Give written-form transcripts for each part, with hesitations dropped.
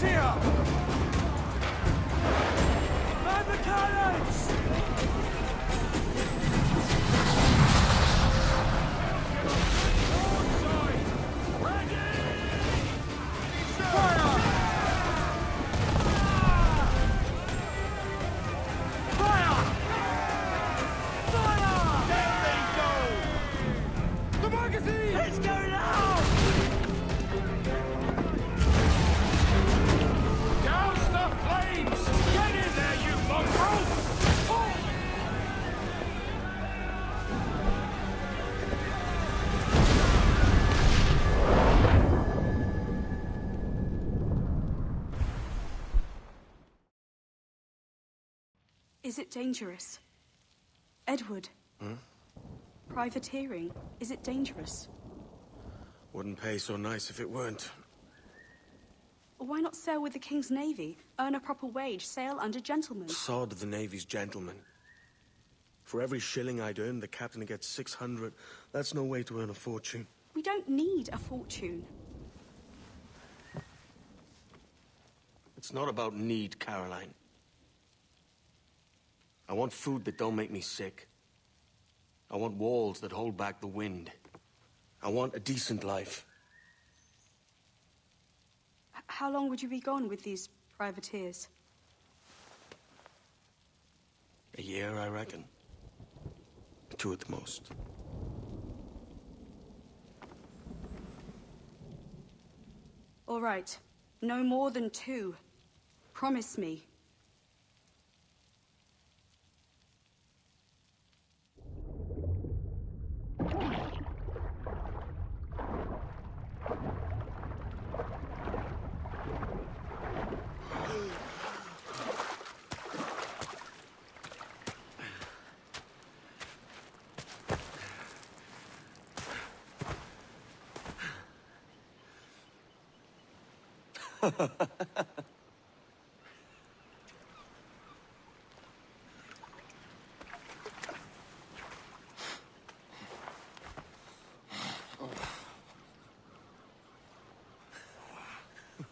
here! Man the cannons! Let's go now! Douse the flames! Get in there, you mongrel! Is it dangerous? Edward? Privateering, is it dangerous? Wouldn't pay so nice if it weren't. Why not sail with the King's Navy? Earn a proper wage, sail under gentlemen. Sod the Navy's gentlemen. For every shilling I'd earn, the captain gets 600. That's no way to earn a fortune. We don't need a fortune. It's not about need, Caroline. I want food that don't make me sick. I want walls that hold back the wind. I want a decent life. How long would you be gone with these privateers? A year, I reckon. 2 at the most. All right. No more than 2. Promise me.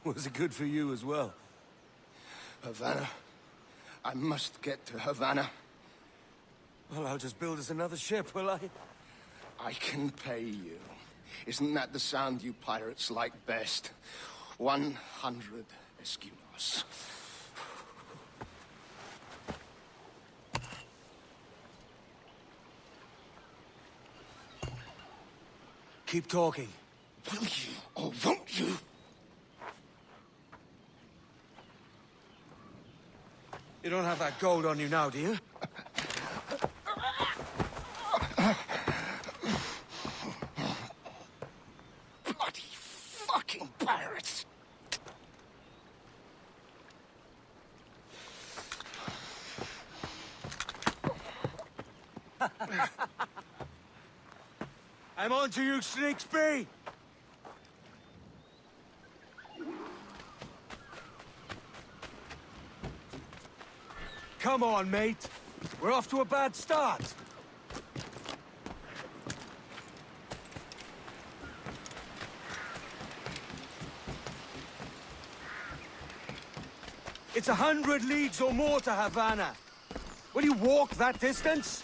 Was it good for you as well? Havana. I must get to Havana. Well, I'll just build us another ship, will I? I can pay you. Isn't that the sound you pirates like best? 100 escudos. Keep talking. Will you or won't you? You don't have that gold on you now, do you? Bloody fucking pirates! I'm on to you, Snakesby! Come on, mate. We're off to a bad start. It's 100 leagues or more to Havana. Will you walk that distance?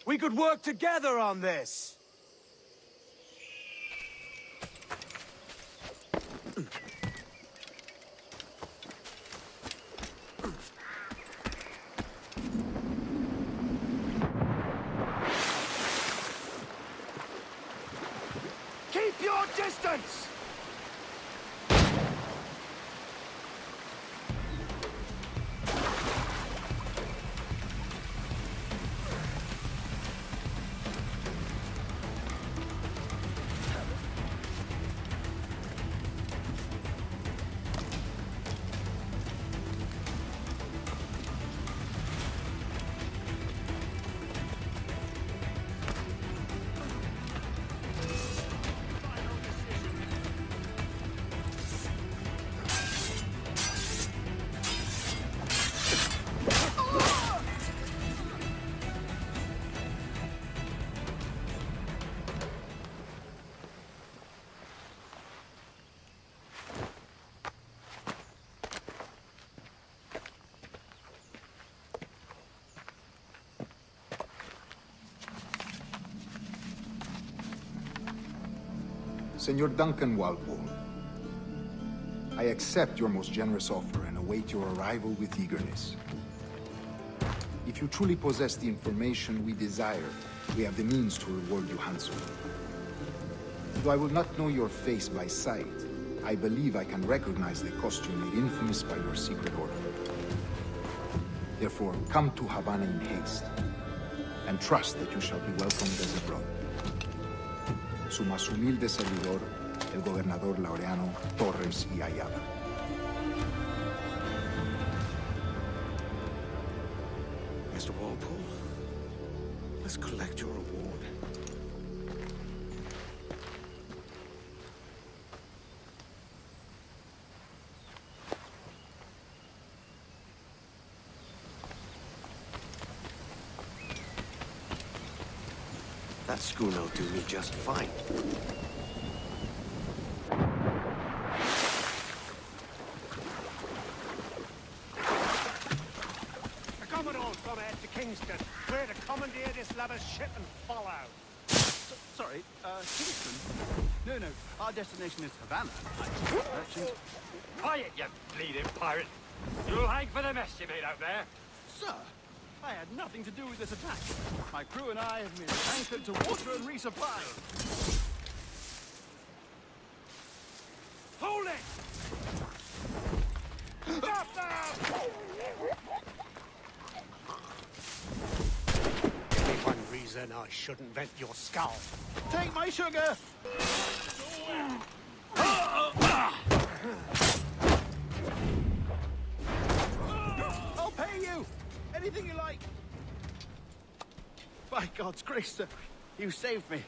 We could work together on this. Keep your distance! Senor Duncan Walpole, I accept your most generous offer and await your arrival with eagerness. If you truly possess the information we desire, we have the means to reward you handsomely. Though I will not know your face by sight, I believe I can recognize the costume made infamous by your secret order. Therefore, come to Havana in haste, and trust that you shall be welcomed as a brother. Su más humilde servidor, el gobernador Laureano Torres y Ayala. Mr. Walpole, let's collect your reward. That schooner'll do me just fine. The Commodore's gone ahead to Kingston. We're to commandeer this lover's ship and follow. Sorry, Kingston? No, our destination is Havana. Merchant. Quiet, you bleeding pirate. You'll hang for the mess you made out there. Sir, I had nothing to do with this attack. My crew and I have been anchored to water and resupply. Hold it! Stop them! Give me one reason I shouldn't vent your skull. Take my sugar! I'll pay you! Anything you like! By God's grace, sir, you saved me.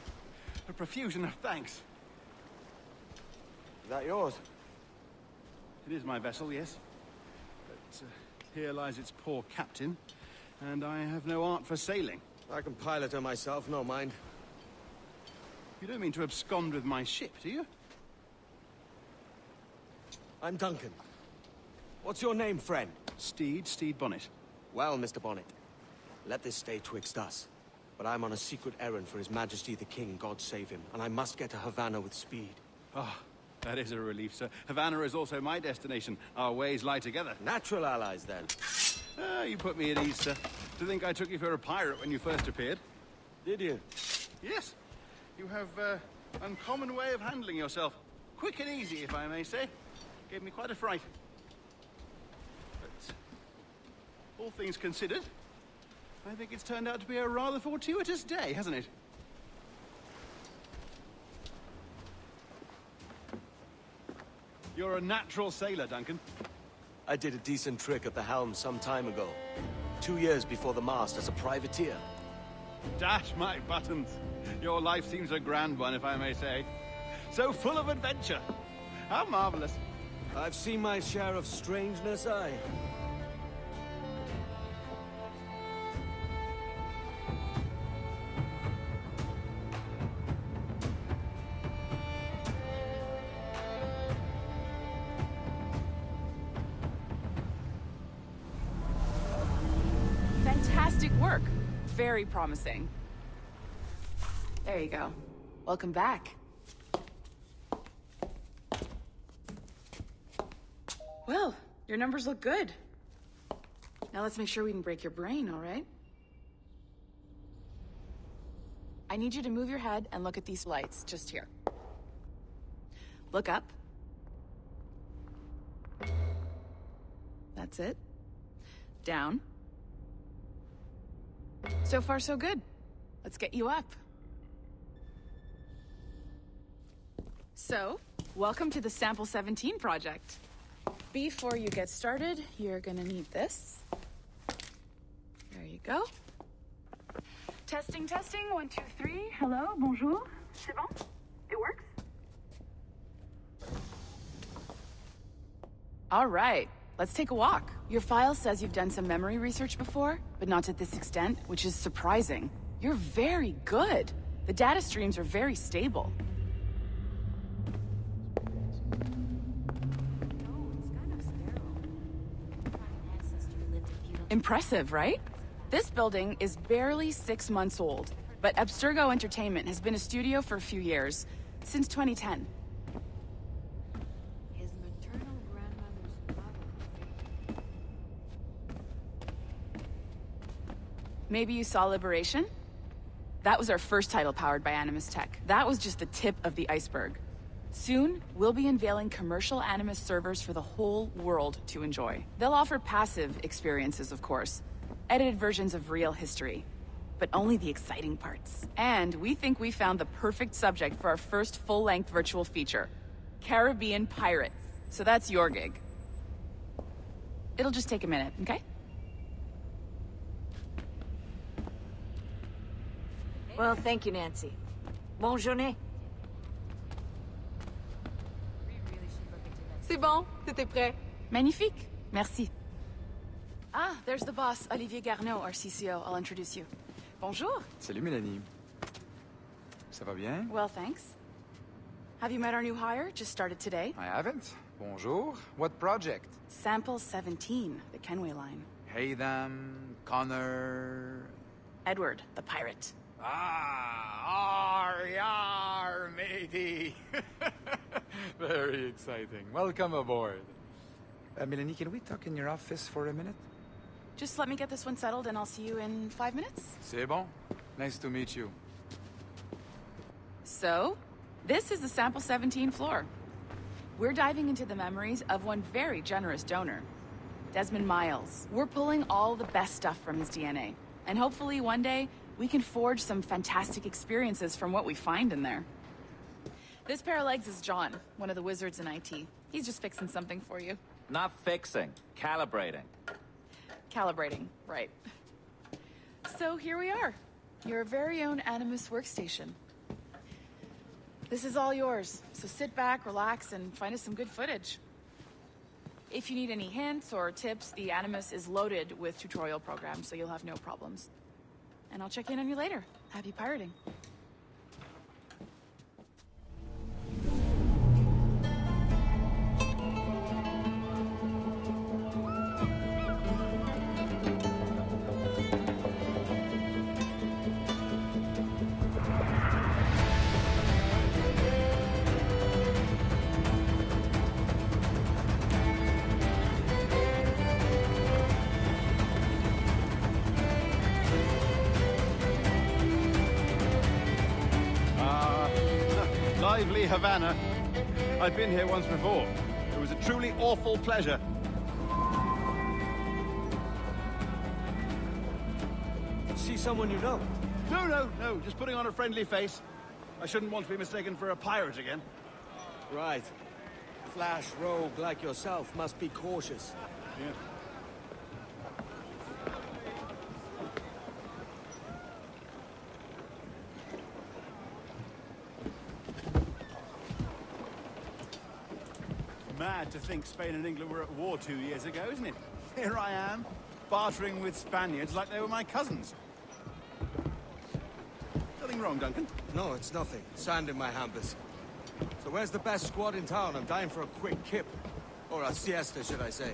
A profusion of thanks. Is that yours? It is my vessel, yes. But here lies its poor captain, and I have no art for sailing. I can pilot her myself, no mind. You don't mean to abscond with my ship, do you? I'm Duncan. What's your name, friend? Steed Bonnet. Well, Mr. Bonnet, let this stay twixt us. But I'm on a secret errand for His Majesty the King, God save him, and I must get to Havana with speed. Ah, that is a relief, sir. Havana is also my destination. Our ways lie together. Natural allies, then. You put me at ease, sir. To think I took you for a pirate when you first appeared. Did you? Yes. You have uncommon way of handling yourself. Quick and easy, if I may say. Gave me quite a fright. But all things considered, I think it's turned out to be a rather fortuitous day, hasn't it? You're a natural sailor, Duncan. I did a decent trick at the helm some time ago. 2 years before the mast as a privateer. Dash my buttons. Your life seems a grand one, if I may say. So full of adventure. How marvelous. I've seen my share of strangeness, aye. Fantastic work. Very promising. There you go. Welcome back. Well, your numbers look good. Now let's make sure we can break your brain, all right? I need you to move your head and look at these lights, just here. Look up. That's it. Down. So far, so good. Let's get you up. So, welcome to the Sample 17 project. Before you get started, you're gonna need this. There you go. Testing, 1, 2, 3. Hello, bonjour. C'est bon? It works? All right, let's take a walk. Your file says you've done some memory research before, but not to this extent, which is surprising. You're very good. The data streams are very stable. Impressive, right? This building is barely 6 months old, but Abstergo Entertainment has been a studio for a few years. Since 2010. His maternal grandmother's mother. Maybe you saw Liberation? That was our first title powered by Animus Tech. That was just the tip of the iceberg. Soon, we'll be unveiling commercial Animus servers for the whole world to enjoy. They'll offer passive experiences, of course. Edited versions of real history. But only the exciting parts. And we think we found the perfect subject for our first full-length virtual feature. Caribbean pirates. So that's your gig. It'll just take a minute, okay? Well, thank you, Nancy. Bonne journée. C'est bon, tout est prêt. Magnifique. Merci. Ah, there's the boss, Olivier Garneau, our CCO. I'll introduce you. Bonjour. Salut, Mélanie. Ça va bien? Well, thanks. Have you met our new hire? Just started today. I haven't. Bonjour. What project? Sample 17, the Kenway line. Haytham, Connor... Edward, the pirate. Ah, yar, matey. Very exciting. Welcome aboard. Mélanie, can we talk in your office for a minute? Just let me get this one settled and I'll see you in 5 minutes. C'est bon. Nice to meet you. So, this is the Sample 17 floor. We're diving into the memories of one very generous donor, Desmond Miles. We're pulling all the best stuff from his DNA. And hopefully one day, we can forge some fantastic experiences from what we find in there. This pair of legs is John, one of the wizards in IT. He's just fixing something for you. Not fixing, calibrating. Calibrating, right. So here we are, your very own Animus workstation. This is all yours, so sit back, relax, and find us some good footage. If you need any hints or tips, the Animus is loaded with tutorial programs, so you'll have no problems. And I'll check in on you later. Happy pirating. Lively Havana. I've been here once before. It was a truly awful pleasure. See someone you know? No. Just putting on a friendly face. I shouldn't want to be mistaken for a pirate again. Right. Flash rogue like yourself must be cautious. Yeah. Mad to think Spain and England were at war 2 years ago, isn't it? Here I am, bartering with Spaniards like they were my cousins. Nothing wrong, Duncan? No, it's nothing. Sand in my hampers. So where's the best squad in town? I'm dying for a quick kip. Or a siesta, should I say.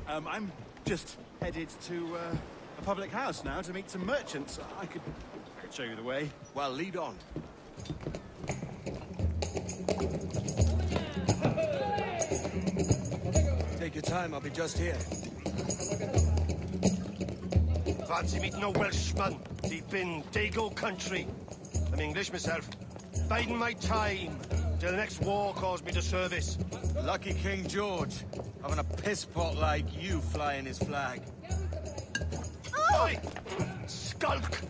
I'm just headed to a public house now to meet some merchants. I could show you the way. Well, lead on. Take your time, I'll be just here. Fancy meeting a Welshman deep in Dago country. I'm English myself. Biding my time till the next war calls me to service. Lucky King George, having a piss pot like you flying his flag. Oi! Skulk!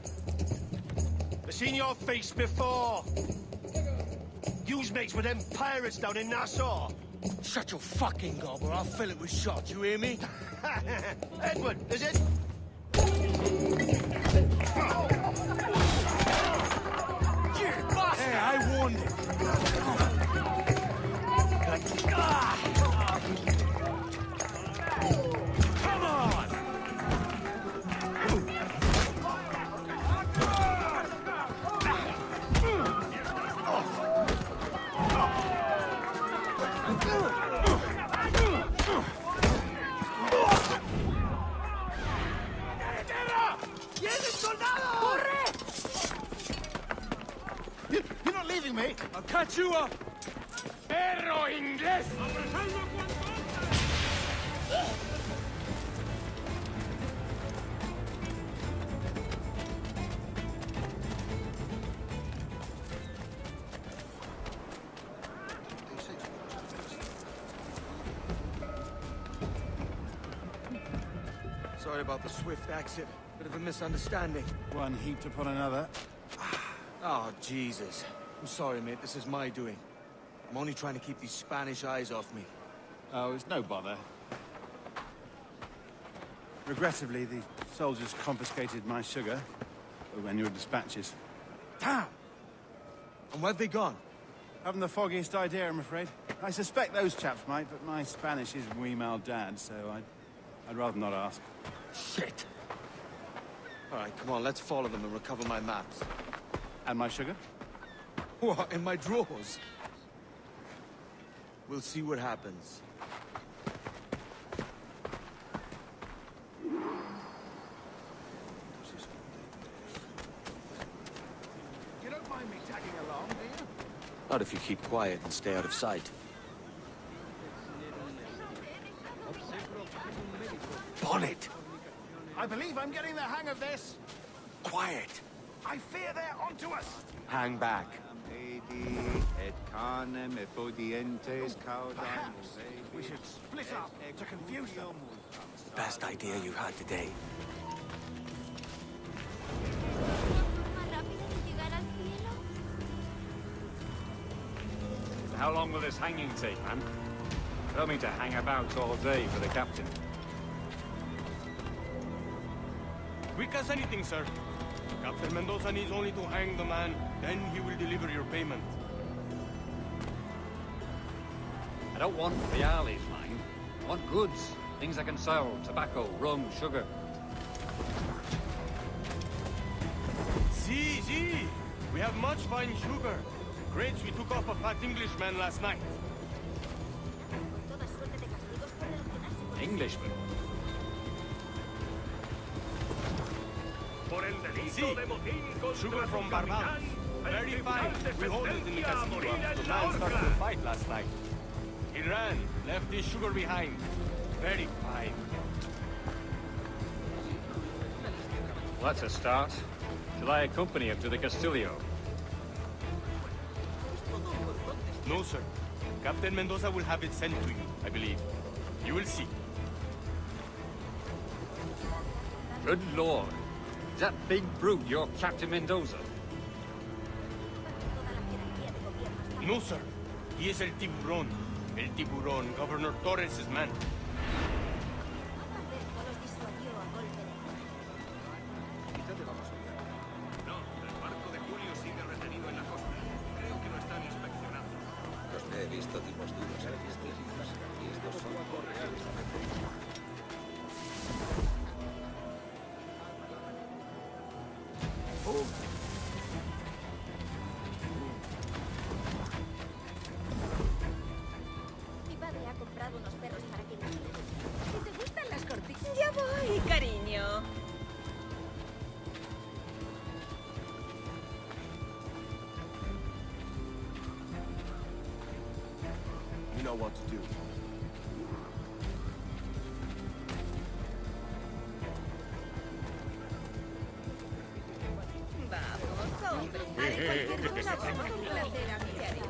I've seen your face before. You's mates with them pirates down in Nassau. Shut your fucking gob or I'll fill it with shot, you hear me? Edward, is it? Hey, I warned him. Come on! ¡Vienen soldados! you, mate. I'll catch you up! ¡Perro inglés! Sorry about the swift exit. Bit of a misunderstanding. One heaped upon another. Oh, Jesus. I'm sorry, mate. This is my doing. I'm only trying to keep these Spanish eyes off me. Oh, it's no bother. Regrettably, the soldiers confiscated my sugar when your dispatches. Damn! And where've they gone? Haven't the foggiest idea, I'm afraid. I suspect those chaps might, but my Spanish is muy mal dad, so I'd rather not ask. Shit! All right, come on, let's follow them and recover my maps. And my sugar? What, in my drawers? We'll see what happens. You don't mind me tagging along, do you? Not if you keep quiet and stay out of sight. Bonnet! I believe I'm getting the hang of this. Quiet! I fear they're onto us. Hang back. Perhaps we should split up to confuse them. Best idea you had today. How long will this hanging take, man? I don't mean to hang about all day for the captain. Quick as anything, sir. Captain Mendoza needs only to hang the man, then he will deliver your payment. I don't want reales, mind. I want goods. Things I can sell. Tobacco, rum, sugar. See. We have much fine sugar. Grapes we took off a fat Englishman last night. Englishman? See, sugar from Barbados. Very fine. We hold it in the castillo. The man started a fight last night. He ran, left his sugar behind. Very fine. Well, that's a start. Shall I accompany him to the Castillo? No, sir. Captain Mendoza will have it sent to you, I believe. You will see. Good Lord. Is that big brute your Captain Mendoza? No, sir. He is El Tiburón. El Tiburón, Governor Torres' man. Mi padre ha comprado unos perros para que vigilen. Si te gustan las cortitas... Ya voy, cariño. You know what to do. Vamos, hombre. Haré cualquier cosa por complacer a mi cariño.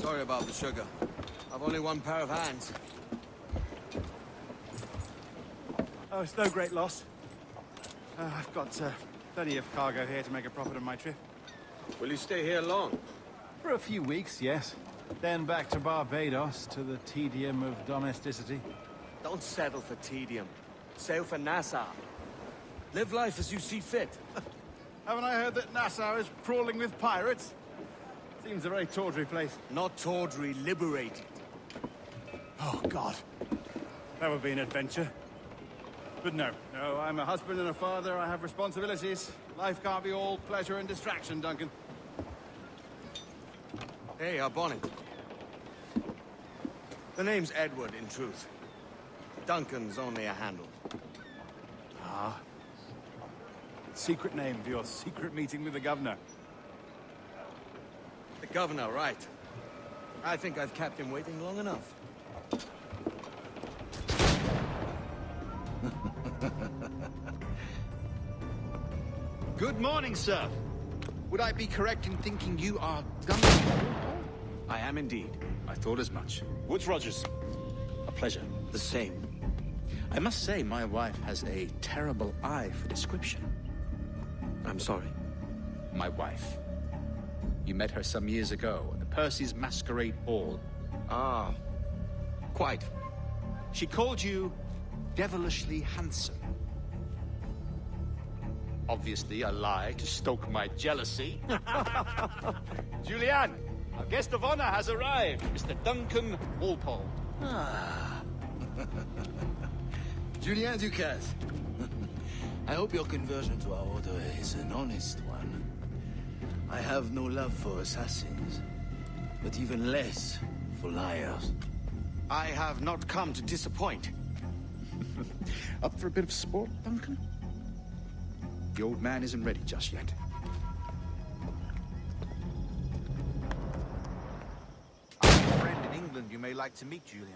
Sorry about the sugar. I've only one pair of hands. Oh, it's no great loss. I've got plenty of cargo here to make a profit of my trip. Will you stay here long? For a few weeks, yes. Then back to Barbados, to the tedium of domesticity. Don't settle for tedium. Sail for Nassau. Live life as you see fit. Haven't I heard that Nassau is crawling with pirates? Seems a very tawdry place. Not tawdry, liberated. Oh, God. That would be an adventure. But no, I'm a husband and a father. I have responsibilities. Life can't be all pleasure and distraction, Duncan. Hey, our bonnet. The name's Edward, in truth. Duncan's only a handle. Ah. Secret name for your secret meeting with the governor. The governor, right. I think I've kept him waiting long enough. Good morning, sir. Would I be correct in thinking you are Duncan? I am indeed. I thought as much. Woods Rogers. A pleasure. The same. I must say, my wife has a terrible eye for description. I'm sorry. My wife. You met her some years ago at the Percy's Masquerade Ball. Ah, quite. She called you devilishly handsome. Obviously a lie to stoke my jealousy. Julianne, our guest of honor has arrived, Mr. Duncan Walpole. Ah. Julien Ducasse. I hope your conversion to our order is an honest one. I have no love for assassins, but even less for liars. I have not come to disappoint. Up for a bit of sport, Duncan? The old man isn't ready just yet. I have a friend in England you may like to meet, Julian.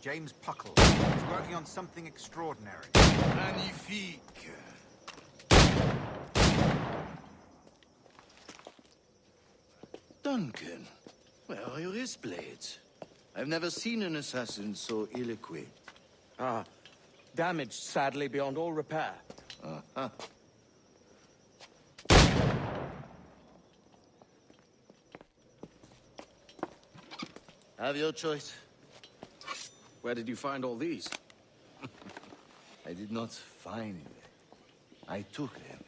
James Puckle. He's working on something extraordinary. Magnifique. Duncan, where are your wrist blades? I've never seen an assassin so ill-equipped. Ah, damaged, sadly, beyond all repair. Uh-huh. Have your choice. Where did you find all these? I did not find them. I took them.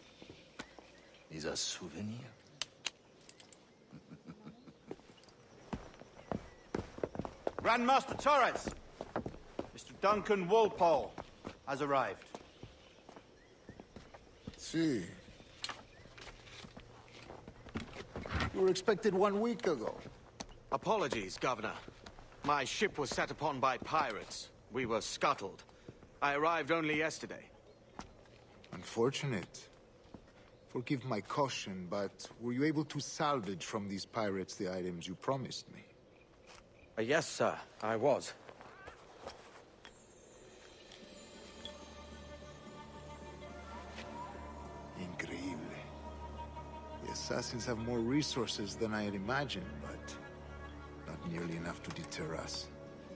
These are souvenirs. Grandmaster Torres! Mr. Duncan Walpole has arrived. See. You were expected 1 week ago. Apologies, Governor. My ship was set upon by pirates. We were scuttled. I arrived only yesterday. Unfortunate. Forgive my caution, but were you able to salvage from these pirates the items you promised me? Yes, sir, I was. Increíble. The assassins have more resources than I had imagined, but not nearly enough to deter us.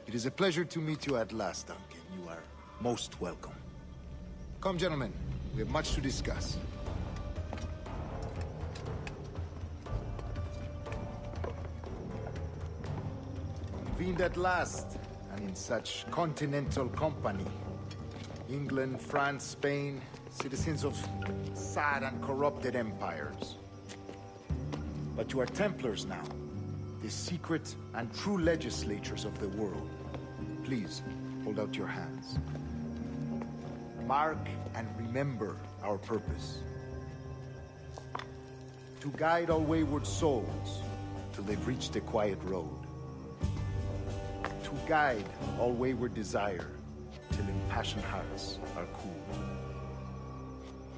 It is a pleasure to meet you at last, Duncan. You are most welcome. Come, gentlemen. We have much to discuss. Convened at last, and in such continental company. England, France, Spain, citizens of sad and corrupted empires. But you are Templars now, the secret and true legislators of the world. Please, hold out your hands. Mark and remember our purpose. To guide all wayward souls till they've reached a quiet road. To guide all wayward desire till impassioned hearts are cooled.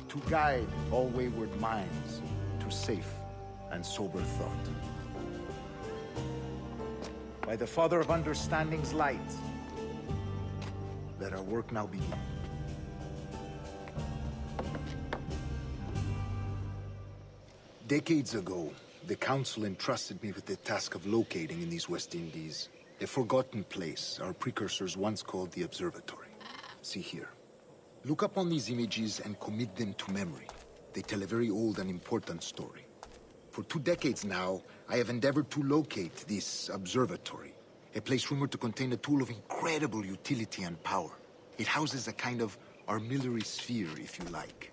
To guide all wayward minds to safe and sober thought. By the Father of Understanding's light, let our work now begin. Decades ago, the Council entrusted me with the task of locating in these West Indies a forgotten place our precursors once called the Observatory. See here. Look up on these images and commit them to memory. They tell a very old and important story. For 2 decades now, I have endeavored to locate this observatory, a place rumored to contain a tool of incredible utility and power. It houses a kind of armillary sphere, if you like.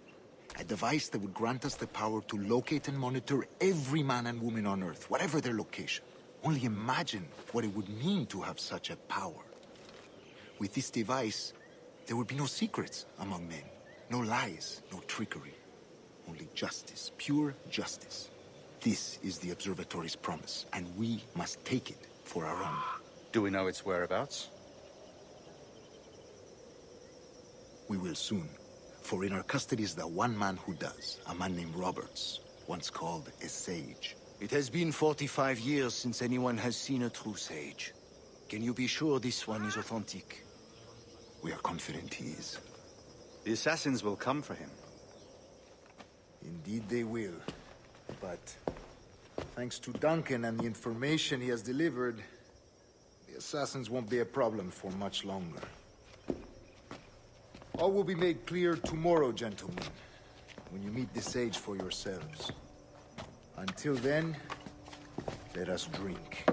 A device that would grant us the power to locate and monitor every man and woman on Earth, whatever their location. Only imagine what it would mean to have such a power. With this device, there would be no secrets among men, no lies, no trickery. Only justice, pure justice. This is the Observatory's promise, and we must take it for our own. Do we know its whereabouts? We will soon. For in our custody is the one man who does, a man named Roberts, once called a sage. It has been 45 years since anyone has seen a true sage. Can you be sure this one is authentic? We are confident he is. The Assassins will come for him. Indeed they will. But thanks to Duncan and the information he has delivered, the Assassins won't be a problem for much longer. All will be made clear tomorrow, gentlemen, when you meet the sage for yourselves. Until then, let us drink.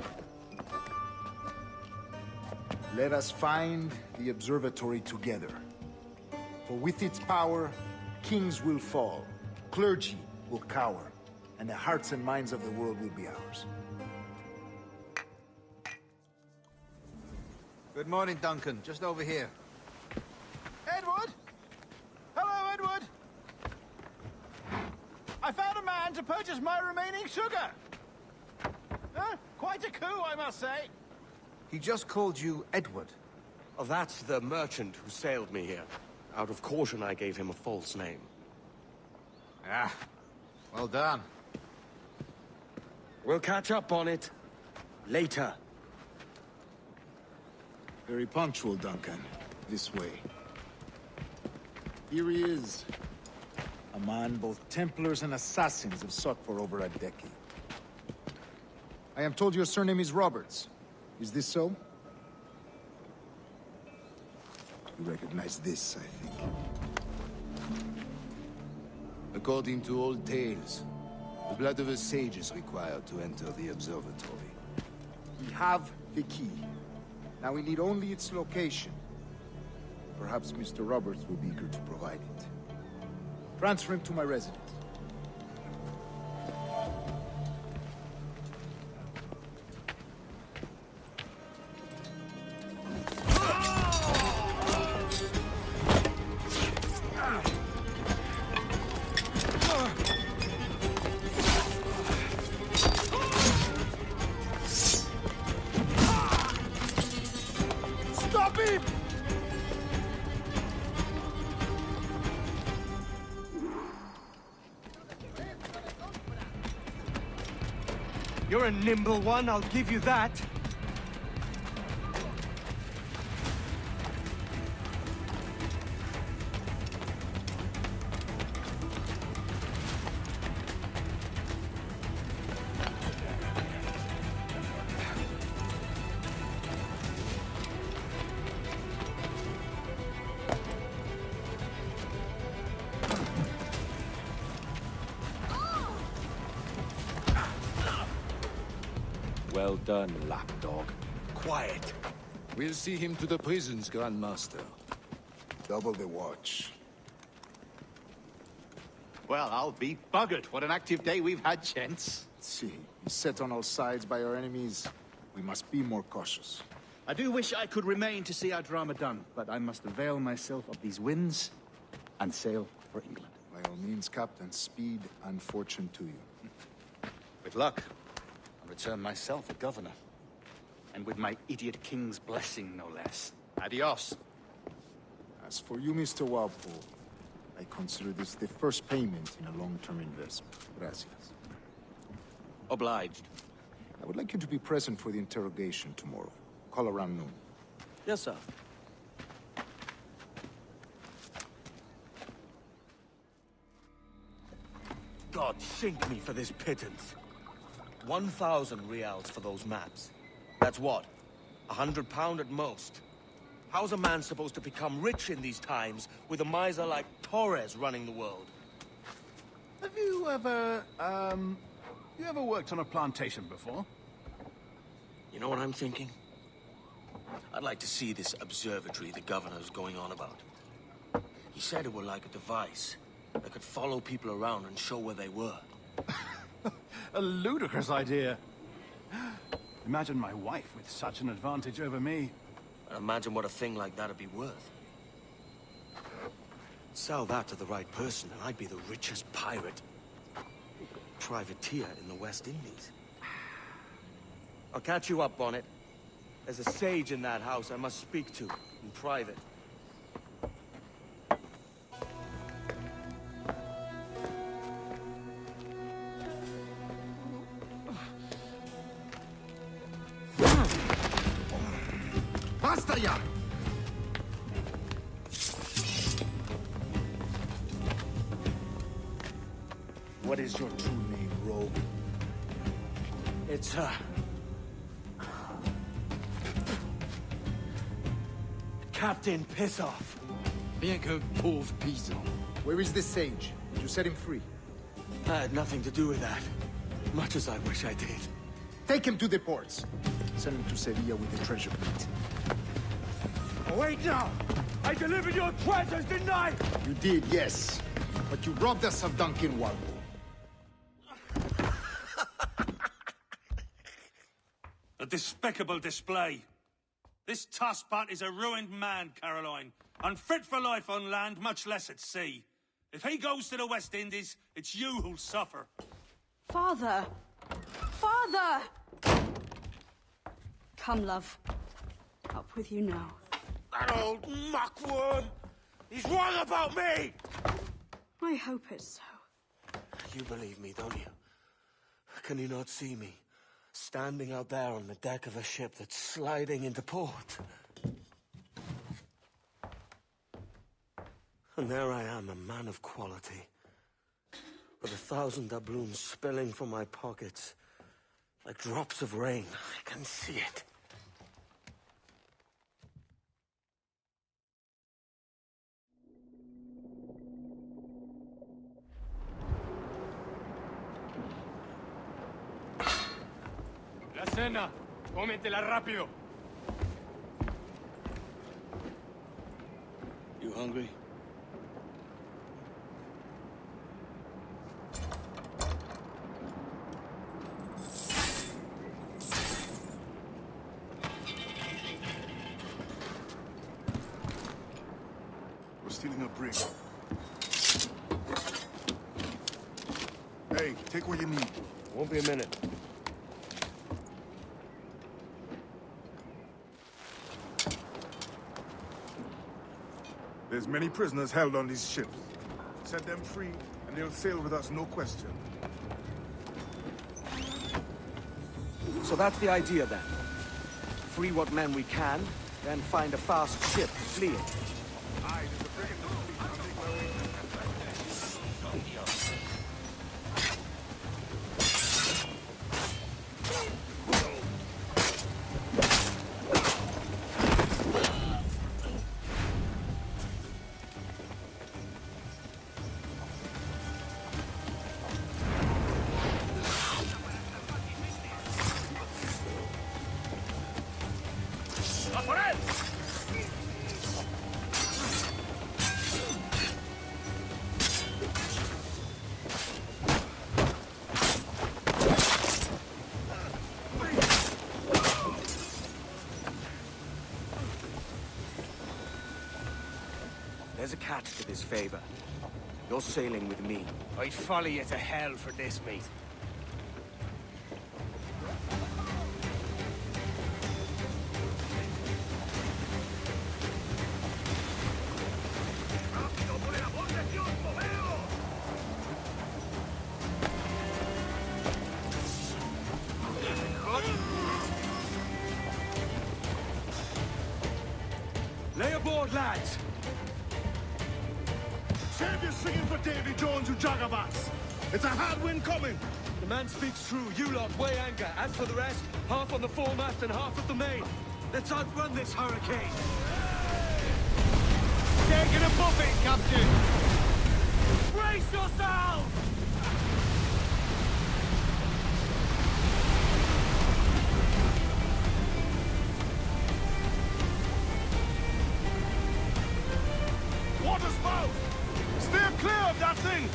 Let us find the observatory together. For with its power, kings will fall, clergy will cower, and the hearts and minds of the world will be ours. Good morning, Duncan. Just over here. Edward? Hello, Edward! I found a man to purchase my remaining sugar! Quite a coup, I must say. He just called you Edward. Oh, that's the merchant who sailed me here. Out of caution, I gave him a false name. Ah, well done. We'll catch up on it later. Very punctual, Duncan. This way. Here he is. A man both Templars and Assassins have sought for over a decade. I am told your surname is Roberts. Is this so? You recognize this, I think. According to old tales, the blood of a sage is required to enter the observatory. We have the key. Now we need only its location. Perhaps Mr. Roberts will be eager to provide it. Transfer him to my residence. Stop him! You're a nimble one, I'll give you that. Well done, lapdog. Quiet. We'll see him to the prisons, Grandmaster. Double the watch. Well, I'll be buggered. What an active day we've had, gents. See, beset on all sides by our enemies. We must be more cautious. I do wish I could remain to see our drama done, but I must avail myself of these winds and sail for England. By all means, Captain, speed and fortune to you. With luck, I'll return myself a governor. And with my idiot king's blessing, no less. Adios. As for you, Mr. Walpole, I consider this the first payment in a long-term investment. Gracias. Obliged. I would like you to be present for the interrogation tomorrow. Call around noon. Yes, sir. God sink me for this pittance. 1,000 reals for those maps. That's what? £100 at most. How's a man supposed to become rich in these times with a miser like Torres running the world? Have you ever, worked on a plantation before? You know what I'm thinking? I'd like to see this observatory the governor's going on about. He said it were like a device that could follow people around and show where they were. A ludicrous idea. Imagine my wife with such an advantage over me. Imagine what a thing like that'd be worth. Sell that to the right person, and I'd be the richest pirate. Privateer in the West Indies. I'll catch you up on it. There's a sage in that house I must speak to, in private. Basta ya! What is your true name, rogue? It's, Captain Pissoff. Bien que pauvre paysan. Where is the sage? Did you set him free? I had nothing to do with that. Much as I wish I did. Take him to the ports. Send him to Sevilla with the treasure plate. Wait now! I delivered your treasures, didn't I? You did, yes. But you robbed us of Duncan Walpole. A despicable display. This tosspot is a ruined man, Caroline. Unfit for life on land, much less at sea. If he goes to the West Indies, it's you who'll suffer. Father! Father! Come, love. Up with you now. That old muckworm! He's wrong about me! I hope it's so. You believe me, don't you? Can you not see me? Standing out there on the deck of a ship that's sliding into port. And there I am, a man of quality. With 1,000 doubloons spilling from my pockets. Like drops of rain. I can see it. La cena. Cómetela rápido. You hungry? We're stealing a brig. Hey, take what you need. Won't be a minute. There's many prisoners held on these ships. Set them free, and they'll sail with us, no question. So that's the idea, then. Free what men we can, then find a fast ship to flee it. Aye, there's a brig in the fleet. I'll make my way. There's a catch to this favor. You're sailing with me. I'd follow you to hell for this, mate. Lay aboard, lads! Save your singing for Davy Jones, you jagabats! It's a hard wind coming! The man speaks true. You lot, weigh anchor. As for the rest, half on the foremast and half at the main. Let's outrun this hurricane! Taking a buffet, Captain! Brace yourselves! Water spout! Steer clear of that thing!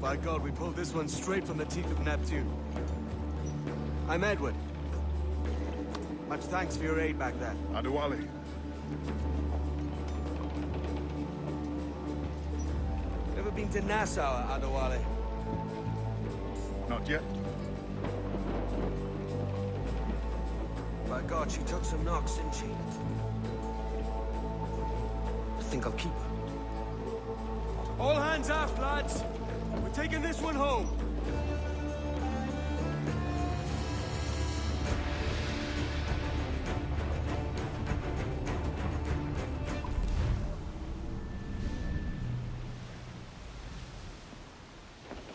By God, we pulled this one straight from the teeth of Neptune. I'm Edward. Much thanks for your aid back there. Adewale. Ever been to Nassau, Adewale? Not yet. By God, she took some knocks, didn't she? I think I'll keep her. All hands aft, lads! We're taking this one home!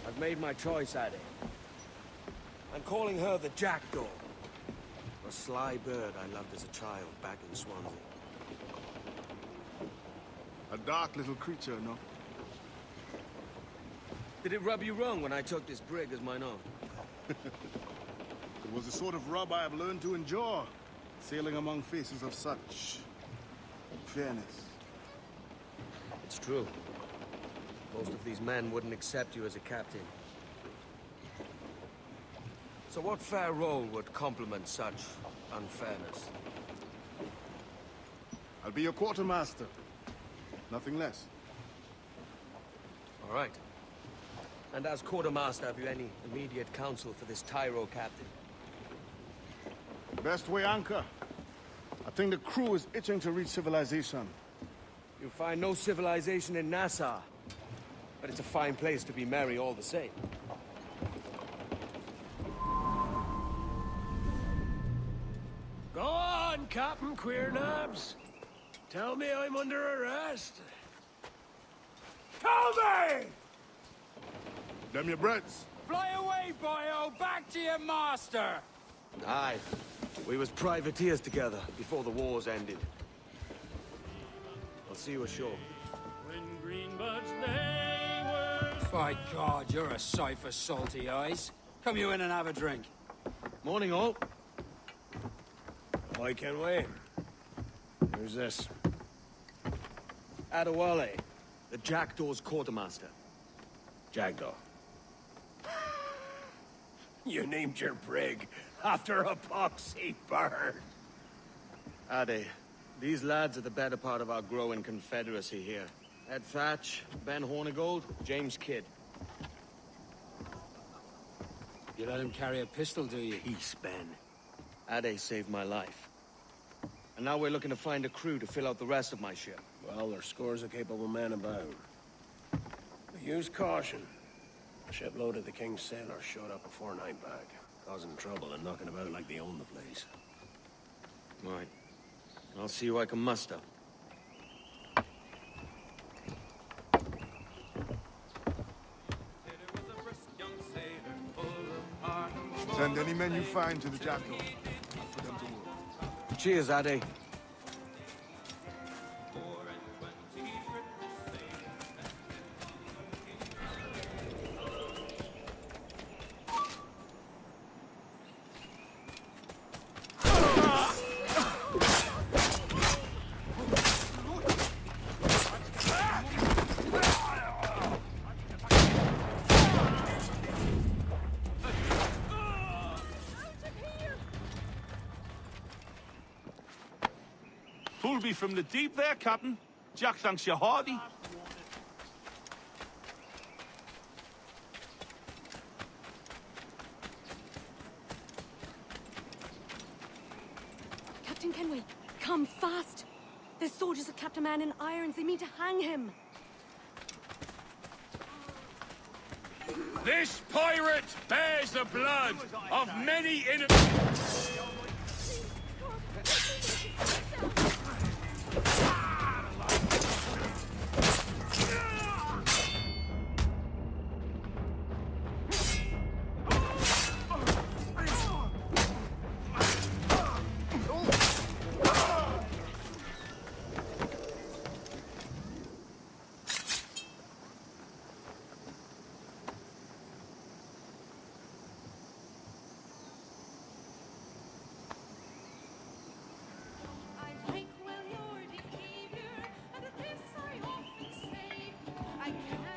I've made my choice, Addy. I'm calling her the Jackdaw. A sly bird I loved as a child back in Swansea. A dark little creature, no? Did it rub you wrong when I took this brig as mine own? It was the sort of rub I have learned to endure, sailing among faces of such fairness. It's true. Most of these men wouldn't accept you as a captain. So what fair role would complement such unfairness? I'll be your quartermaster. Nothing less. All right. And as quartermaster, have you any immediate counsel for this Tyro captain? Best way anchor. I think the crew is itching to reach civilization. You'll find no civilization in Nassau. But it's a fine place to be merry all the same. Go on, Captain Queernabs. Tell me I'm under arrest. Tell me! Them your breads. Fly away, boyo! Back to your master! Aye. We was privateers together before the wars ended. I'll see you ashore. When green buds they were... By God, you're a sight for salty eyes. Come you in and have a drink. Morning, all. I can wait. Who's this? Adewale, the Jackdaw's quartermaster. Jackdaw. You named your brig after a poxy bird. Ade, these lads are the better part of our growing confederacy here. Ed Thatch, Ben Hornigold, James Kidd. You let him carry a pistol, do you? Peace, Ben. Ade saved my life. And now we're looking to find a crew to fill out the rest of my ship. Well, there's scores of capable men about. But use caution. A shipload of the King's sailors showed up before night back, causing trouble and knocking about like they own the place. Right. I'll see who I can muster. Send any men you find to the Jackdaw. For them to work. Cheers, Ade. You'll be from the deep there, Captain. Jack thanks you hearty. Captain Kenway, come fast! There's soldiers have kept a man in irons. They mean to hang him. This pirate bears the blood of many innocent...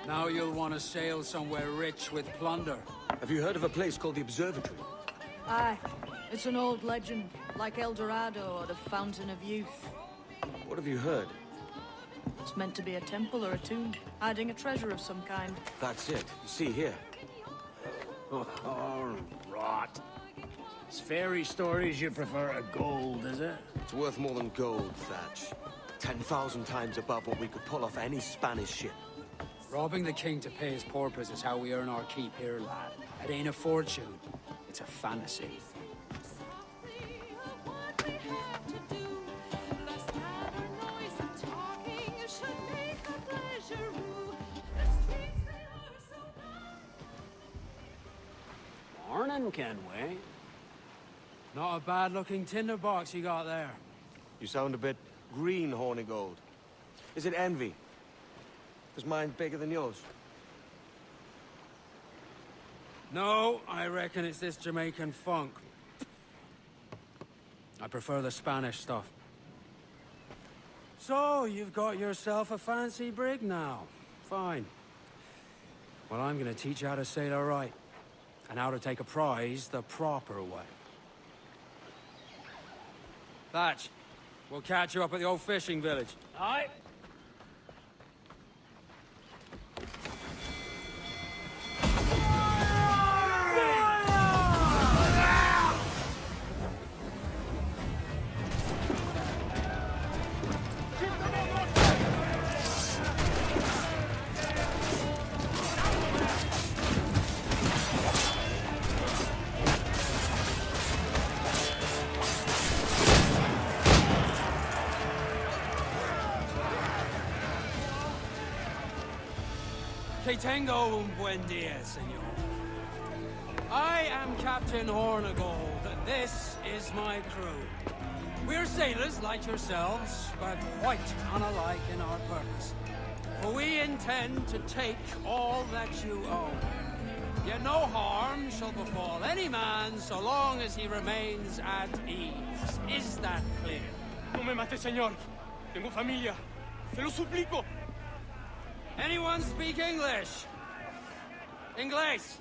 Now you'll want to sail somewhere rich with plunder. Have you heard of a place called the Observatory? Aye. It's an old legend, like El Dorado or the Fountain of Youth. What have you heard? It's meant to be a temple or a tomb, hiding a treasure of some kind. That's it. See here. Oh, rot. It's fairy stories you prefer to gold, is it? It's worth more than gold, Thatch. 10,000 times above what we could pull off any Spanish ship. Robbing the king to pay his porpoise is how we earn our keep here, lad. It ain't a fortune. It's a fantasy. Morning, Kenway. Not a bad-looking tinderbox you got there. You sound a bit green, Hornigold. Is it envy? Is mine bigger than yours? No, I reckon it's this Jamaican funk. I prefer the Spanish stuff. So, you've got yourself a fancy brig now. Fine. Well, I'm gonna teach you how to sail her right. And how to take a prize the proper way. Thatch, we'll catch you up at the old fishing village. Aye. Que tengo un buen dia, senor. I am Captain Hornigold. This is my crew. We're sailors like yourselves, but quite unalike in our purpose. For we intend to take all that you own. Yet no harm shall befall any man so long as he remains at ease. Is that clear? No me mate, señor. Tengo familia. Se lo suplico. Anyone speak English? Inglés?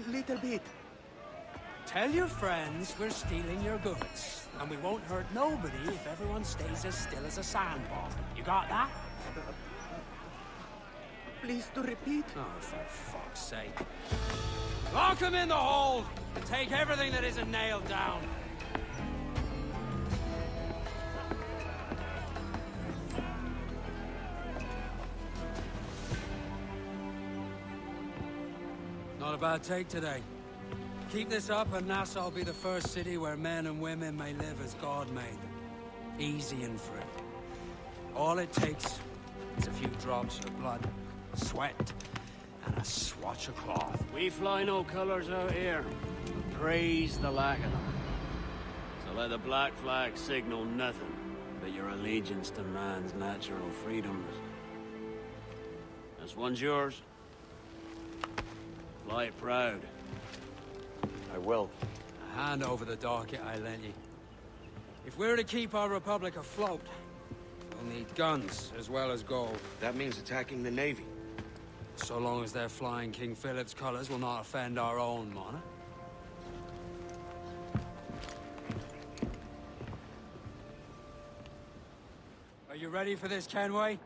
Little bit. Tell your friends we're stealing your goods, and we won't hurt nobody if everyone stays as still as a sandbar. You got that? Please to repeat. Oh, for fuck's sake. Lock him in the hold, and take everything that isn't nailed down. Not a bad take today. Keep this up and Nassau will be the first city where men and women may live as God made them. Easy and free. All it takes is a few drops of blood, sweat, and a swatch of cloth. We fly no colors out here. Praise the lack of them. So let the black flag signal nothing but your allegiance to man's natural freedoms. This one's yours. Fly it proud. I will. Hand over the docket I lent you. If we're to keep our republic afloat, we'll need guns as well as gold. That means attacking the Navy. So long as they're flying King Philip's colors will not offend our own monarch. you ready for this, Kenway?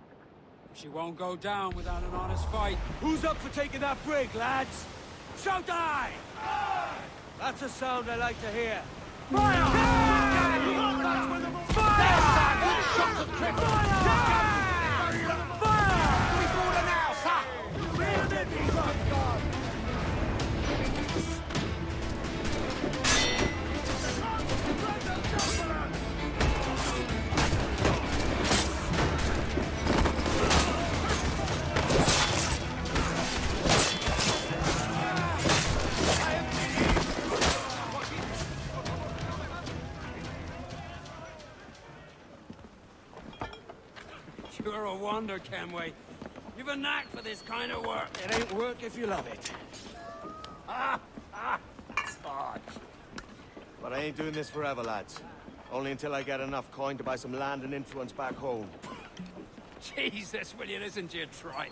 She won't go down without an honest fight. Who's up for taking that brig, lads? Shout aye! That's a sound I like to hear. Fire! You're a wonder, Kenway. You've a knack for this kind of work. It ain't work if you love it. Stodge. But I ain't doing this forever, lads. Only until I get enough coin to buy some land and influence back home. Jesus, will you listen to your tripe?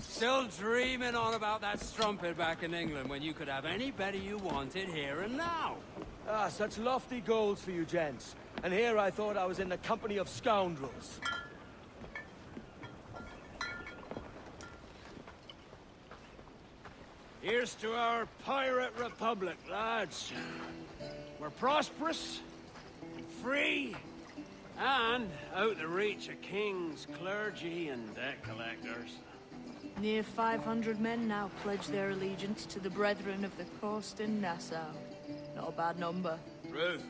Still dreaming on about that strumpet back in England when you could have anybody you wanted here and now. Ah, such lofty goals for you gents. And here I thought I was in the company of scoundrels. Here's to our pirate republic, lads. We're prosperous, free, and out the reach of kings, clergy, and debt collectors. Near 500 men now pledge their allegiance to the Brethren of the Coast in Nassau. Not a bad number. Truth.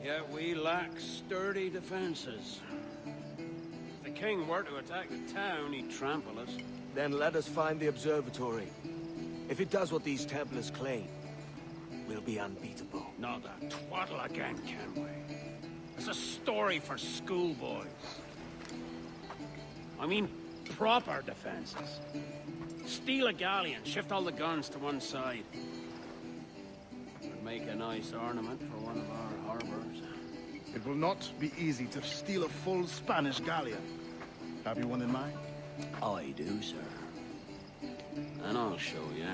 Yet we lack sturdy defenses. If the king were to attack the town, he'd trample us. Then let us find the observatory. If it does what these Templars claim, we'll be unbeatable. Not that twaddle again, Kenway. It's a story for schoolboys. I mean, proper defenses. Steal a galleon, shift all the guns to one side. Would make a nice ornament for one of our harbors. It will not be easy to steal a full Spanish galleon. Have you one in mind? I do, sir. And I'll show you.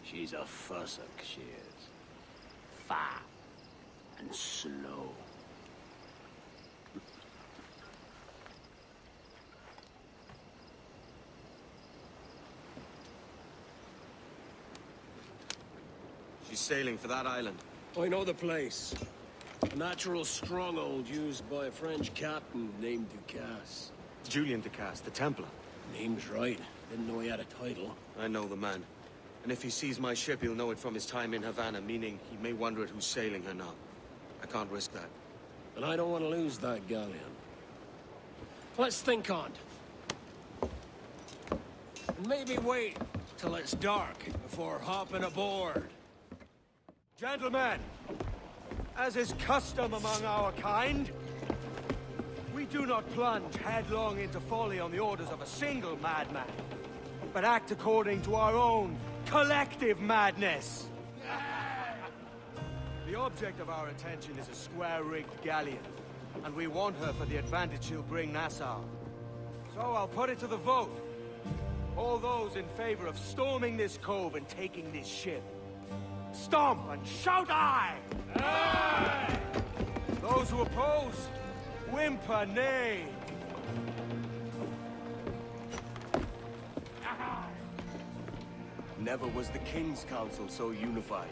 She's a fussock, she is. Fat and slow. She's sailing for that island. I know the place. A natural stronghold used by a French captain named Ducasse. Julian Ducasse, the Templar. Name's right. Didn't know he had a title. I know the man. And if he sees my ship, he'll know it from his time in Havana, meaning he may wonder at who's sailing her now. I can't risk that. And I don't want to lose that galleon. Let's think on it. And maybe wait till it's dark before hopping aboard. Gentlemen, as is custom among our kind, we do not plunge headlong into folly on the orders of a single madman, but act according to our own collective madness. The object of our attention is a square-rigged galleon, and we want her for the advantage she'll bring Nassau. So I'll put it to the vote. All those in favor of storming this cove and taking this ship, stomp and shout aye! Aye! Those who oppose, whimper nay! Never was the King's Council so unified.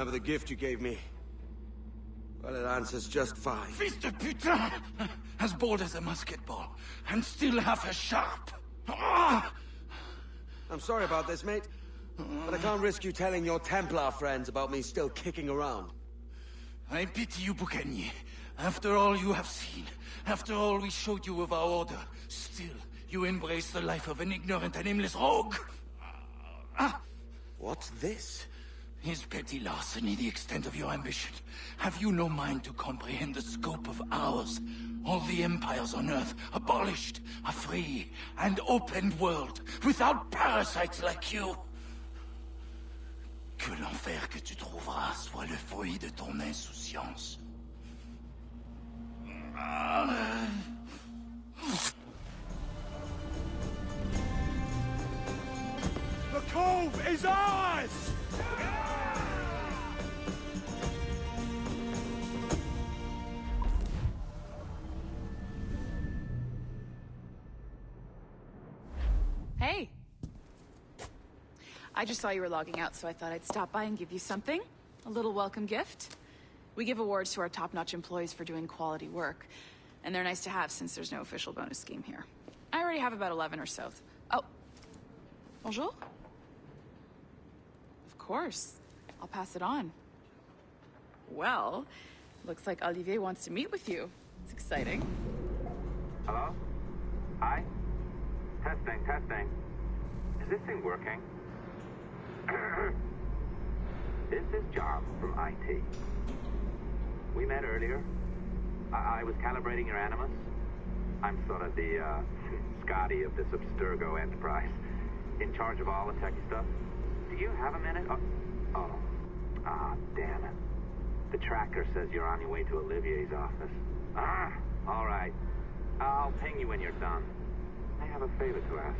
remember the gift you gave me. Well, it answers just fine. Fils de putain! As bold as a musket ball, and still half as sharp. Ah! I'm sorry about this, mate. But I can't risk you telling your Templar friends about me still kicking around. I pity you, Boucanier. After all you have seen, after all we showed you of our order, still you embrace the life of an ignorant and aimless rogue. What's this? Is petty larceny the extent of your ambition? Have you no mind to comprehend the scope of ours? All the empires on Earth abolished, a free and open world, without parasites like you. Que l'enfer que tu trouveras soit le fruit de ton insouciance. The cove is ours! Hey. I just saw you were logging out, so I thought I'd stop by and give you something. A little welcome gift. We give awards to our top-notch employees for doing quality work, and they're nice to have since there's no official bonus scheme here. I already have about 11 or so. Oh. Bonjour? Of course. I'll pass it on. Well, looks like Olivier wants to meet with you. It's exciting. Hello? Hi? Testing, testing. Is this thing working? This is John from IT. We met earlier. I was calibrating your Animus. I'm sort of the, Scotty of this Abstergo enterprise. In charge of all the techie stuff. Do you have a minute? Damn it. The tracker says you're on your way to Olivier's office. All right. I'll ping you when you're done. I have a favor to ask.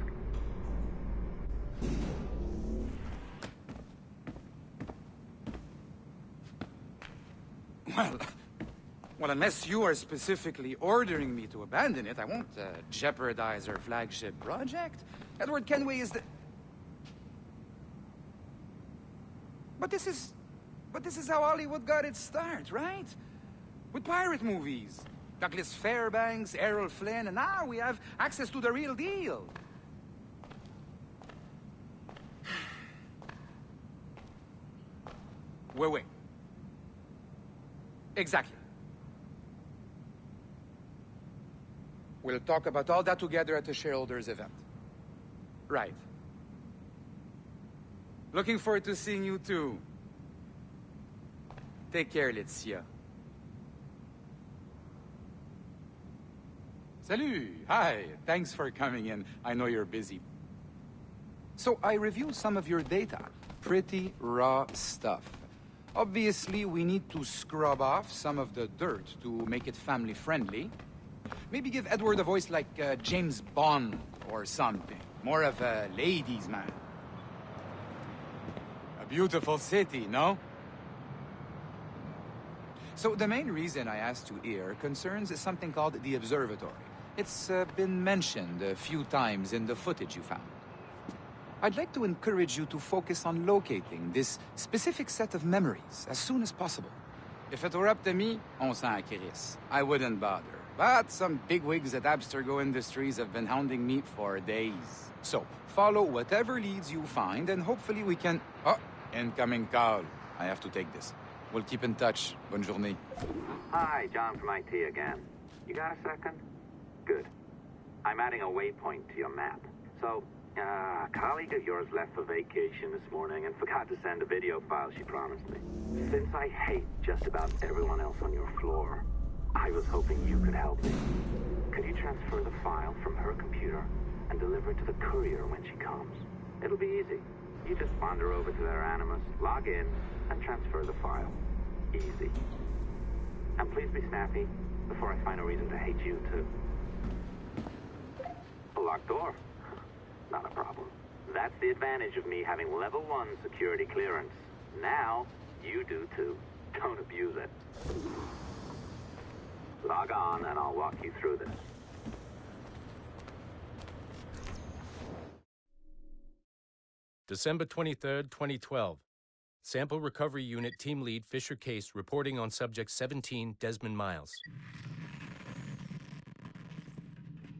Well, unless you are specifically ordering me to abandon it, I won't jeopardize our flagship project. Edward Kenway is the... But this is how Hollywood got its start, right? With pirate movies. Douglas Fairbanks, Errol Flynn, and now we have access to the real deal. Wait. Exactly. We'll talk about all that together at the shareholders event. Right. Looking forward to seeing you too. Take care, Laetitia. Salut! Hi! Thanks for coming in. I know you're busy. So I reviewed some of your data. Pretty raw stuff. Obviously, we need to scrub off some of the dirt to make it family-friendly. Maybe give Edward a voice like James Bond or something. More of a ladies' man. A beautiful city, no? So the main reason I asked you here concerns something called the Observatory. It's been mentioned a few times in the footage you found. I'd like to encourage you to focus on locating this specific set of memories as soon as possible. If it were up to me, on s'en crisse. I wouldn't bother. But some bigwigs at Abstergo Industries have been hounding me for days. So, follow whatever leads you find, and hopefully we can... Oh, incoming call. I have to take this. We'll keep in touch. Bonne journée. Hi, John from IT again. You got a second? Good. I'm adding a waypoint to your map. So, a colleague of yours left for vacation this morning and forgot to send a video file she promised me. Since I hate just about everyone else on your floor, I was hoping you could help me. Could you transfer the file from her computer and deliver it to the courier when she comes? It'll be easy. You just wander over to their Animus, log in, and transfer the file. Easy. And please be snappy before I find a reason to hate you, too. A locked door. Not a problem. That's the advantage of me having level 1 security clearance. Now, you do too. Don't abuse it. Log on and I'll walk you through this. December 23rd, 2012. Sample Recovery Unit Team Lead Fisher Case reporting on Subject 17, Desmond Miles.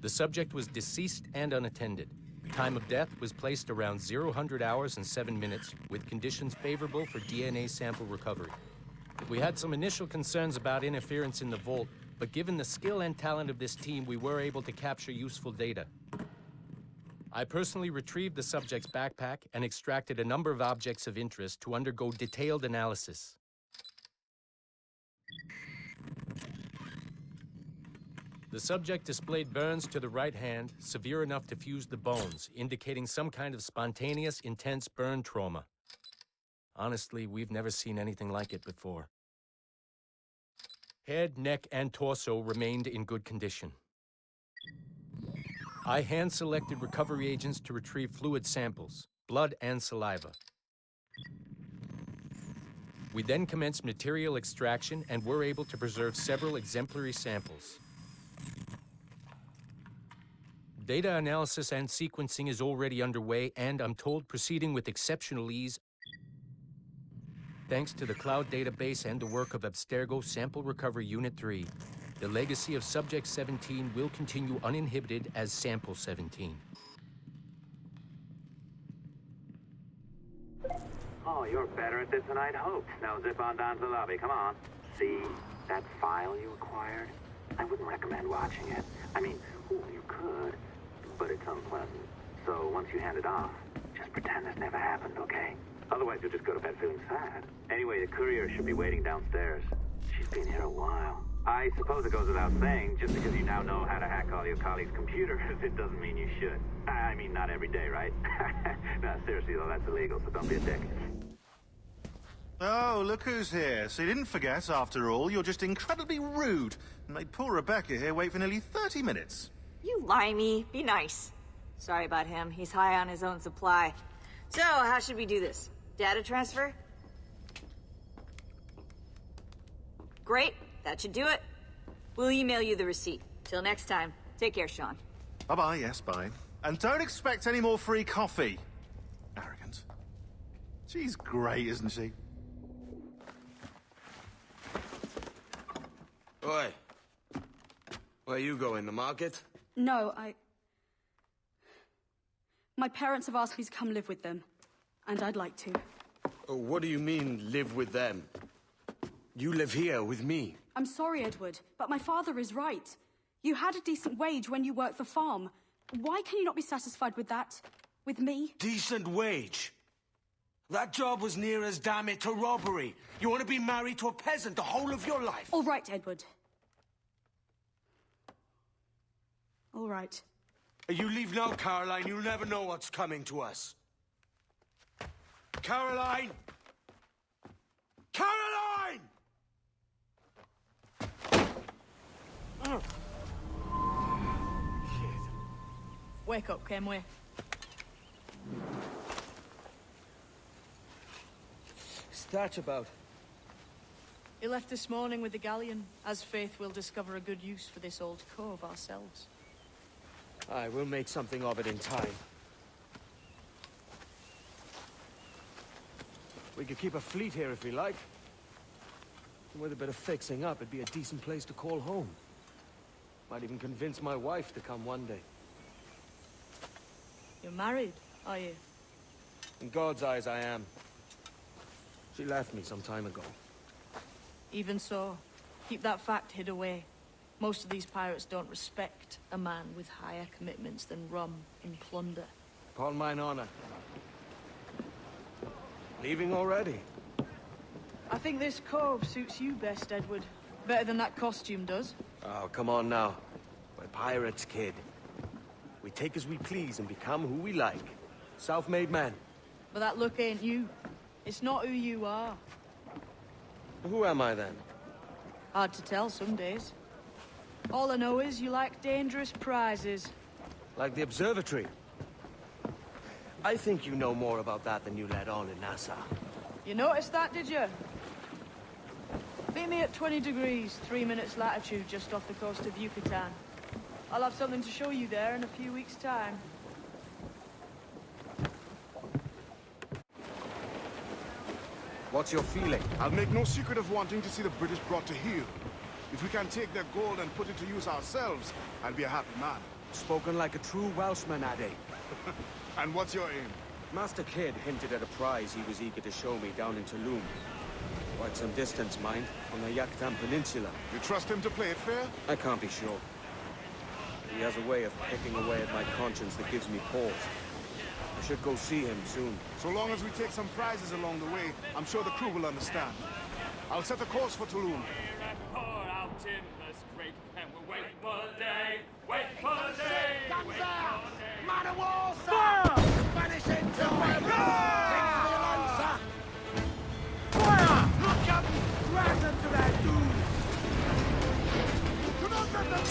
The subject was deceased and unattended. Time of death was placed around 00 hours and 7 minutes, with conditions favorable for DNA sample recovery. We had some initial concerns about interference in the vault, but given the skill and talent of this team, we were able to capture useful data. I personally retrieved the subject's backpack and extracted a number of objects of interest to undergo detailed analysis. The subject displayed burns to the right hand, severe enough to fuse the bones, indicating some kind of spontaneous, intense burn trauma. Honestly, we've never seen anything like it before. Head, neck, and torso remained in good condition. I hand-selected recovery agents to retrieve fluid samples, blood and saliva. We then commenced material extraction and were able to preserve several exemplary samples. Data analysis and sequencing is already underway, and I'm told proceeding with exceptional ease. Thanks to the cloud database and the work of Abstergo Sample Recovery Unit 3, the legacy of Subject 17 will continue uninhibited as Sample 17. Oh, you're better at this than I'd hoped. Now zip on down to the lobby. Come on. See that file you acquired? I wouldn't recommend watching it. I mean, you could, but it's unpleasant. So once you hand it off, just pretend this never happened, okay? Otherwise, you'll just go to bed feeling sad. Anyway, the courier should be waiting downstairs. She's been here a while. I suppose it goes without saying, just because you now know how to hack all your colleagues' computers, it doesn't mean you should. I mean, not every day, right? No, seriously, though, that's illegal, so don't be a dick. Oh, look who's here. So you didn't forget, after all, you're just incredibly rude and made poor Rebecca here wait for nearly 30 minutes. You limey. Be nice. Sorry about him. He's high on his own supply. So, how should we do this? Data transfer? Great. That should do it. We'll email you the receipt. Till next time. Take care, Sean. Bye-bye, yes, bye. And don't expect any more free coffee. Arrogant. She's great, isn't she? Oi. Where you going, the market? No, My parents have asked me to come live with them, and I'd like to. Oh, what do you mean, live with them? You live here with me. I'm sorry, Edward, but my father is right. You had a decent wage when you worked the farm. Why can you not be satisfied with that? With me? Decent wage? That job was near as damn it to robbery. You want to be married to a peasant the whole of your life? All right, Edward. All right. You leave now, Caroline. You'll never know what's coming to us. Caroline! Caroline! Wake up, Kenway. Thatch about? He left this morning with the galleon. As faith, we'll discover a good use for this old cove ourselves. Aye, we'll make something of it in time. We could keep a fleet here if we like. And with a bit of fixing up, it'd be a decent place to call home. Might even convince my wife to come one day. You're married, are you? In God's eyes, I am. She left me some time ago. Even so, keep that fact hid away. Most of these pirates don't respect a man with higher commitments than rum and plunder. Upon mine honor. Leaving already? I think this cove suits you best, Edward. Better than that costume does. Oh, come on now. We're pirates, kid. We take as we please and become who we like. Self-made men. But that look ain't you. It's not who you are. Who am I, then? Hard to tell some days. All I know is you like dangerous prizes. Like the observatory. I think you know more about that than you let on in Nassau. You noticed that, did you? Meet me at 20 degrees, 3 minutes latitude just off the coast of Yucatan. I'll have something to show you there in a few weeks' time. What's your feeling? I'll make no secret of wanting to see the British brought to heel. If we can take their gold and put it to use ourselves, I'll be a happy man. Spoken like a true Welshman, Addy. And what's your aim? Master Kidd hinted at a prize he was eager to show me down in Tulum. Quite some distance, mind, on the Yucatan Peninsula. You trust him to play it fair? I can't be sure. He has a way of pecking away at my conscience that gives me pause. I should go see him soon. So long as we take some prizes along the way, I'm sure the crew will understand. I'll set a course for Tulum. Pour out timbers great, and we'll wait for the day. Wait for the day. Wait for the day. Man of war, sir! Spanish into fire! Fire! Look up! Crash into that dude! Do not let them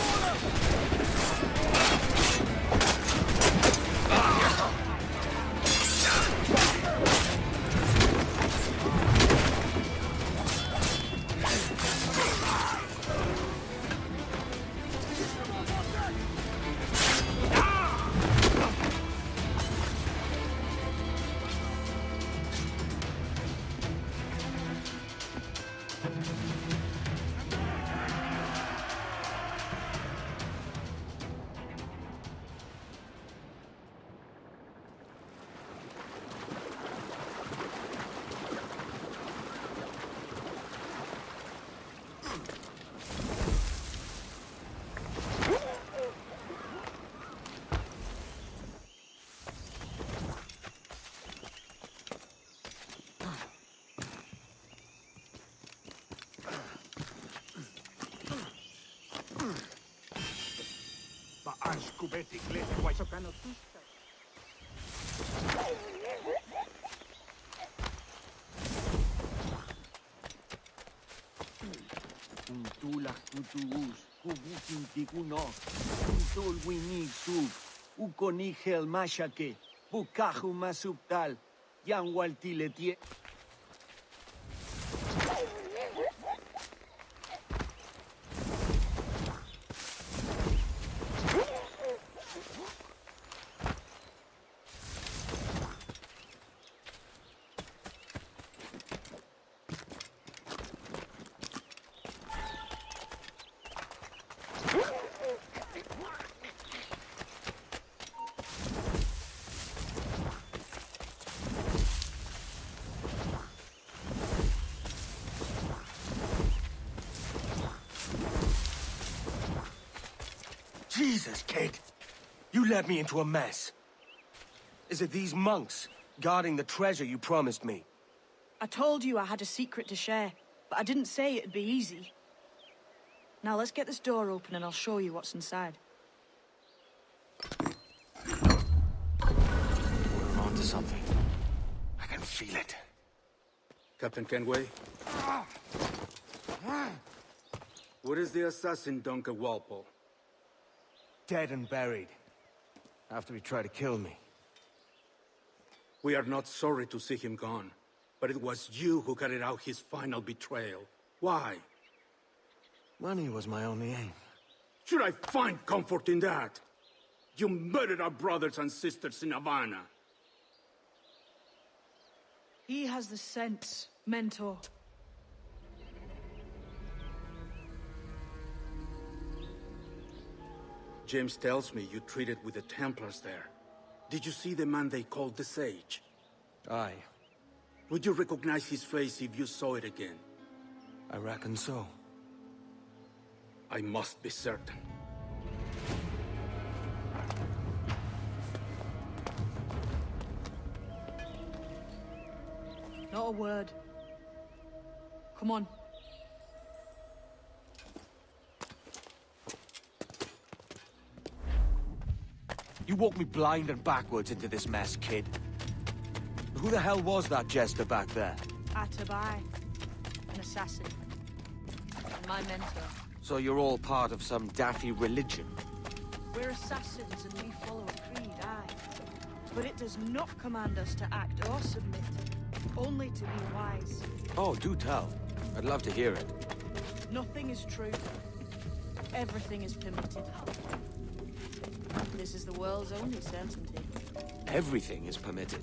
Tulak tutuus, kubukin tikuno, utul winig sub, ukonigel mashake, bukahu masuptal, yang waltiletie. Jesus, Kid! You led me into a mess. Is it these monks guarding the treasure you promised me? I told you I had a secret to share, but I didn't say it'd be easy. Now let's get this door open and I'll show you what's inside. We're onto something. I can feel it. Captain Kenway? What is the assassin Duncan Walpole? Dead and buried. After he tried to kill me. We are not sorry to see him gone, but it was you who carried out his final betrayal. Why? Money was my only aim. Should I find comfort in that? You murdered our brothers and sisters in Havana. He has the sense, Mentor. James tells me you treated with the Templars there. Did you see the man they called the Sage? Aye. Would you recognize his face if you saw it again? I reckon so. I must be certain. Not a word. Come on. You walked me blind and backwards into this mess, kid. Who the hell was that jester back there? Atabai, an assassin, and my mentor. So you're all part of some daffy religion? We're assassins and we follow a creed, aye. But it does not command us to act or submit, only to be wise. Oh, do tell. I'd love to hear it. Nothing is true. Everything is permitted. This is the world's only certainty. Everything is permitted.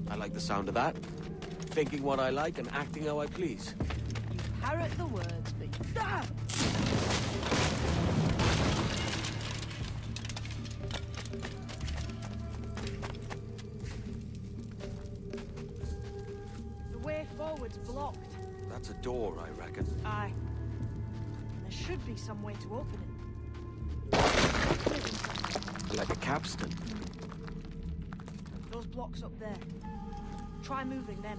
I like the sound of that. thinking what I like and acting how I please. You parrot the words, but... Ah! The way forward's blocked. That's a door, I reckon. Aye. There should be some way to open it. Like a capstan. Those blocks up there. Try moving them.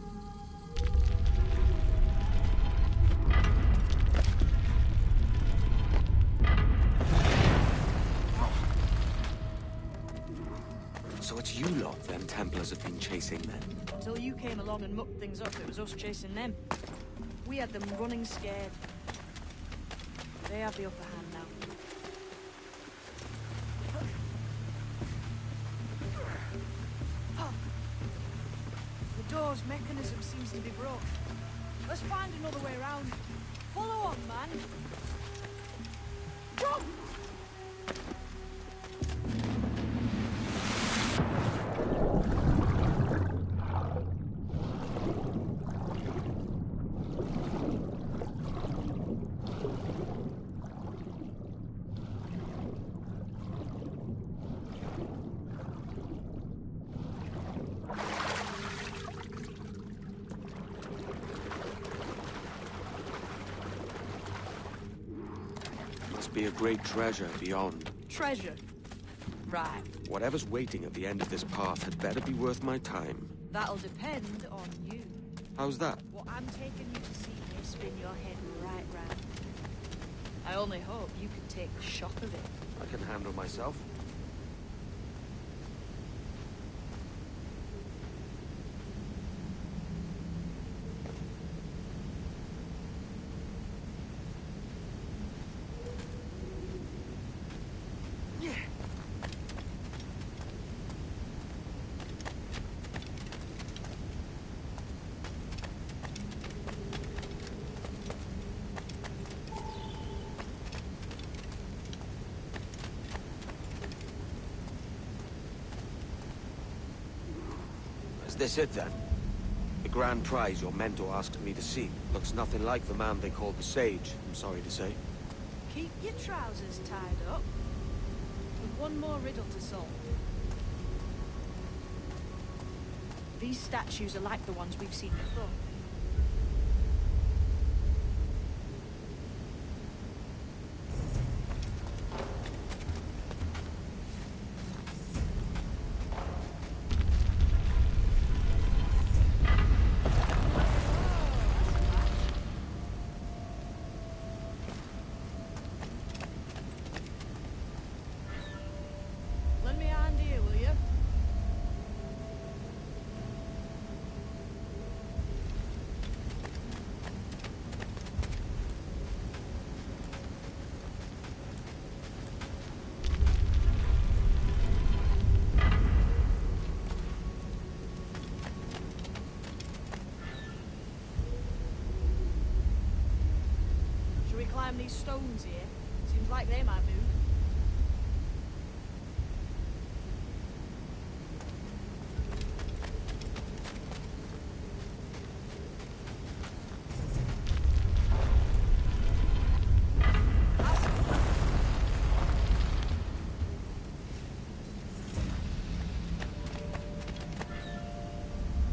So it's you lot them Templars have been chasing then? Until you came along and mucked things up, it was us chasing them. We had them running scared. They have the upper hand now. The door's mechanism seems to be broke. Let's find another way around. Follow on, man. Jump! Be a great treasure beyond. Treasure? Right. Whatever's waiting at the end of this path had better be worth my time. That'll depend on you. How's that? What I'm taking you to see may spin your head right round. I only hope you can take the shock of it. I can handle myself. Is this it, then? The grand prize your mentor asked me to see looks nothing like the man they called the Sage, I'm sorry to say. Keep your trousers tied up. With one more riddle to solve. These statues are like the ones we've seen before. Lend me a hand here, will you? Should we climb these stones here? Seems like they might move.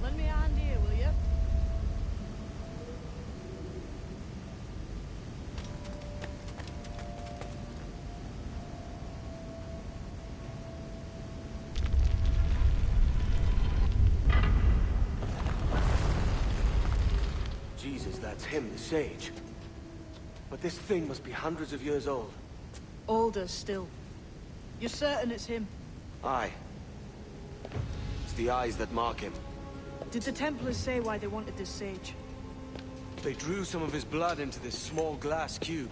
Lend me a hand here, will you? Jesus, that's him, the Sage. But this thing must be hundreds of years old. Older still. You're certain it's him? Aye. It's the eyes that mark him. Did the Templars say why they wanted this sage? They drew some of his blood into this small glass cube.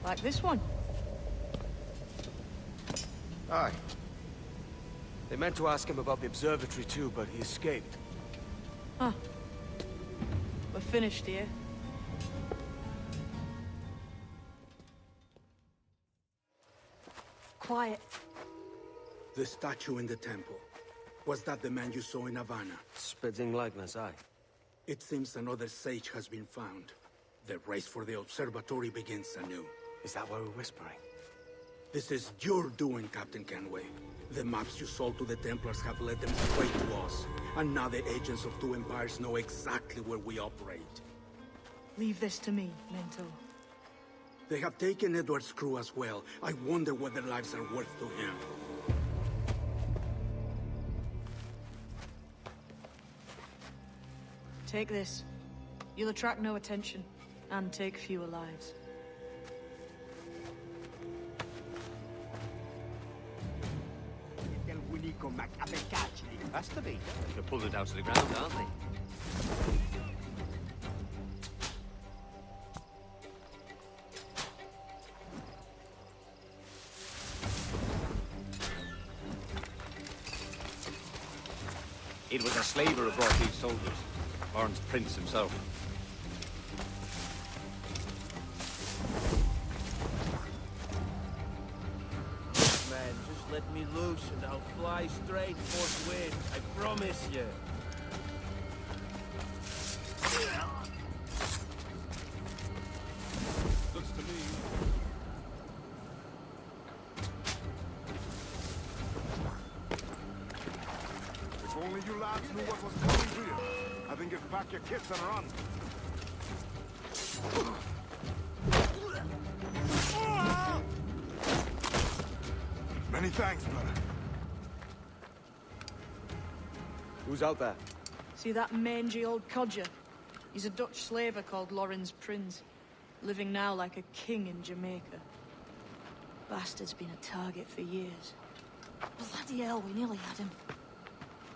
Like this one? Aye. They meant to ask him about the observatory too, but he escaped. Huh. We're finished here. Quiet. The statue in the temple. Was that the man you saw in Havana? Spitting likeness, aye. It seems another sage has been found. The race for the observatory begins anew. Is that why we're whispering? This is your doing, Captain Kenway. The maps you sold to the Templars have led them straight to us. And now the agents of two empires know exactly where we operate. Leave this to me, Mentor. They have taken Edward's crew as well. I wonder what their lives are worth to him. Take this. You'll attract no attention, and take fewer lives. Has to be. They pulled it out to the ground, aren't they? It was a slaver who brought these soldiers. Lawrence Prince himself. Man, just let me loose and I'll fly straight forthwith. I promise you. Looks to me. If only you lads knew what was coming to you. I think if pack your kits and run. Many thanks, brother. Who's out there? See that mangy old codger? He's a Dutch slaver called Lawrence Prince, living now like a king in Jamaica. Bastard's been a target for years. Bloody hell, we nearly had him.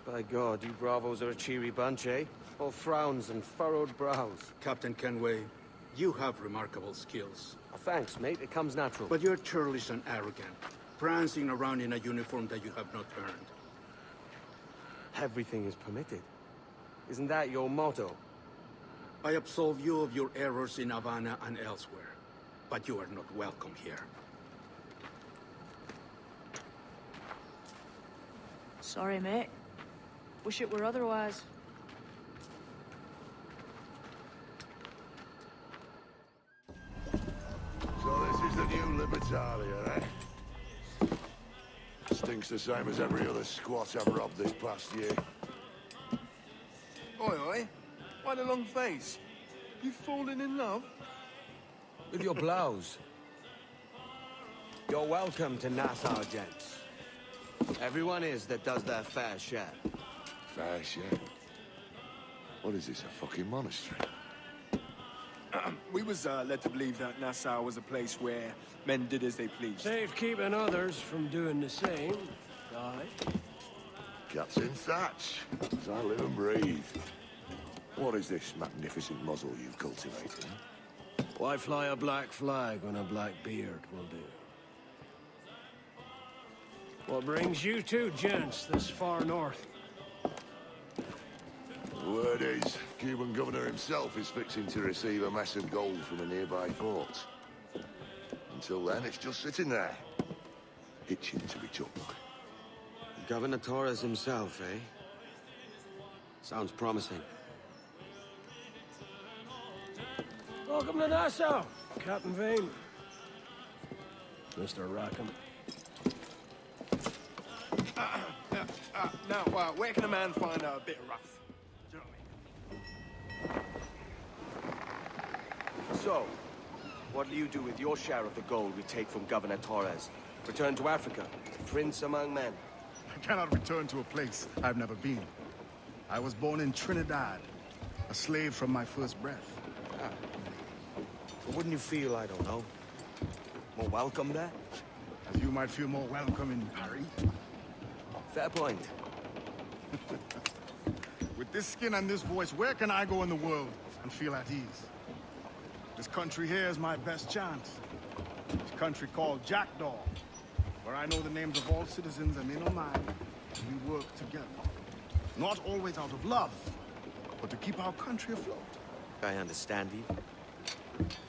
By God, you bravos are a cheery bunch, eh? All frowns and furrowed brows. Captain Kenway, you have remarkable skills. Thanks, mate. It comes natural. But you're churlish and arrogant, prancing around in a uniform that you have not earned. Everything is permitted. Isn't that your motto? I absolve you of your errors in Havana and elsewhere, but you are not welcome here. Sorry, mate. Wish it were otherwise. So this is the new Libertalia, eh? Stinks the same as every other squat I've robbed this past year. Oi, oi. Why the long face? You fallen in love? With your blouse. You're welcome to Nassau, gents. Everyone is that does their fair share. Fair share? What is this, a fucking monastery? We was led to believe that Nassau was a place where men did as they pleased. Safe keeping others from doing the same. Aye. Captain Thatch, as I live and breathe. What is this magnificent muzzle you've cultivated? Why fly a black flag when a black beard will do? What brings you two gents this far north? The word is, Cuban governor himself is fixing to receive a mess of gold from a nearby fort. Until then, it's just sitting there, itching to be took. Governor Torres himself, eh? Sounds promising. Welcome to Nassau, Captain Vane. Mr. Rackham. Now, where can a man find a bit of rough? Do you know what I mean? So, what'll you do with your share of the gold we take from Governor Torres? Return to Africa, prince among men? I cannot return to a place I've never been. I was born in Trinidad, a slave from my first breath. But wouldn't you feel, I don't know, more welcome there? As you might feel more welcome in Paris. Fair point. With this skin and this voice, where can I go in the world and feel at ease? This country here is my best chance. This country called Jackdaw, where I know the names of all citizens and they know mine, and we work together. Not always out of love, but to keep our country afloat. I understand you.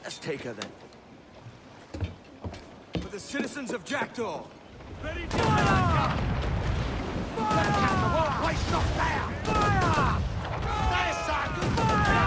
Let's take her then. For the citizens of Jackdaw! Ready, fire! Fire! Why stop there? Fire! There's a fire!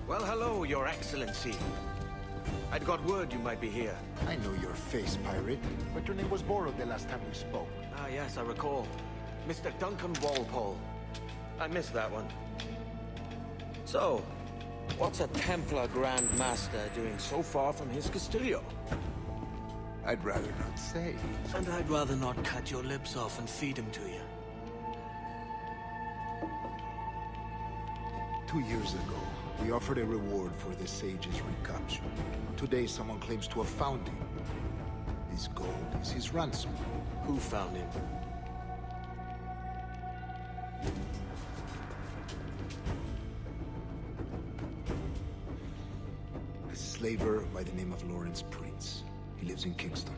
Well, hello, Your Excellency. I'd got word you might be here. I know your face, pirate, but your name was borrowed the last time we spoke. Ah, yes, I recall. Mr. Duncan Walpole. I missed that one. So, what's a Templar Grand Master doing so far from his Castillo? I'd rather not say. And I'd rather not cut your lips off and feed him to you. 2 years ago, we offered a reward for the sage's recapture. Today, someone claims to have found him. This gold is his ransom. Who found him? A slaver by the name of Lawrence Prince. He lives in Kingston.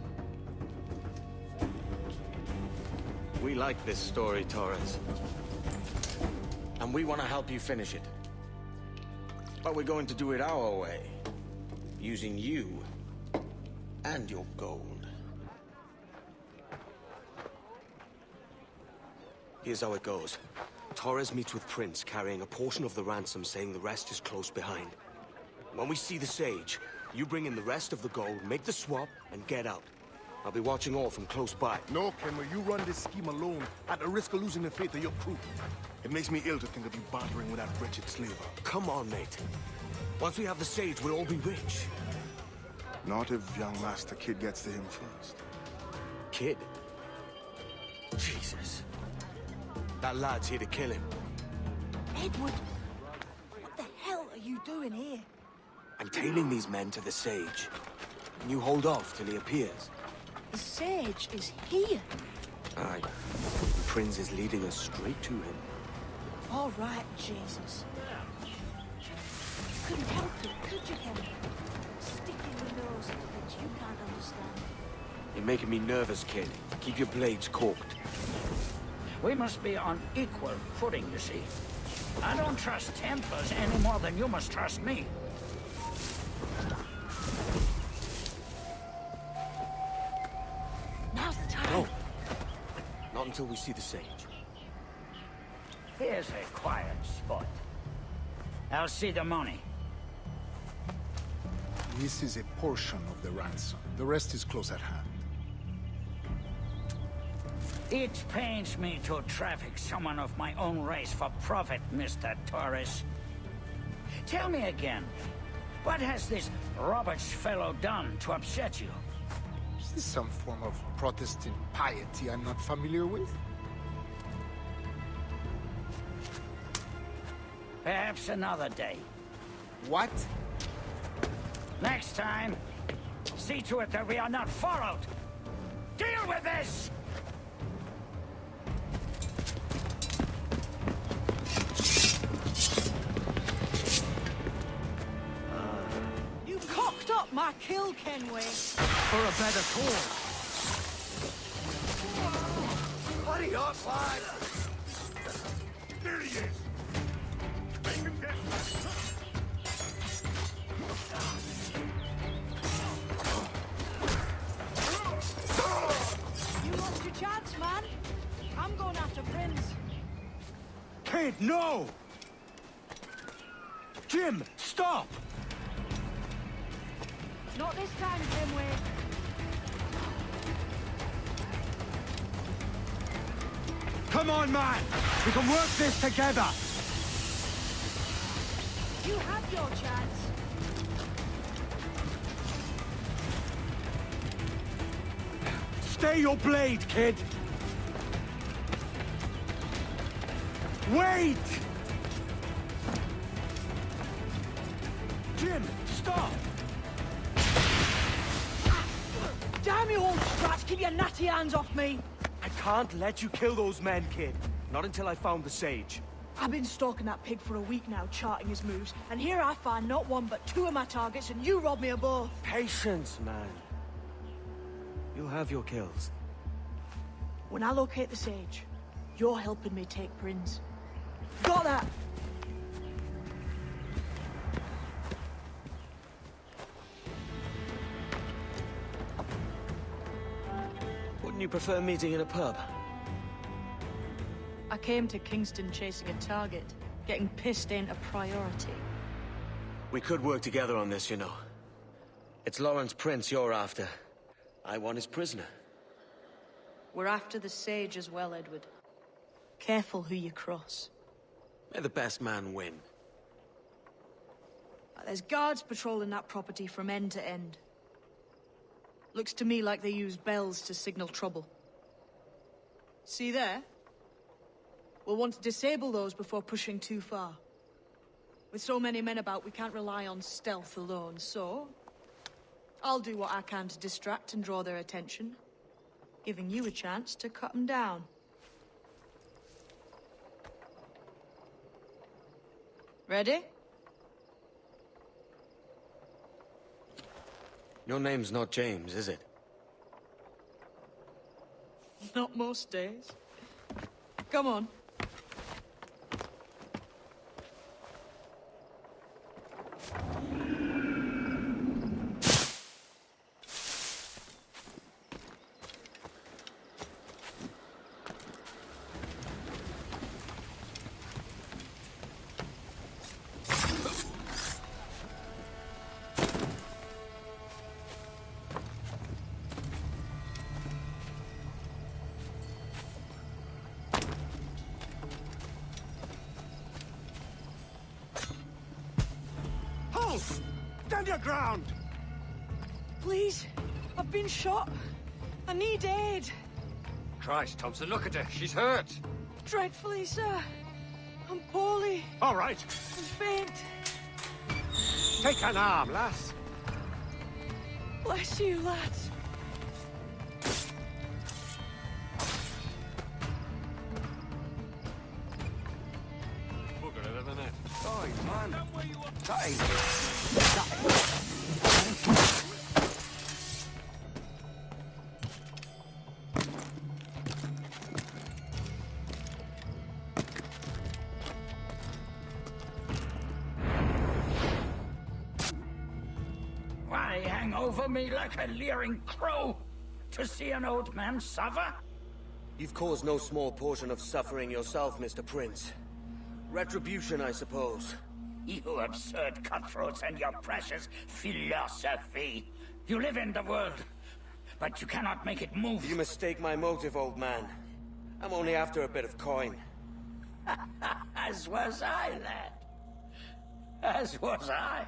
We like this story, Torres. And we want to help you finish it. But we're going to do it our way. Using you and your gold. Here's how it goes. Torres meets with Prince, carrying a portion of the ransom, saying the rest is close behind. When we see the sage, you bring in the rest of the gold, make the swap, and get out. I'll be watching all from close by. No, Kenway, you run this scheme alone, at the risk of losing the faith of your crew. It makes me ill to think of you bartering with that wretched slaver. Come on, mate. Once we have the sage, we'll all be rich. Not if young Master Kid gets to him first. Kid? Jesus. That lad's here to kill him. Edward, what the hell are you doing here? I'm tailing these men to the sage. And you hold off till he appears. The sage is here. Aye. The Prince is leading us straight to him. All right, Jesus. You couldn't help it, could you, Henry? Sticking your nose into things you can't understand. You're making me nervous, kid. Keep your blades corked. We must be on equal footing, you see. I don't trust Templars any more than you must trust me. Now's the time. No. Not until we see the sage. Here's a quiet spot. I'll see the money. This is a portion of the ransom. The rest is close at hand. It pains me to traffic someone of my own race for profit, Mr. Torres. Tell me again, what has this Roberts fellow done to upset you? Is this some form of Protestant piety I'm not familiar with? Perhaps another day. What? Next time, see to it that we are not followed. Deal with this! You cocked up my kill, Kenway. For a better cause. Hurry up, lad! There he is! Make him get You lost your chance, man. I'm going after Prince. Kid, no! Jim, stop! Not this time, Kenway. Come on, man! We can work this together! You had your chance. Stay your blade, kid! Wait! Jim, stop! Damn you, old strats! Keep your natty hands off me! I can't let you kill those men, kid. Not until I found the sage. I've been stalking that pig for a week now, charting his moves, and here I find not one but two of my targets, and you rob me of both. Patience, man. You'll have your kills. When I locate the sage, you're helping me take Prince. Got that? Wouldn't you prefer meeting in a pub? I came to Kingston chasing a target. Getting pissed ain't a priority. We could work together on this, you know. It's Lawrence Prince you're after. I want his prisoner. We're after the sage as well, Edward. Careful who you cross. May the best man win. There's guards patrolling that property from end to end. Looks to me like they use bells to signal trouble. See there? We'll want to disable those before pushing too far. With so many men about, we can't rely on stealth alone, so... I'll do what I can to distract and draw their attention, giving you a chance to cut them down. Ready? Your name's not James, is it? Not most days. Come on. Stand your ground! Please, I've been shot. I need aid. Christ, Thompson, look at her. She's hurt. Dreadfully, sir. I'm poorly. All right. I'm faint. Take an arm, lass. Bless you, lads. Bugger it, isn't it? Oh, man. Why hang over me like a leering crow? To see an old man suffer? You've caused no small portion of suffering yourself, Mr. Prince. Retribution, I suppose. You absurd cutthroats and your precious philosophy. You live in the world, but you cannot make it move. You mistake my motive, old man. I'm only after a bit of coin. As was I, lad. As was I.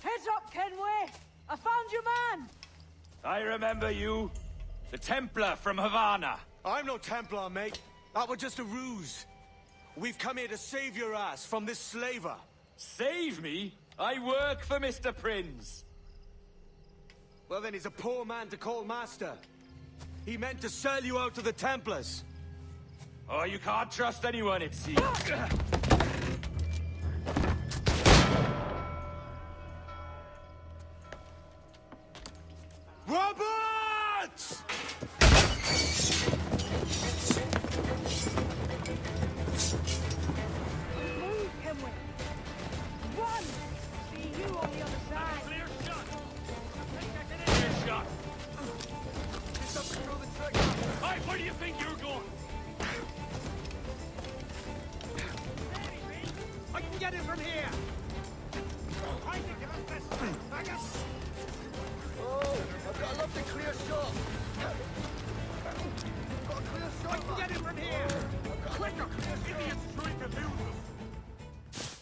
Heads up, Kenway! I found your man! I remember you. The Templar from Havana. I'm no Templar, mate. That was just a ruse. We've come here to save your ass from this slaver. Save me? I work for Mr. Prince. Well, then he's a poor man to call master. He meant to sell you out to the Templars. Oh, you can't trust anyone, it seems. Roberts! Move, Kenway! Run! See you on the other side! Clear shot! Clear shot! Just up and throw the trigger! Hey, where do you think you're going? I can get it from here! I can get us this! I guess! Oh, I've got a lovely clear shot! Got a clear shot! I can get it from here! Quicker! Idiots trying to lose us!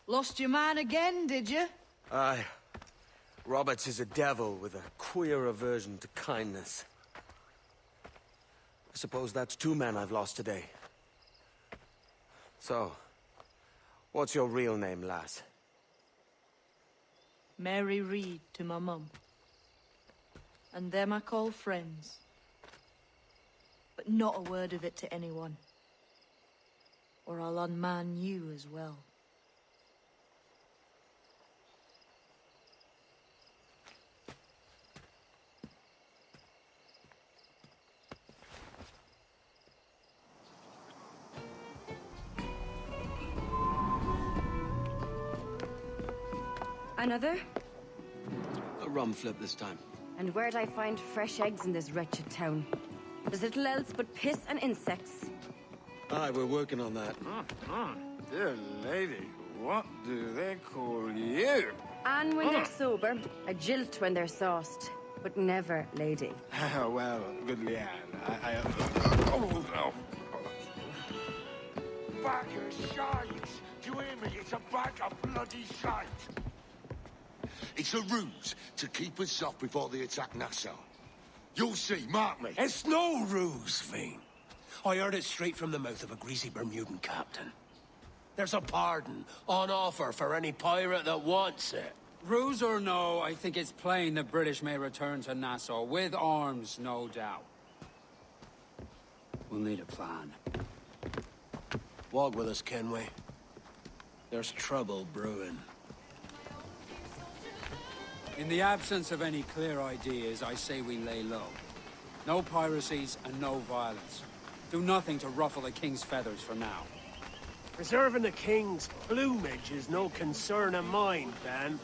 Lost your man again, did you? Aye. Roberts is a devil with a queer aversion to kindness. I suppose that's two men I've lost today. So, what's your real name, lass? Mary Reed to my mum. And them I call friends. But not a word of it to anyone. Or I'll unman you as well. Another? A rum flip this time. And where'd I find fresh eggs in this wretched town? There's little else but piss and insects. Aye, we're working on that. Dear lady, what do they call you? And when they're sober, a jilt when they're sauced, but never lady. Well, good Leanne, Oh, no. Bag of shite! Do you hear me? It's a bag of bloody shite! It's a ruse to keep us off before they attack Nassau. You'll see, mark me. It's no ruse, Fiend. I heard it straight from the mouth of a greasy Bermudan captain. There's a pardon on offer for any pirate that wants it. Ruse or no, I think it's plain the British may return to Nassau, with arms, no doubt. We'll need a plan. Walk with us, Kenway. There's trouble brewing. In the absence of any clear ideas, I say we lay low. No piracies and no violence. Do nothing to ruffle the king's feathers for now. Preserving the king's plumage is no concern of mine, Ben.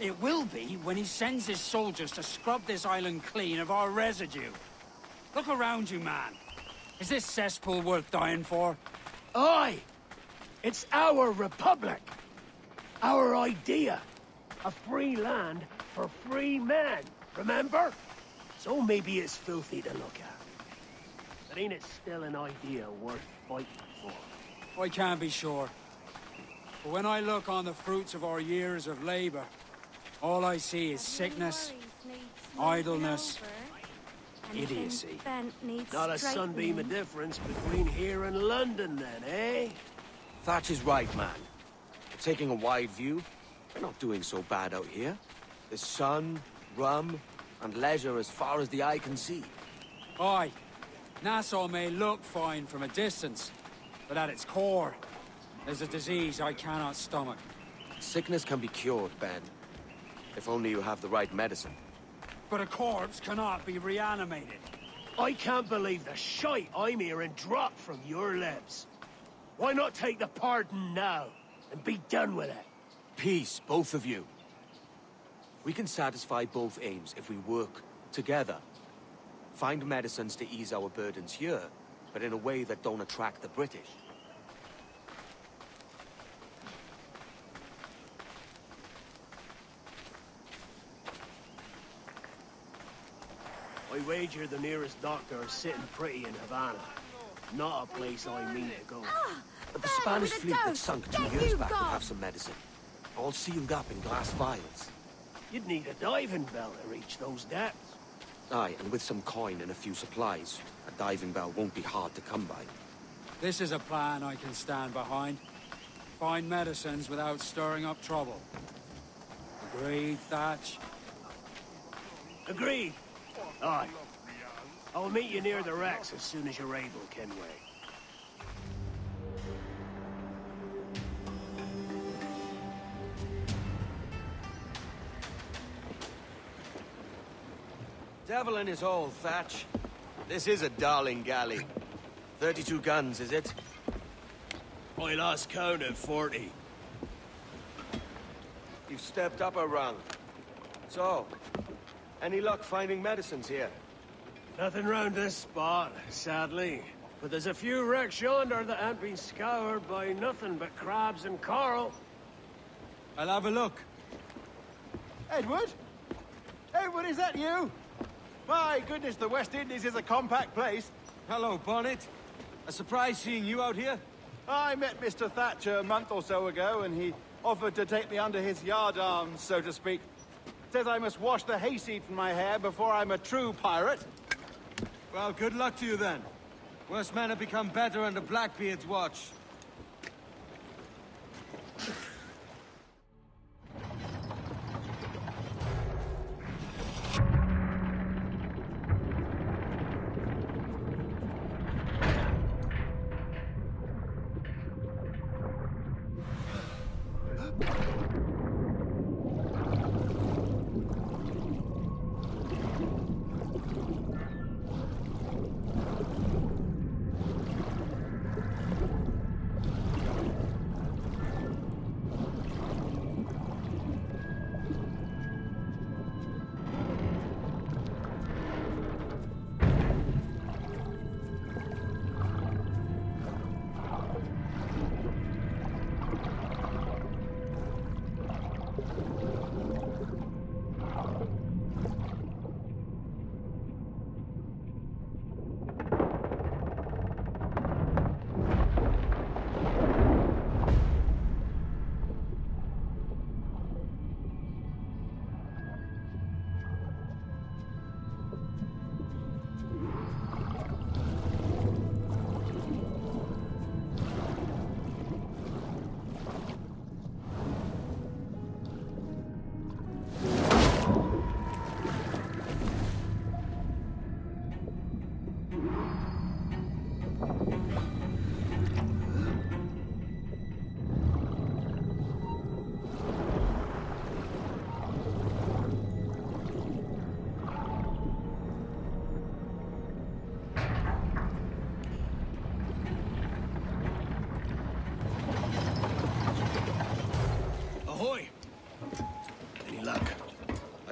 It will be when he sends his soldiers to scrub this island clean of our residue. Look around you, man. Is this cesspool worth dying for? Aye! It's our republic! Our idea! A free land for free men, remember? So maybe it's filthy to look at. But ain't it still an idea worth fighting for? I can't be sure. But when I look on the fruits of our years of labor, all I see is sickness, idleness, idiocy. Not a sunbeam of difference between here and London, then, eh? Thatch is right, man. Taking a wide view, we're not doing so bad out here. There's sun, rum, and leisure as far as the eye can see. Aye. Nassau may look fine from a distance, but at its core, there's a disease I cannot stomach. Sickness can be cured, Ben. If only you have the right medicine. But a corpse cannot be reanimated. I can't believe the shite I'm hearing drop from your lips. Why not take the pardon now, and be done with it? Peace, both of you. We can satisfy both aims if we work together. Find medicines to ease our burdens here, but in a way that don't attract the British. I wager the nearest doctor is sitting pretty in Havana. Not a place I mean to go. But the Spanish fleet that sunk 2 years back would have some medicine. All sealed up in glass vials. You'd need a diving bell to reach those depths. Aye, and with some coin and a few supplies, a diving bell won't be hard to come by. This is a plan I can stand behind. Find medicines without stirring up trouble. Agreed, Thatch? Agreed. Aye. I'll meet you near the wrecks as soon as you're able, Kenway. Devil in his hole, Thatch. This is a darling galley. 32 guns, is it? I lost count at 40. You've stepped up a rung. So, any luck finding medicines here? Nothing round this spot, sadly. But there's a few wrecks yonder that ain't been scoured by nothing but crabs and coral. I'll have a look. Edward? Edward, is that you? My goodness, the West Indies is a compact place. Hello, Bonnet. A surprise seeing you out here. I met Mr. Thatcher a month or so ago, and he offered to take me under his yardarms, so to speak. Says I must wash the hayseed from my hair before I'm a true pirate. Well, good luck to you then. Worse men have become better under Blackbeard's watch.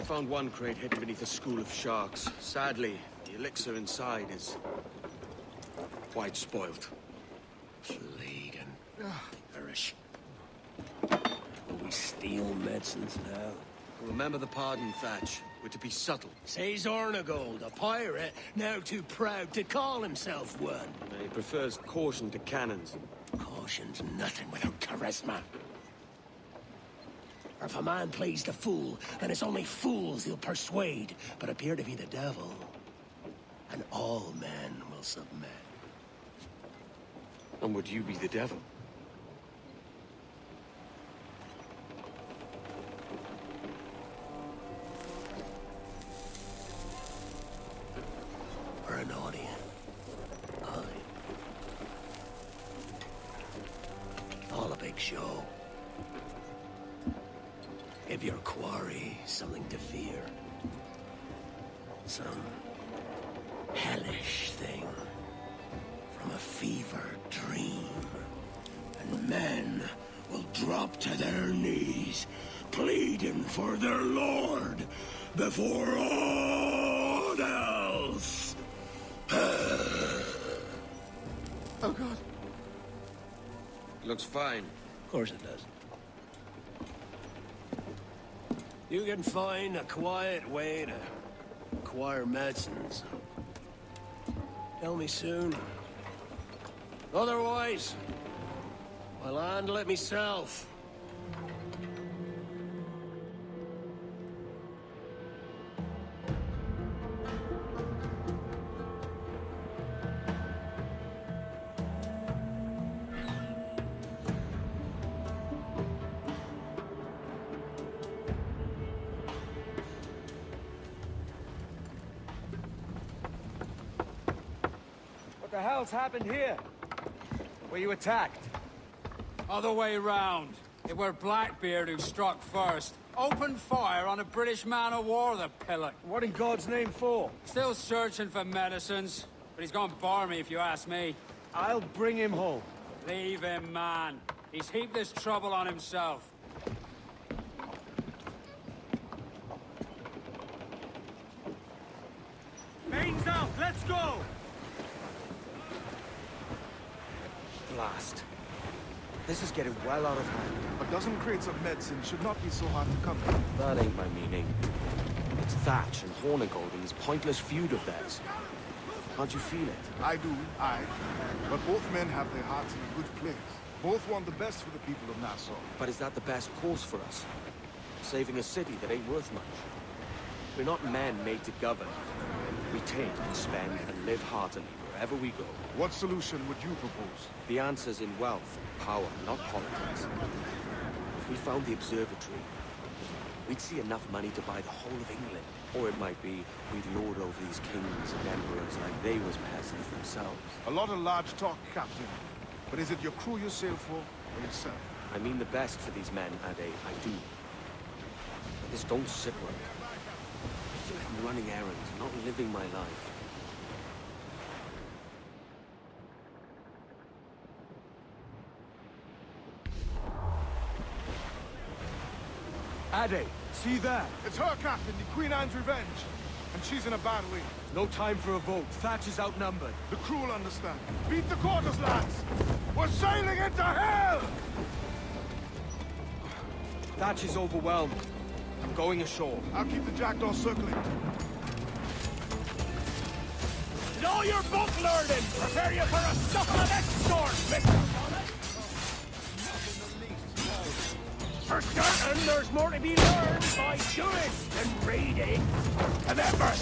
found one crate hidden beneath a school of sharks. Sadly, the elixir inside is quite spoilt. Plague and perish. Will we steal medicines now? Remember the pardon, Thatch. We're to be subtle. Says Ornagold, a pirate, now too proud to call himself one. He prefers caution to cannons. Caution's nothing without charisma. Or if a man plays the fool, then it's only fools he'll persuade, but appear to be the devil. And all men will submit. And would you be the devil? Or an audience. All a big show. Give your quarry something to fear. Some hellish thing from a fevered dream. And men will drop to their knees, pleading for their lord before all else. Oh, God. Looks fine. Of course it does. You can find a quiet way to acquire medicines. Tell me soon. Otherwise, I'll handle it myself. What the hell's happened here? Were you attacked? Other way round. It were Blackbeard who struck first. Opened fire on a British man-o'-war, the pillock. What in God's name for? Still searching for medicines, but he's gone barmy if you ask me. I'll bring him home. Leave him, man. He's heaped this trouble on himself. Mains out, let's go! Blast. This is getting well out of hand. A dozen crates of medicine should not be so hard to come by. That ain't my meaning. It's Thatch and Hornigold and this pointless feud of theirs. How'd you feel it? I do, but both men have their hearts in a good place. Both want the best for the people of Nassau. But is that the best course for us? Saving a city that ain't worth much? We're not men made to govern. We take and spend and live heartily wherever we go. What solution would you propose? The answer's in wealth, power, not politics. If we found the observatory, we'd see enough money to buy the whole of England. Or it might be we'd lord over these kings and emperors like they was peasants themselves. A lot of large talk, Captain. But is it your crew you sail for, or yourself? I mean the best for these men, Ade, I do. But this don't sit right. I feel like I'm running errands, not living my life. Ade, see that? It's her, Captain, the Queen Anne's revenge. And she's in a bad way. No time for a vote. Thatch is outnumbered. The crew will understand. Beat the quarters, lads! We're sailing into hell! Thatch is overwhelmed. I'm going ashore. I'll keep the jackdaw circling. Know your book learning! Prepare you for a succulent sword, Mr. Bonnet! For certain, there's more to be learned by doing than reading. Remember that!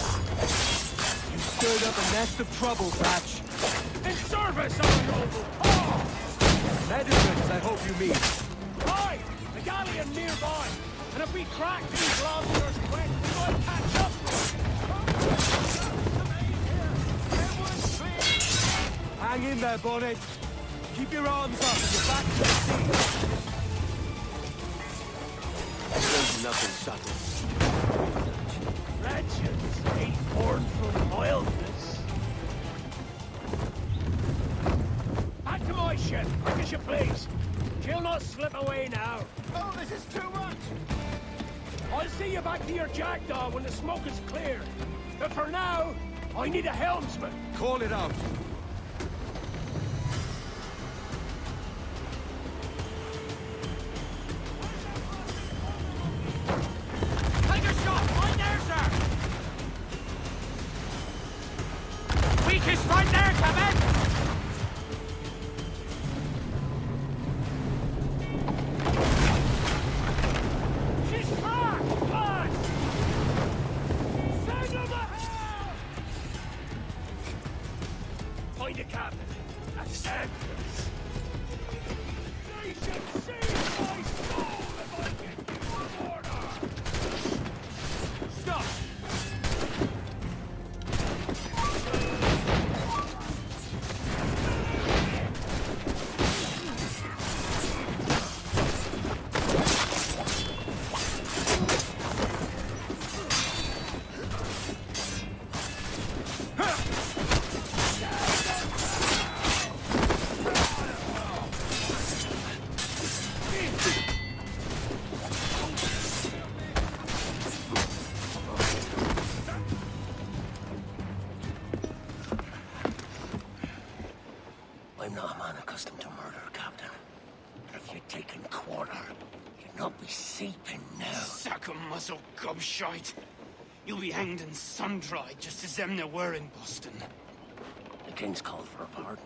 You stirred up a nest of trouble, Thatch. In service of a noble cause! Medicines, I hope you mean. Aye! The galleon nearby! And if we crack these lobsters quick, we might catch up! Hang in there, Bonnet. Keep your arms up and your back to the sea. There's nothing subtle. Legends ain't born from mildness. Back to my ship, quick as you please. She'll not slip away now. Oh, this is too much! I'll see you back to your jackdaw when the smoke is cleared. But for now, I need a helmsman. Call it out. Take a shot! Right there, sir! Weakest right there, Captain! She's cracked! Push! Signal the hell! Find a captain. That's Andrews. They should save my soul if I get you on order! Stop! I'm not a man accustomed to murder, Captain. But if you're taking quarter, you'd not be sleeping now. Sack of muzzle gobshite. You'll be hanged and sun-dried just as them there were in Boston. The King's called for a pardon.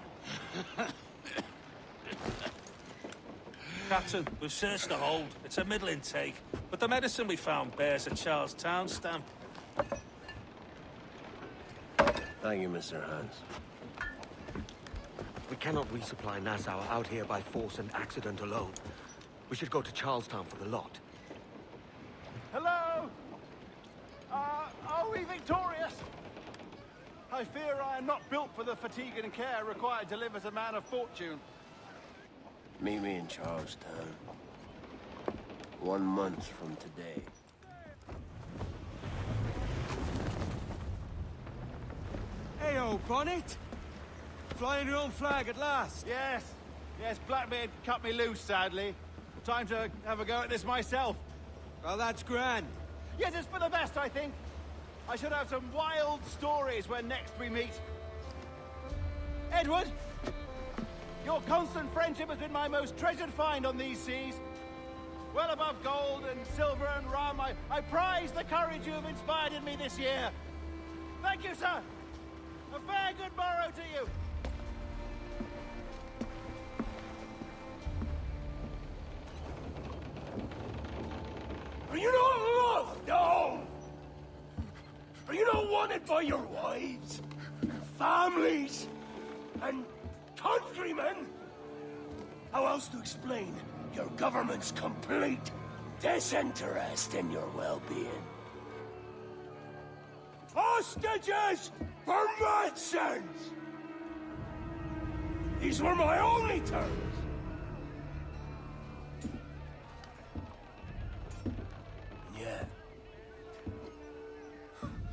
Captain, we've searched the hold. It's a middling take, but the medicine we found bears a Charlestown stamp. Thank you, Mr. Hans. We cannot resupply Nassau out here by force and accident alone. We should go to Charlestown for the lot. Hello? Are we victorious? I fear I am not built for the fatigue and care required to live as a man of fortune. Meet me in Charlestown. 1 month from today. Hey-o, Bonnet! Flying your own flag at last. Yes. Yes, Blackbeard cut me loose, sadly. Time to have a go at this myself. Well, that's grand. Yes, it's for the best, I think. I should have some wild stories when next we meet. Edward! Your constant friendship has been my most treasured find on these seas. Well above gold and silver and rum, I prize the courage you have inspired in me this year. Thank you, sir. A fair good morrow to you. Are you not loved, no? Are you not wanted by your wives, families, and countrymen? How else to explain your government's complete disinterest in your well-being? Hostages for medicines! These were my only terms. Yeah.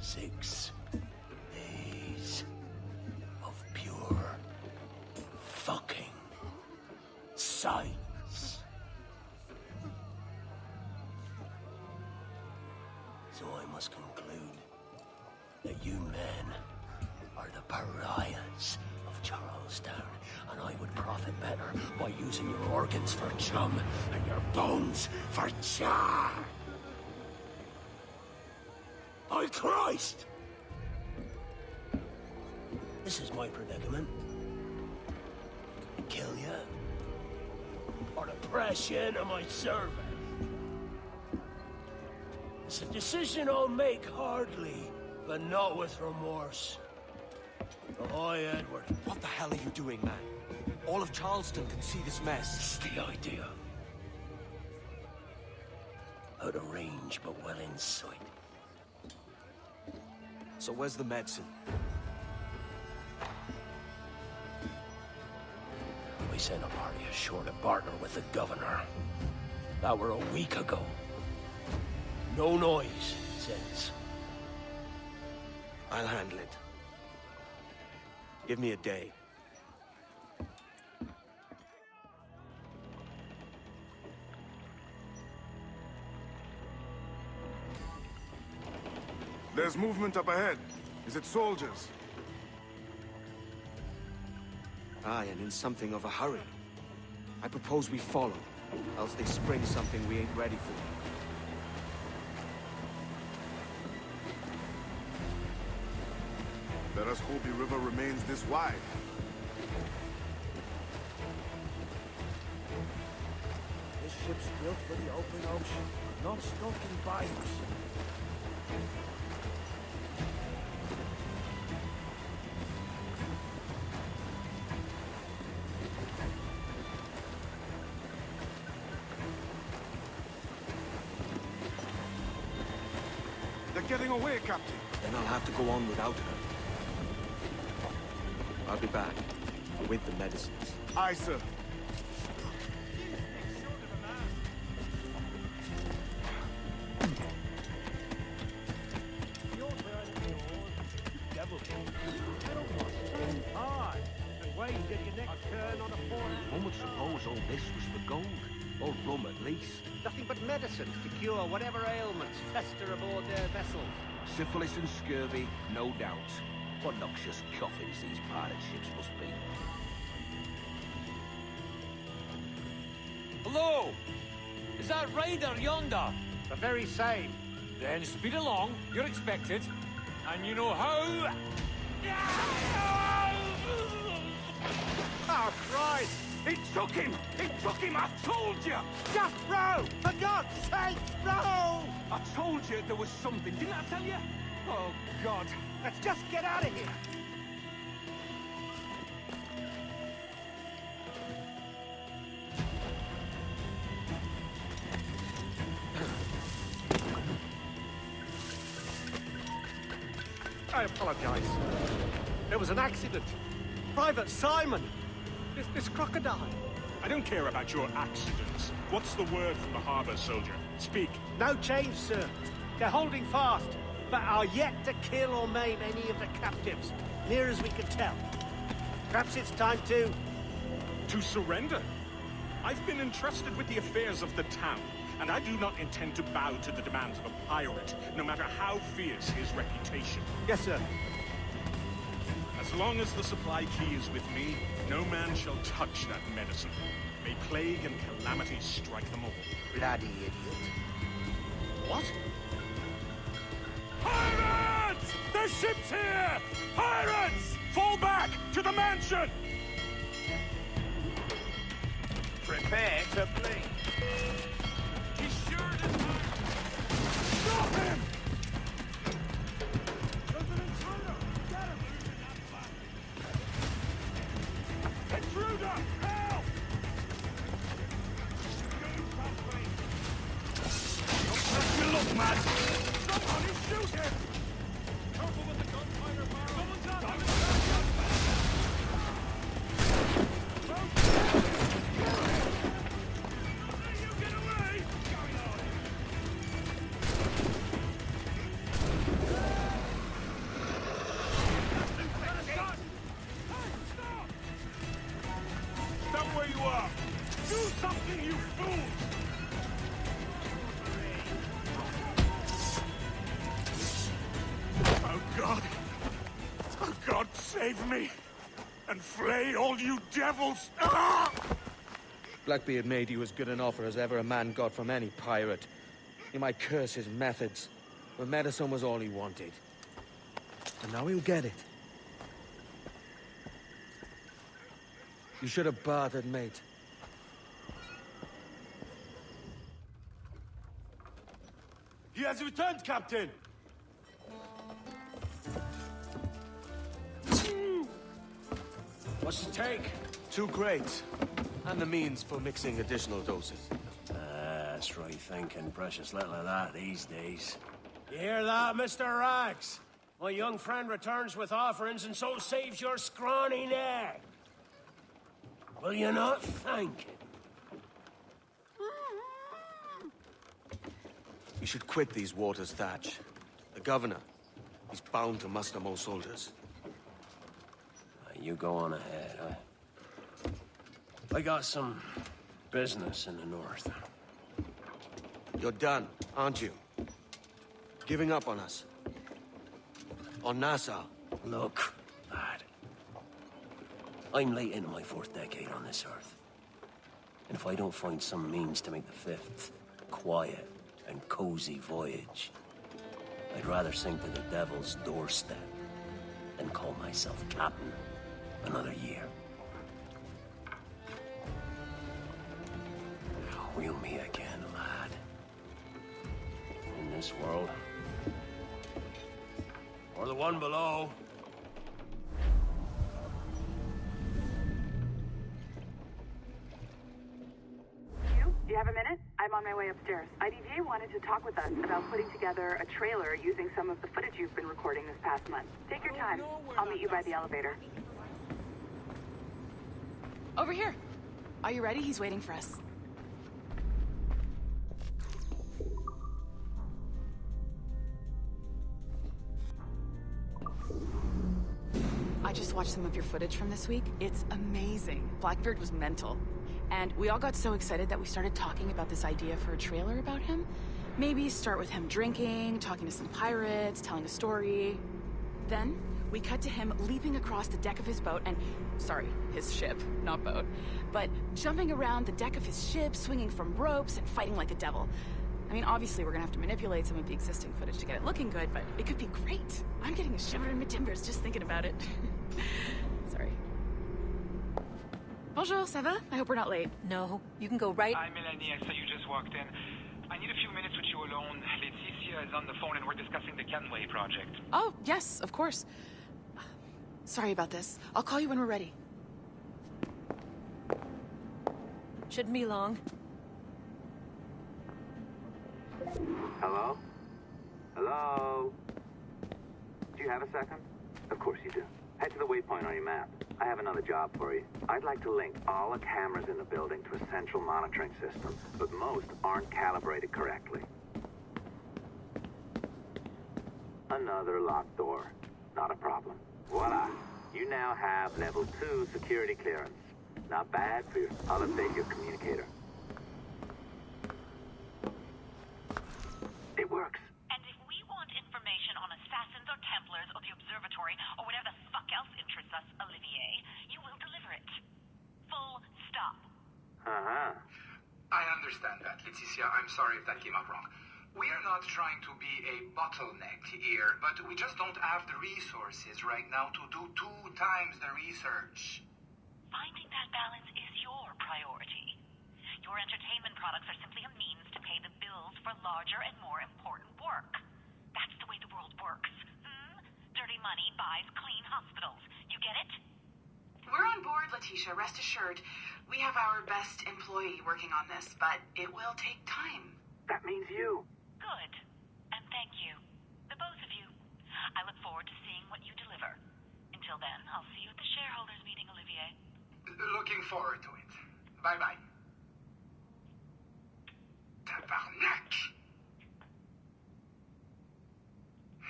6 days of pure fucking science. So I must conclude that you men are the pariahs of Charlestown, and I would profit better by using your organs for chum and your bones for char. By Christ! This is my predicament. Kill you, or to press you into my service. It's a decision I'll make hardly, but not with remorse. Ahoy, Edward. What the hell are you doing, man? All of Charleston can see this mess. It's the idea. Out of range, but well in sight. So where's the medicine? We sent a party ashore to partner with the governor. That were a week ago. No noise since. I'll handle it. Give me a day. There's movement up ahead. Is it soldiers? Aye, and in something of a hurry. I propose we follow, else they spring something we ain't ready for. Let us hope the river remains this wide. This ship's built for the open ocean, not stuck in bayous. They're getting away, Captain. Then I'll have to go on without her. I'll be back with the medicines. Aye, sir. One would suppose all this was for gold, or rum at least. Nothing but medicines to cure whatever ailments fester aboard their vessels. Syphilis and scurvy, no doubt. What noxious coffins these pirate ships must be. Hello! Is that Ryder yonder? The very same. Then speed along, you're expected. And you know how... Oh, Christ! He took him! He took him, I told you! Just row! For God's sake, row! I told you there was something, didn't I tell you? Oh, God. Let's just get out of here! I apologize. There was an accident. Private Simon! This crocodile. I don't care about your accidents. What's the word from the harbor, soldier? Speak. No change, sir. They're holding fast, but are yet to kill or maim any of the captives, near as we can tell. Perhaps it's time to... To surrender? I've been entrusted with the affairs of the town, and I do not intend to bow to the demands of a pirate, no matter how fierce his reputation. Yes, sir. As long as the supply key is with me, no man shall touch that medicine. May plague and calamity strike them all. Bloody idiot. What? Pirates! The ship's here! Pirates! Fall back to the mansion! Prepare to bleed. He's sure to... Stop him! There's an intruder! Get him! Intruder! Help! Don't touch your look, man! Somebody shoot him! Careful with the gunfighter, Barrow! Someone's up! You get away! Stop where you are! Do something, you fools! Oh, God! Oh, God, save me! And flay all you devils! Ah! Blackbeard made you as good an offer as ever a man got from any pirate. He might curse his methods, but medicine was all he wanted. And now he'll get it. You should have bartered, mate. He has returned, Captain! What's the take? 2 crates. And the means for mixing additional doses. That's right thinking. Precious little of that these days. You hear that, Mr. Rags? My young friend returns with offerings and so saves your scrawny neck. Will you not thank him? We should quit these waters, Thatch. The governor, he's bound to muster more soldiers. You go on ahead. I got some business in the north. You're done, aren't you? Giving up on us? On Nassau. Look, lad. I'm late into my 4th decade on this earth. And if I don't find some means to make the 5th quiet and cozy voyage, I'd rather sink to the devil's doorstep than call myself captain another year. Reel me again, lad. In this world, or the one below. Do you have a minute? I'm on my way upstairs. IDJ wanted to talk with us about putting together a trailer using some of the footage you've been recording this past month. Take your time. I'll meet you by the elevator. Over here. Are you ready? He's waiting for us. I just watched some of your footage from this week. It's amazing. Blackbeard was mental. And we all got so excited that we started talking about this idea for a trailer about him. Maybe start with him drinking, talking to some pirates, telling a story. Then, we cut to him leaping across the deck of his boat and... Sorry, his ship, not boat. But jumping around the deck of his ship, swinging from ropes, and fighting like a devil. I mean, obviously we're gonna have to manipulate some of the existing footage to get it looking good, but it could be great. I'm getting a shiver in my timbers just thinking about it. Sorry. Bonjour, ça va? I hope we're not late. No, you can go right... Hi, Melanie. I saw you just walked in. I need a few minutes with you alone. Laetitia is on the phone and we're discussing the Kenway project. Oh, yes, of course. Sorry about this. I'll call you when we're ready. Shouldn't be long. Hello? Hello? Do you have a second? Of course you do. Head to the waypoint on your map. I have another job for you. I'd like to link all the cameras in the building to a central monitoring system, but most aren't calibrated correctly. Another locked door. Not a problem. Voila. You now have level 2 security clearance. Not bad for your... I'll update your communicator. It works. And if we want information on assassins or Templars or the observatory or whatever the fuck else interests us, Olivier, you will deliver it. Full stop. Uh-huh. I understand that, Laetitia. I'm sorry if that came out wrong. We are not trying to be a bottleneck here, but we just don't have the resources right now to do 2 times the research. Finding that balance is your priority. Your entertainment products are simply a means to pay the bills for larger and more important work. That's the way the world works. Dirty money buys clean hospitals. You get it? We're on board, Letitia. Rest assured. We have our best employee working on this, but it will take time. That means you. Good. And thank you. The both of you. I look forward to seeing what you deliver. Until then, I'll see you at the shareholders meeting, Olivier. Looking forward to it. Bye-bye. Tabarnak!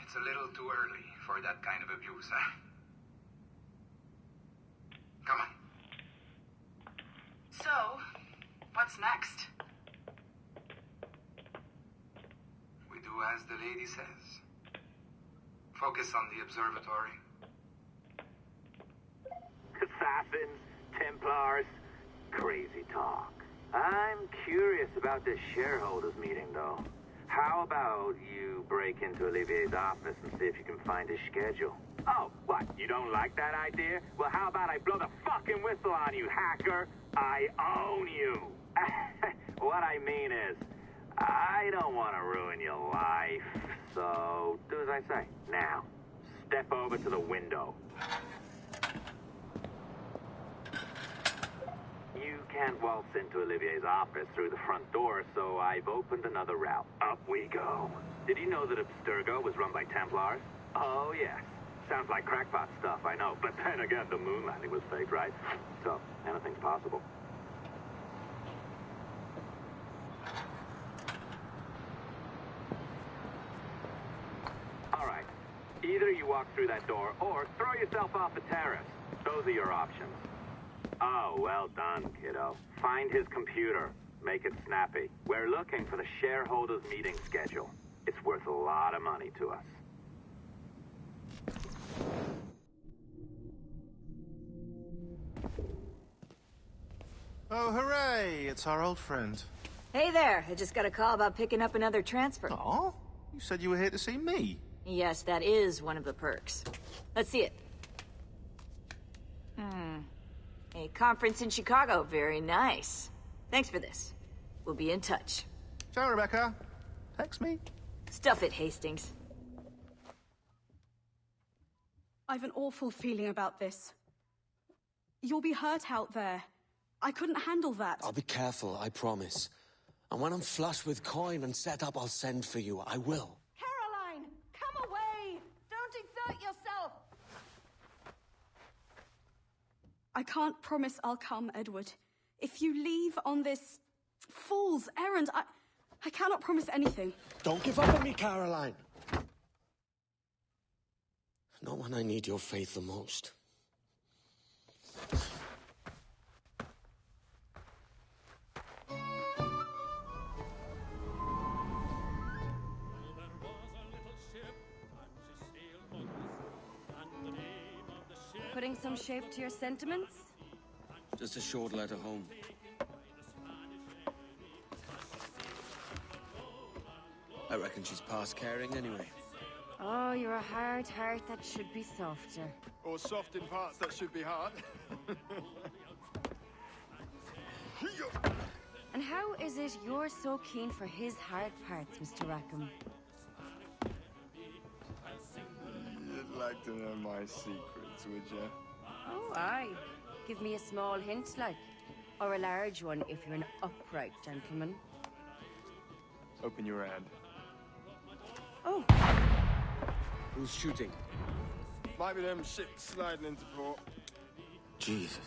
It's a little too early for that kind of abuse, huh? Come on. So, what's next? We do as the lady says. Focus on the observatory. Assassins, Templars, crazy talk. I'm curious about this shareholders meeting, though. How about you break into Olivier's office and see if you can find his schedule? Oh, what? You don't like that idea? Well, how about I blow the fucking whistle on you, hacker? I own you. What I mean is, I don't want to ruin your life. So, do as I say. Now, step over to the window. You can't waltz into Olivier's office through the front door, so I've opened another route. Up we go. Did you know that Abstergo was run by Templars? Oh, yes. Sounds like crackpot stuff, I know. But then again, the moon landing was fake, right? So, anything's possible. All right. Either you walk through that door, or throw yourself off the terrace. Those are your options. Oh, well done, kiddo. Find his computer. Make it snappy. We're looking for the shareholders meeting schedule. It's worth a lot of money to us. Oh, hooray! It's our old friend. Hey there, I just got a call about picking up another transfer. Oh? You said you were here to see me. Yes, that is one of the perks. Let's see it. A conference in Chicago, very nice. Thanks for this. We'll be in touch. Ciao, Rebecca. Text me. Stuff it, Hastings. I've an awful feeling about this. You'll be hurt out there. I couldn't handle that. I'll be careful, I promise. And when I'm flush with coin and set up, I'll send for you. I will. Caroline, come away! Don't exert yourself! I can't promise I'll come, Edward. If you leave on this fool's errand, I cannot promise anything. Don't give up on me, Caroline. Not when I need your faith the most. Putting some shape to your sentiments? Just a short letter home. I reckon she's past caring anyway. Oh, you're a hard heart that should be softer. Or soft in parts that should be hard. And how is it you're so keen for his hard parts, Mr. Rackham? You'd like to know my secrets, would you? Oh, aye. Give me a small hint, like. Or a large one, if you're an upright gentleman. Open your hand. Oh. Who's shooting? Might be them ships sliding into port. Jesus.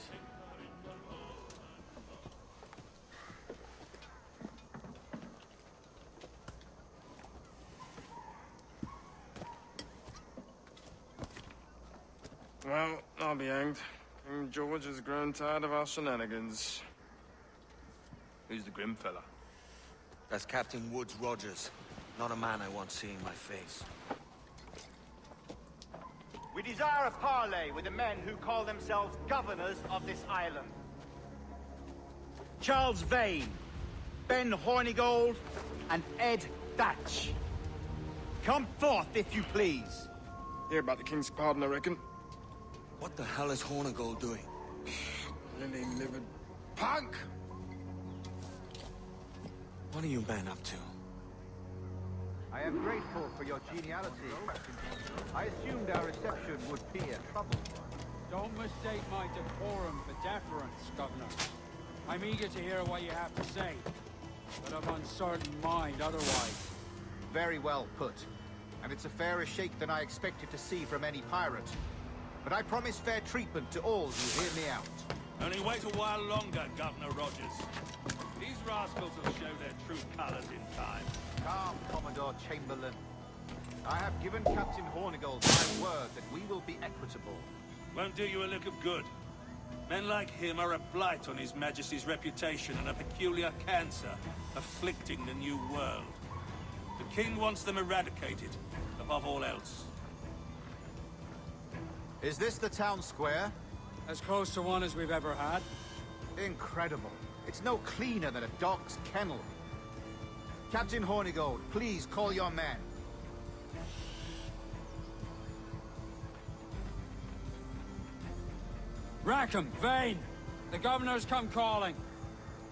Well, I'll be hanged. King George has grown tired of our shenanigans. Who's the grim fella? That's Captain Woods Rogers. Not a man I want seeing my face. We desire a parley with the men who call themselves governors of this island. Charles Vane, Ben Hornigold, and Ed Thatch. Come forth, if you please. Hear about the King's pardon, I reckon. What the hell is Hornigold doing? Lily-livered punk! What are you men up to? I am grateful for your geniality. I assumed our reception would be a troubled one. Don't mistake my decorum for deference, Governor. I'm eager to hear what you have to say, but of uncertain mind otherwise. Very well put. And it's a fairer shake than I expected to see from any pirate. But I promise fair treatment to all who hear me out. Only wait a while longer, Governor Rogers. These rascals will show their true colors in time. Calm, Commodore Chamberlain. I have given Captain Hornigold my word that we will be equitable. Won't do you a lick of good. Men like him are a blight on His Majesty's reputation and a peculiar cancer afflicting the New World. The King wants them eradicated, above all else. Is this the town square? As close to one as we've ever had. Incredible. It's no cleaner than a dog's kennel. Captain Hornigold, please call your men. Rackham, Vane! The Governor's come calling.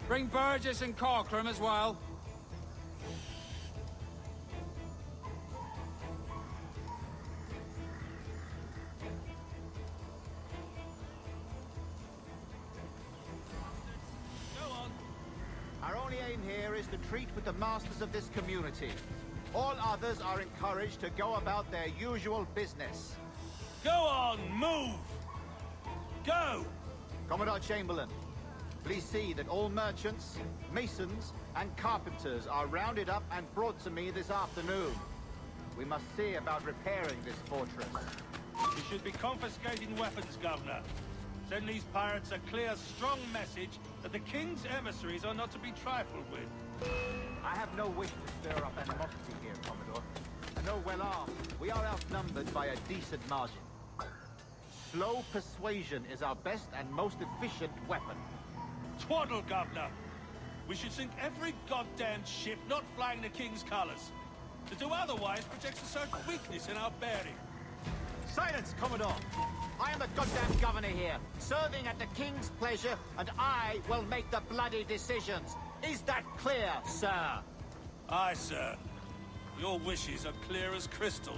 Bring Burgess and Cockram as well. Our only aim here is to treat with the masters of this community. All others are encouraged to go about their usual business. Go on, move! Go! Commodore Chamberlain, please see that all merchants, masons, and carpenters are rounded up and brought to me this afternoon. We must see about repairing this fortress. You should be confiscating weapons, Governor. Send these pirates a clear, strong message that the King's emissaries are not to be trifled with. I have no wish to stir up animosity here, Commodore. And though well armed, we are outnumbered by a decent margin. Slow persuasion is our best and most efficient weapon. Twaddle, Governor. We should sink every goddamn ship not flying the King's colors. To do otherwise projects a certain weakness in our bearing. Silence, Commodore! I am the goddamn governor here, serving at the King's pleasure, and I will make the bloody decisions. Is that clear, sir? Aye, sir. Your wishes are clear as crystal.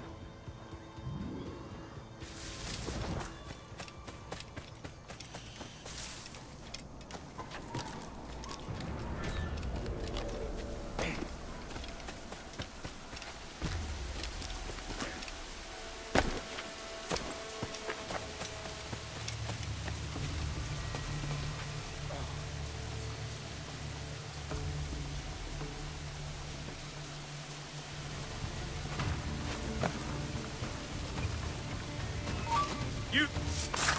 You...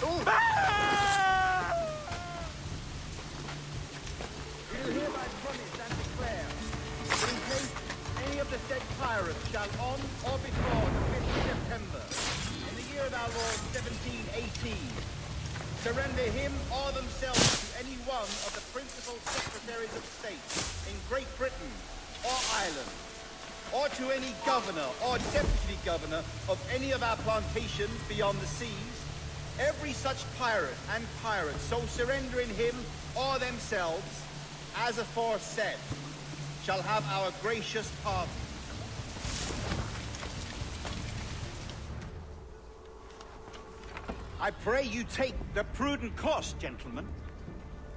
Ooh. You hereby promise and declare that in case any of the said pirates shall on or before the 5th of September, in the year of our Lord 1718, surrender him or themselves to any one of the principal secretaries of state in Great Britain or Ireland, or to any governor or deputy governor of any of our plantations beyond the seas, every such pirate and pirate so surrendering him or themselves, as aforesaid, shall have our gracious pardon. I pray you take the prudent course, gentlemen,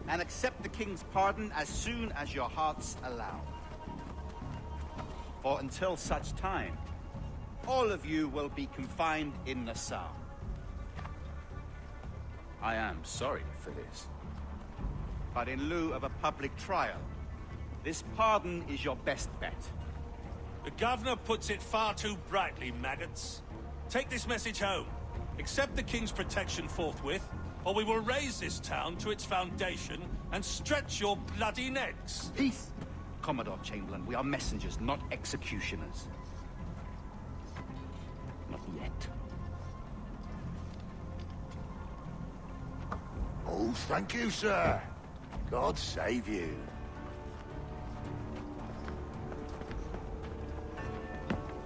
and accept the King's pardon as soon as your hearts allow. For until such time, all of you will be confined in Nassau. I am sorry for this, but in lieu of a public trial, this pardon is your best bet. The governor puts it far too brightly, maggots. Take this message home. Accept the King's protection forthwith, or we will raise this town to its foundation and stretch your bloody necks. Peace! Commodore Chamberlain, we are messengers, not executioners. Not yet. Oh, thank you, sir. God save you.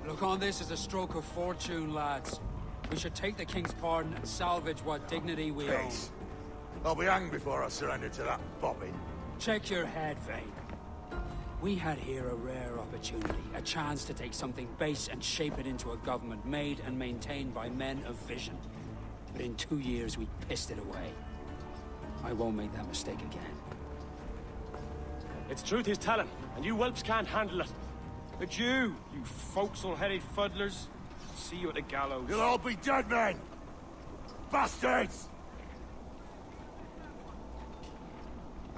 Look on this as a stroke of fortune, lads. We should take the King's pardon and salvage what dignity we own. Peace. I'll be hanged before I surrender to that bobbin. Check your head, Vane. We had here a rare opportunity, a chance to take something base and shape it into a government made and maintained by men of vision. But in 2 years, we pissed it away. I won't make that mistake again. It's truth he's telling, and you whelps can't handle it. But you forecastle-headed fuddlers, see you at the gallows. You'll all be dead men! Bastards!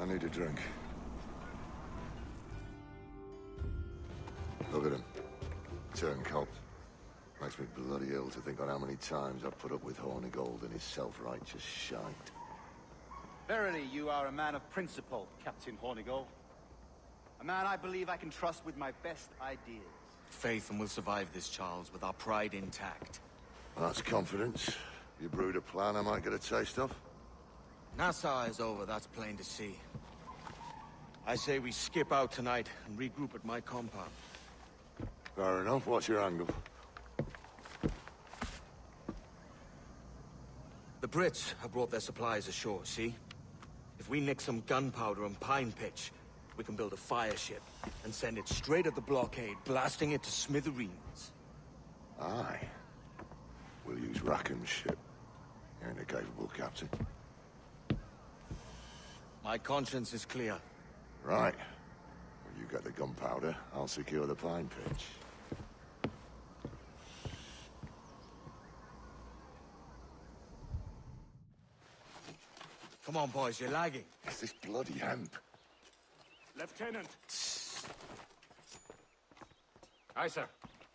I need a drink. Look at him. Turncoat. Makes me bloody ill to think on how many times I've put up with Hornigold and his self-righteous shite. Verily, you are a man of principle, Captain Hornigold. A man I believe I can trust with my best ideas. Faith, and we'll survive this, Charles, with our pride intact. That's confidence. You brewed a plan I might get a taste of? Nassau is over, that's plain to see. I say we skip out tonight and regroup at my compound. Fair enough. What's your angle? The Brits have brought their supplies ashore, see? If we nick some gunpowder and pine pitch, we can build a fire ship and send it straight at the blockade, blasting it to smithereens. Aye. We'll use Rackham's ship. You ain't a capable captain. My conscience is clear. Right. Well, you get the gunpowder, I'll secure the pine pitch. Come on, boys, you're lagging. It's this bloody hemp. Lieutenant. Aye, sir.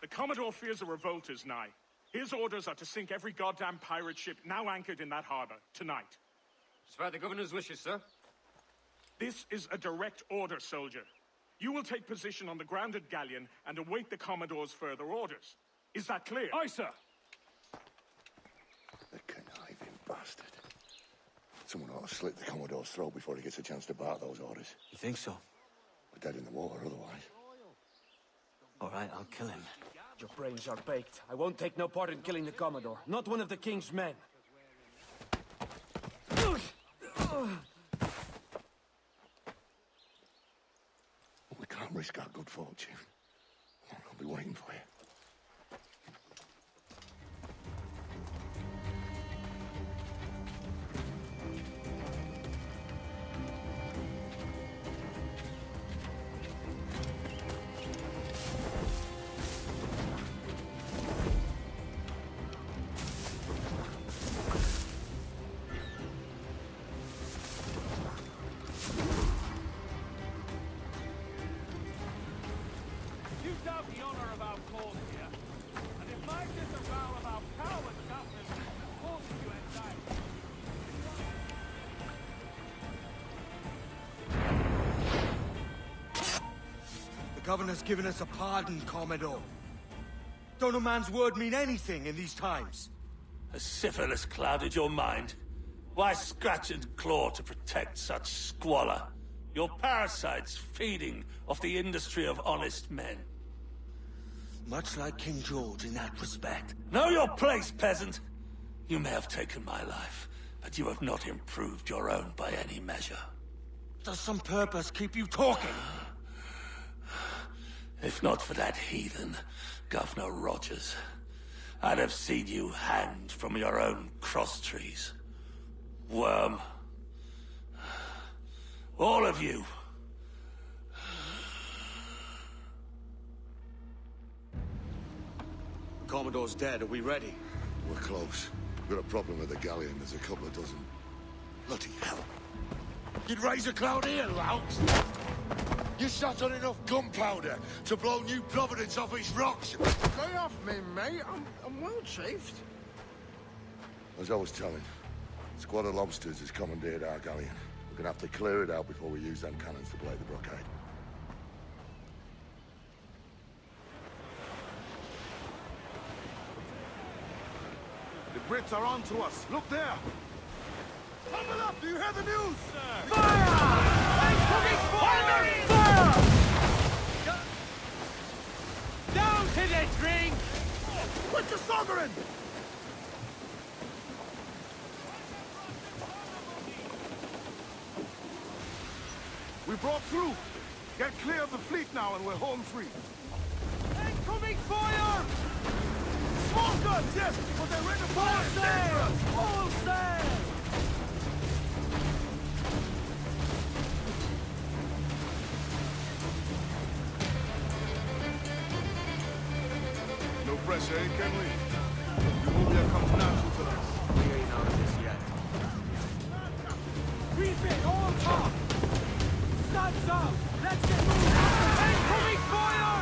The Commodore fears a revolt is nigh. His orders are to sink every goddamn pirate ship now anchored in that harbor, tonight. It's by the governor's wishes, sir. This is a direct order, soldier. You will take position on the grounded galleon and await the Commodore's further orders. Is that clear? Aye, sir. The conniving bastard. It's Someone ought to slit the Commodore's throat before he gets a chance to bark those orders. You think so? We're dead in the water otherwise. All right, I'll kill him. Your brains are baked. I won't take no part in killing the Commodore. Not one of the King's men. We can't risk our good fortune. I'll be waiting for you. You doubt the honor of our cause here, and if my disavow of our coward government forces you inside. The governor's given us a pardon, Commodore. Don't a man's word mean anything in these times? Has syphilis clouded your mind? Why scratch and claw to protect such squalor? Your parasites feeding off the industry of honest men. Much like King George in that respect. Know your place, peasant! You may have taken my life, but you have not improved your own by any measure. Does some purpose keep you talking? If not for that heathen, Governor Rogers, I'd have seen you hanged from your own cross trees. Worm. All of you. The Commodore's dead. Are we ready? We're close. We've got a problem with the galleon. There's a couple of dozen. Bloody hell. You'd raise a cloud here, lout. You shot on enough gunpowder to blow New Providence off its rocks. Lay off me, mate. I'm well chafed. As I was telling, a squad of lobsters has commandeered our galleon. We're gonna have to clear it out before we use them cannons to blade the blockade. The Brits are on to us. Look there. Tumble up! Do you hear the news? Down to the drink! Quick to Sovereign! We broke through. Get clear of the fleet now and we're home free. Incoming fire! Small guns, yes, but they're ready to fire dangerous! Full sail! No pressure, eh, Kenley? Removia comes natural to us. We ain't out of this yet. Refit all top! Stands up! Let's get moving! Incoming fire!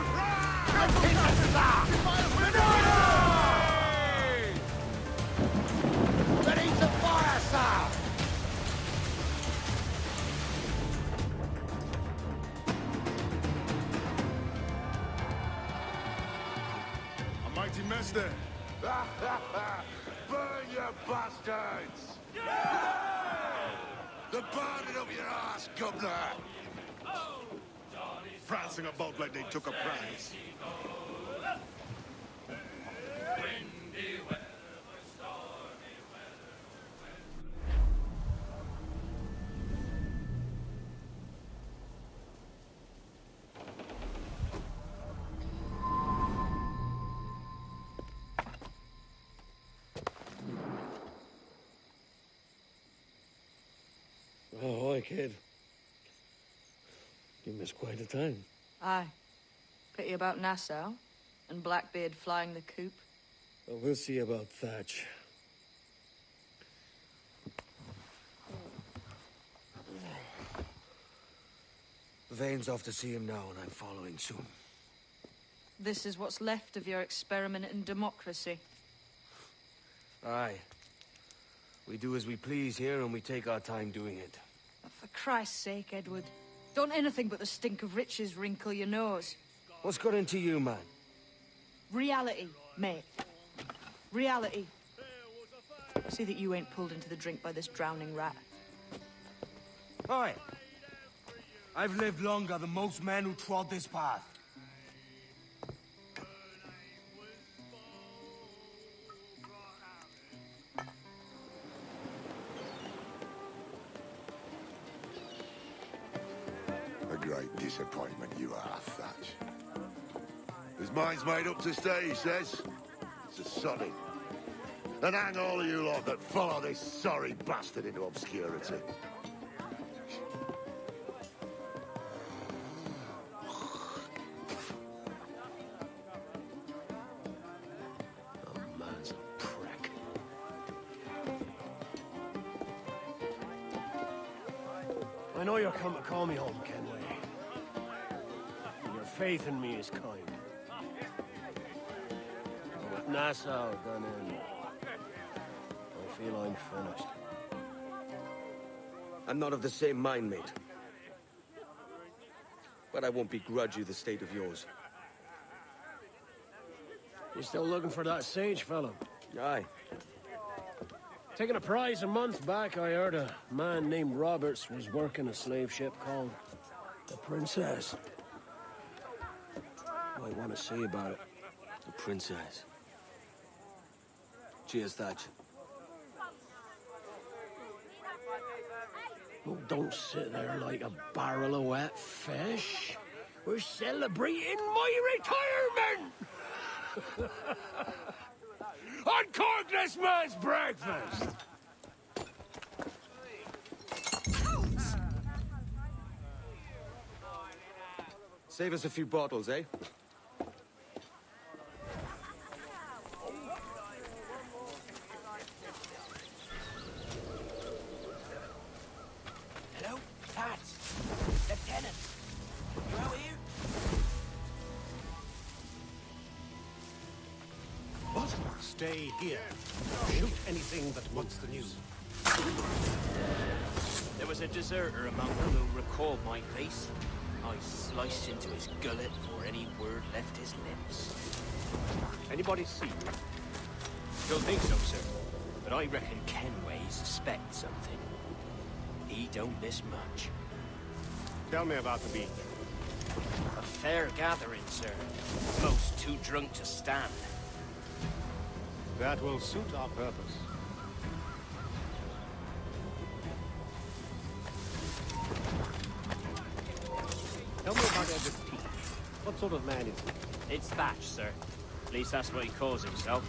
Ready to fire, sir! A mighty mess there. Burn, you bastards! The burning of your ass, governor! Prancing about like they took a prize. Oh, hi, kid. You missed quite a time. Aye. Pity about Nassau and Blackbeard flying the coop. Well, we'll see about Thatch. Vane's off to see him now, and I'm following soon. This is what's left of your experiment in democracy. Aye. We do as we please here, and we take our time doing it. For Christ's sake, Edward. Don't anything but the stink of riches wrinkle your nose. What's got into you, man? Reality, mate. Reality. See that you ain't pulled into the drink by this drowning rat. Aye. I've lived longer than most men who trod this path. A great disappointment you are, Thatch. His mind's made up to stay, he says. It's a solid. And hang all of you lot that follow this sorry bastard into obscurity. Oh, man's a prick. I know you're come to call me home, Kenway. Your faith in me is kind. But with Nassau done in, I feel I'm finished. I'm not of the same mind, mate. But I won't begrudge you the state of yours. You still looking for that sage fellow? Aye. Taking a prize a month back, I heard a man named Roberts was working a slave ship called the Princess. Might want to see about it. The Princess. Cheers, Thatch. Oh, don't sit there like a barrel of wet fish. We're celebrating my retirement! Uncork this man's breakfast! Save us a few bottles, eh? Hello? Pat! Lieutenant! You out here? What? Stay here. Shoot anything that wants the news. There was a deserter among them who recalled my face. I sliced into his gullet before any word left his lips. Anybody see you? Don't think so, sir. But I reckon Kenway suspects something. He don't miss much. Tell me about the beach. A fair gathering, sir. Most too drunk to stand. That will suit our purpose. Tell me about Edward Peach. What sort of man is he? It's Thatch, sir. At least that's what he calls himself.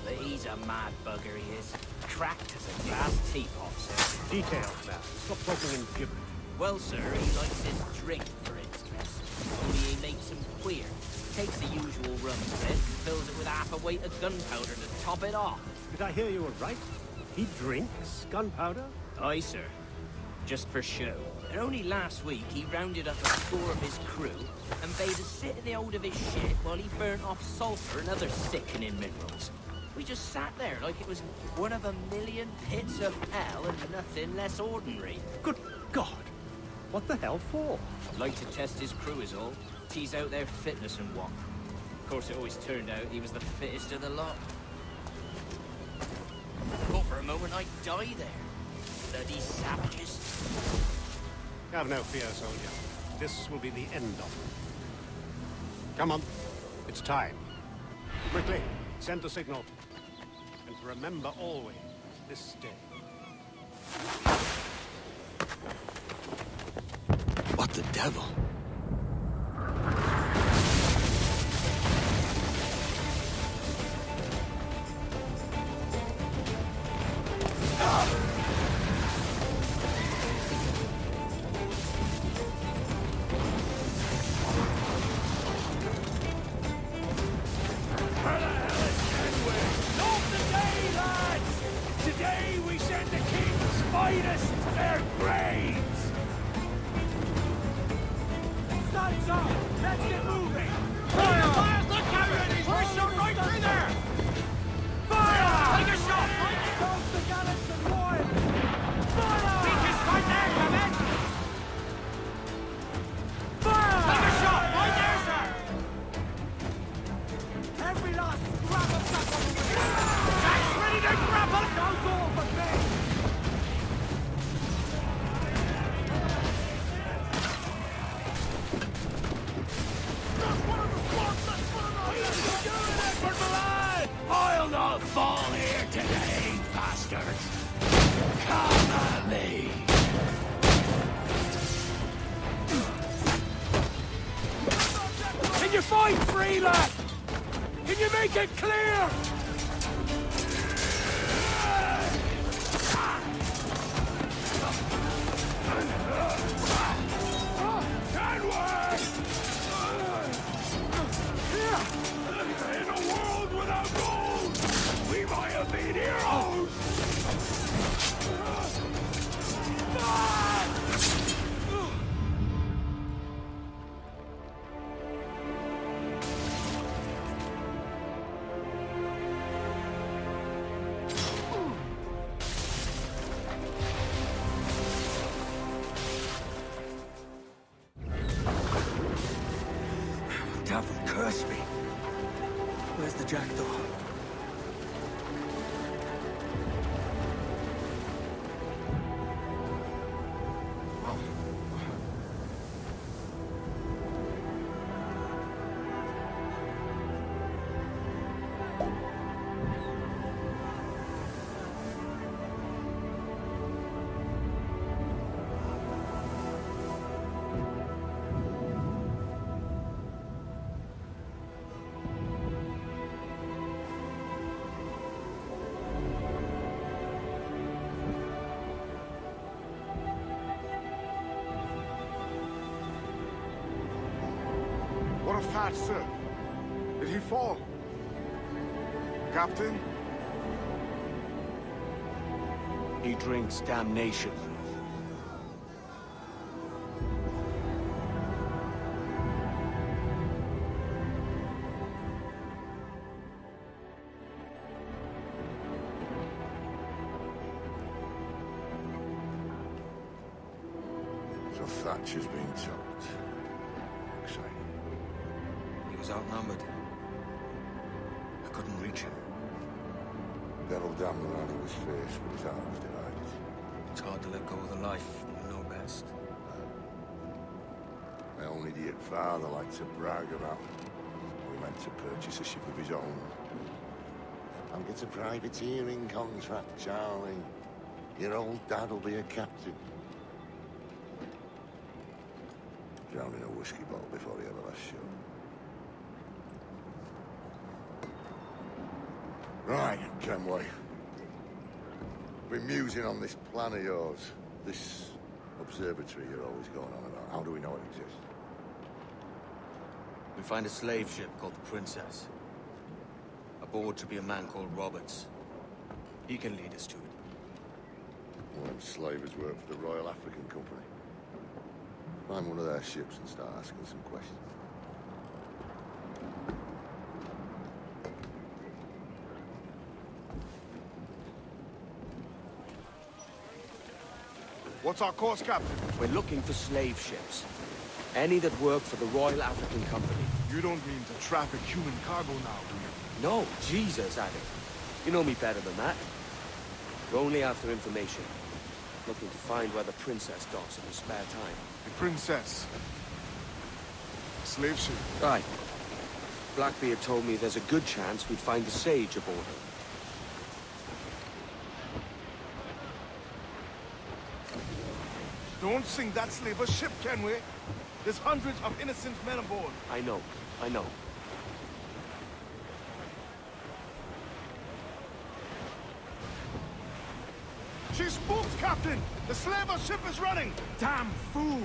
But he's a mad bugger, he is. Cracked as a glass teapot, sir. Details now. Stop talking in gibberish. Well, sir, he likes his drink, for instance. Only he makes him queer. Takes the usual rum spit and fills it with half a weight of gunpowder to top it off. Did I hear you right? He drinks gunpowder? Aye, sir. Just for show. And only last week he rounded up a score of his crew and bade us sit in the hold of his ship while he burnt off sulfur and other sickening minerals. We just sat there like it was one of a million pits of hell and nothing less ordinary. Good God! What the hell for? I'd like to test his crew is all. Tease out their fitness and what. Of course, it always turned out he was the fittest of the lot. Thought for a moment I'd die there. Bloody savages. Have no fear, soldier. This will be the end of it. Come on. It's time. Quickly, send the signal. And remember always, this day. What the devil? Today we send the king's finest to their graves! Stunts up! Let's get moving! Fire! Look how ready! We're shot right through there! Fire! Take a shot! Toast the gallants and royal! Fire! Weakest right there, Clement! Fire! Take a shot! Right there, sir! Every last scrap of that Jack's ready to grapple! Goes all but me! you fight free, lad? Can you make it clear? Can we? In a world without gold, we might have been heroes! Devil curse me. Where's the jackdaw? What of that, sir? Did he fall? Captain? He drinks damnation. So Thatcher's been choked. He was outnumbered. I couldn't reach him. Devil damned around in his face, but his heart was divided. It's hard to let go of the life you know best. My own idiot father liked to brag about we meant to purchase a ship of his own. I'll get a privateering contract, Charlie. Your old dad'll be a captain. Drowned in a whiskey bottle before he ever left shore. Right, Kenway. Been musing on this plan of yours. This observatory you're always going on about. How do we know it exists? We find a slave ship called the Princess. Aboard should be a man called Roberts. He can lead us to it. One of them slavers work for the Royal African Company. Find one of their ships and start asking some questions. What's our course, Captain? We're looking for slave ships. Any that work for the Royal African Company. You don't mean to traffic human cargo now, do you? No, Jesus, Adam. You know me better than that. We're only after information. Looking to find where the Princess docks in her spare time. The Princess. Slave ship. Right. Blackbeard told me there's a good chance we'd find the Sage aboard her. Don't sink that slaver ship, Kenway. There's hundreds of innocent men aboard. I know. She spooks, Captain! The slaver ship is running! Damn fool!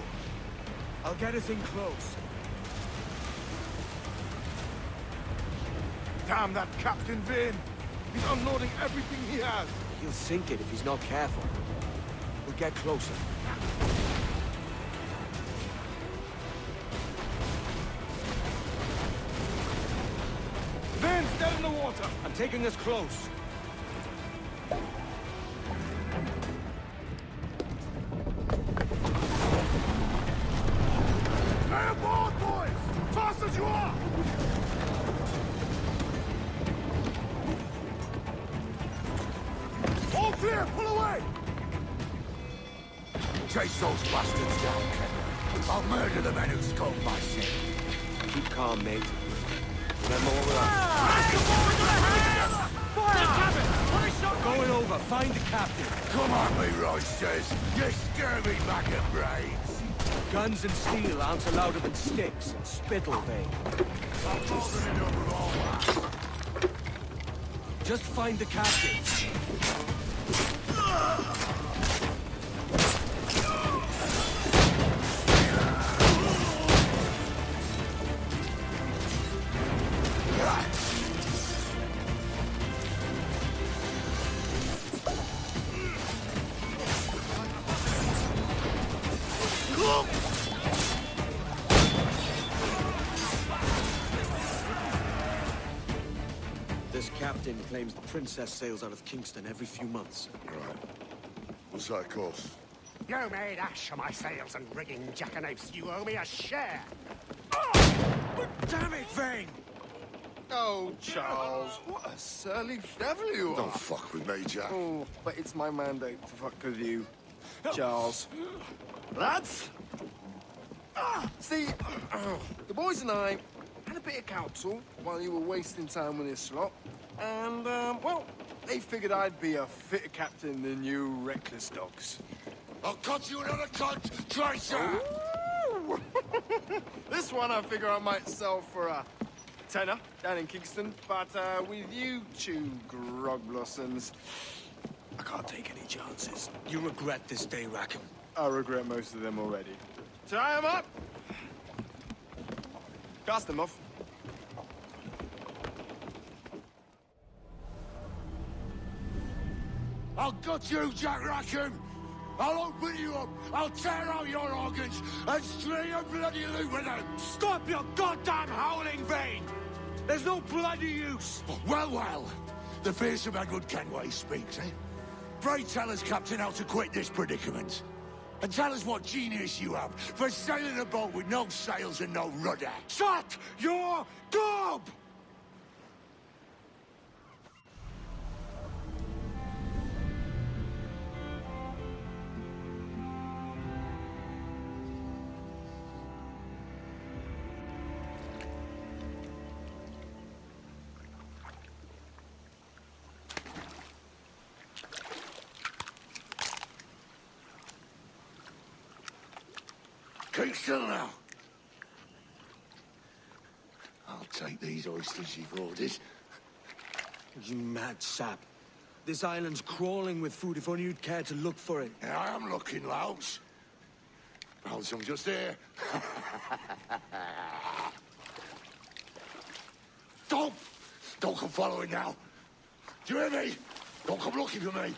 I'll get us in close. Damn that Captain Vane! He's unloading everything he has. He'll sink it if he's not careful. We'll get closer. Vane's dead in the water! I'm taking us close. Stay aboard, boys! Fast as you are! All clear! Pull away! Chase those bastards down, Kenway. I'll murder the men who scolded my ship. Keep calm, mate. Remember what we're up. Going over. Find the captain. Come on, me roisters. You scurvy bag of brains. Guns and steel aren't louder than sticks and spittle, Vane. Just find the captain. This captain claims the princess sails out of Kingston every few months. Right. What's that cost? You made ash of my sails and rigging, jackanapes. You owe me a share. Damn it, Vane! Oh, Charles, what a surly devil you are. Don't fuck with me, Jack. Oh, but it's my mandate to fuck with you, Charles. Lads! See, the boys and I had a bit of counsel while you were wasting time with this slot. And, well, they figured I'd be a fitter captain than you reckless dogs. I'll cut you another cunt, Tracer! This one I figure I might sell for a tenner down in Kingston, but with you two grog blossoms, I can't take any chances. You regret this day, Rackham. I regret most of them already. Tie them up! Cast them off. I'll gut you, Jack Rackham! I'll open you up, I'll tear out your organs, and string a bloody loot with them! Stop your goddamn howling, Vane! There's no bloody use! Well, well, the fearsome Edward Kenway speaks, eh? Pray tell us, Captain, how to quit this predicament. And tell us what genius you have for sailing a boat with no sails and no rudder. Shut your gob! Keep still now. I'll take these oysters you've ordered. You mad sap. This island's crawling with food if only you'd care to look for it. Yeah, I am looking, Louts. Found some just here. Don't come following now. Do you hear me? Don't come looking for me.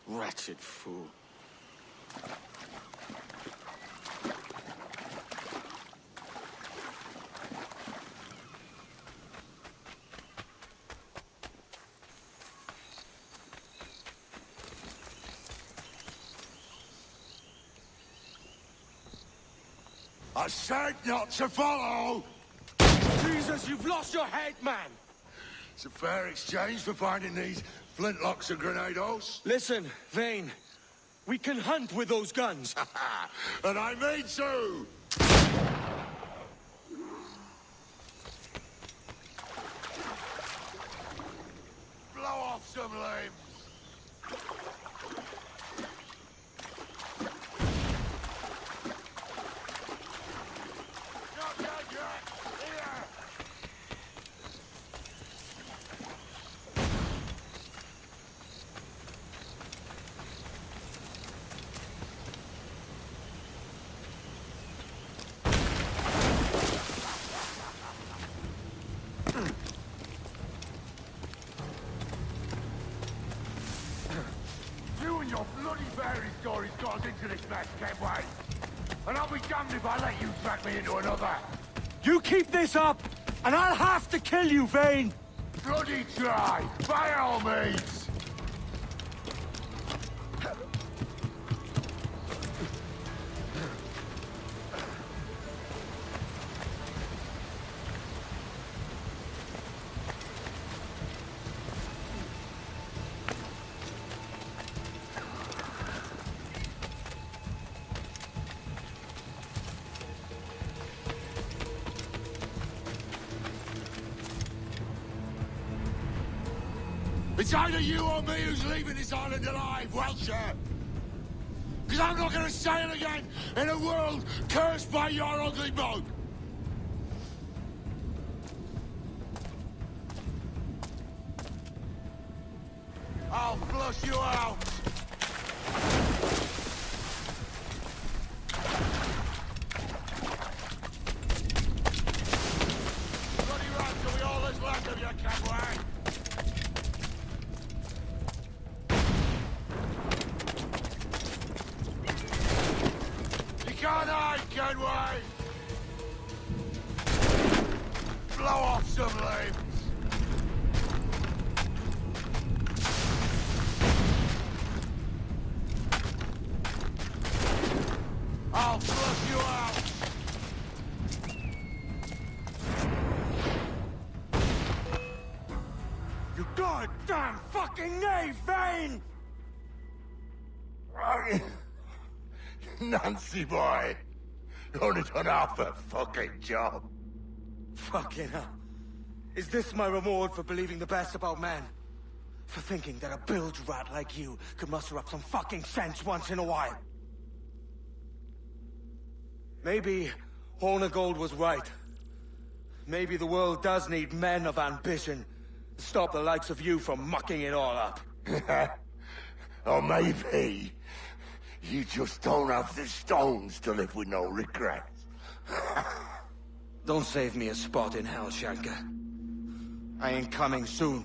Wretched fool. I said not to follow! Jesus, you've lost your head, man! It's a fair exchange for finding these flintlocks and grenados. Listen, Vane. We can hunt with those guns. And I mean to! Blow off some limbs! Your bloody fairy stories got us into this mess, Kenway. And I'll be damned if I let you drag me into another. You keep this up, and I'll have to kill you, Vane! Bloody try, by all means! It's either you or me who's leaving this island alive, Welcher! Because I'm not going to sail again in a world cursed by your ugly mug! I'll flush you out! Bloody right, so we all that's left of you, Kenway! You can't hide, Kenway! Blow off some limbs! I'll flush you out! You goddamn fucking knave, Vane! Nancy boy! You only done half a fucking job. Fucking hell. Is this my reward for believing the best about men? For thinking that a bilge rat like you could muster up some fucking sense once in a while? Maybe Horn of Gold was right. Maybe the world does need men of ambition to stop the likes of you from mucking it all up. Or maybe you just don't have the stones to live with no regrets. Don't save me a spot in hell, Shanka. I ain't coming soon.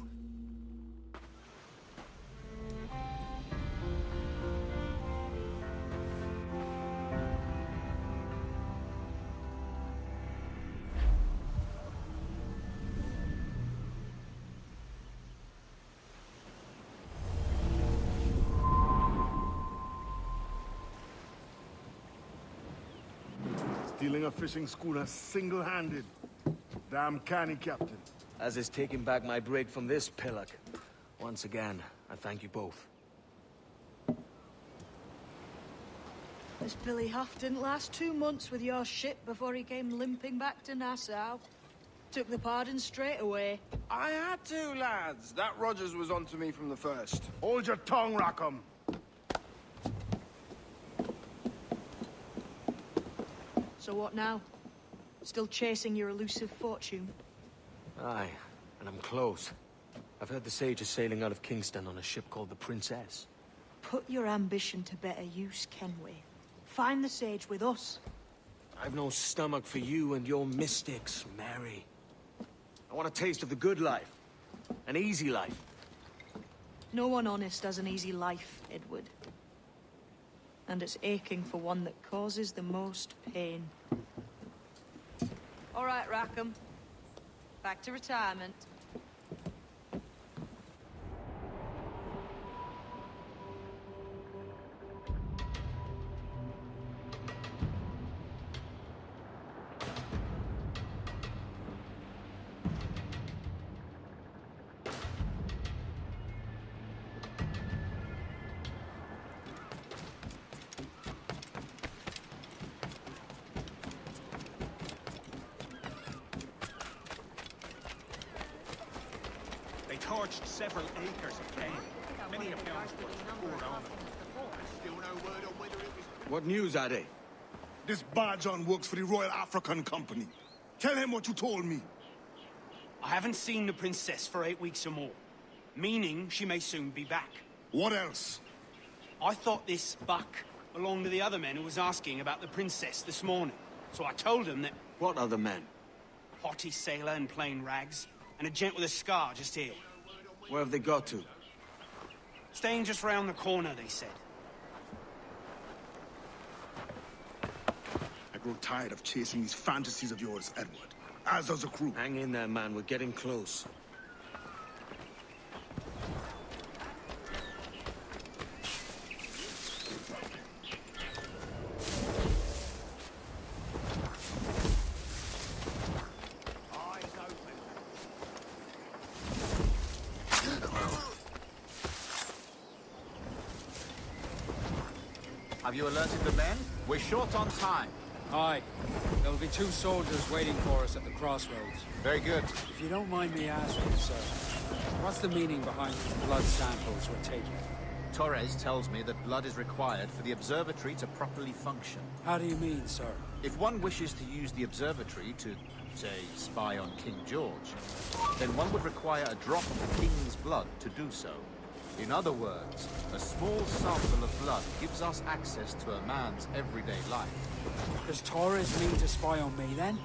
Stealing a fishing schooner single-handed. Damn canny, Captain. As is taking back my brig from this pillock. Once again, I thank you both. This Billy Huff didn't last 2 months with your ship before he came limping back to Nassau. Took the pardon straight away. I had to, lads. That Rogers was onto me from the first. Hold your tongue, Rackham. So what now? Still chasing your elusive fortune? Aye, and I'm close. I've heard the Sage is sailing out of Kingston on a ship called the Princess. Put your ambition to better use, Kenway. Find the Sage with us. I've no stomach for you and your mystics, Mary. I want a taste of the good life. An easy life. No one honest has an easy life, Edward. And it's aching for one that causes the most pain. All right, Rackham. Back to retirement. They torched several acres of cane. Many of yours were poured on them. Still no word on whether it was... What news, Ade? This Barjon works for the Royal African Company. Tell him what you told me. I haven't seen the princess for 8 weeks or more, meaning she may soon be back. What else? I thought this buck belonged to the other men who was asking about the princess this morning. So I told him that... What other men? Haughty sailor in plain rags, and a gent with a scar just here. Where have they got to? Staying just round the corner, they said. I grow tired of chasing these fantasies of yours, Edward. As does the crew. Hang in there, man. We're getting close. Have you alerted the men? We're short on time. Aye. There'll be 2 soldiers waiting for us at the crossroads. Very good. If you don't mind me asking, sir, what's the meaning behind the blood samples we're taking? Torres tells me that blood is required for the observatory to properly function. How do you mean, sir? If one wishes to use the observatory to, say, spy on King George, then one would require a drop of the King's blood to do so. In other words, a small sample of blood gives us access to a man's everyday life. Does Torres mean to spy on me, then?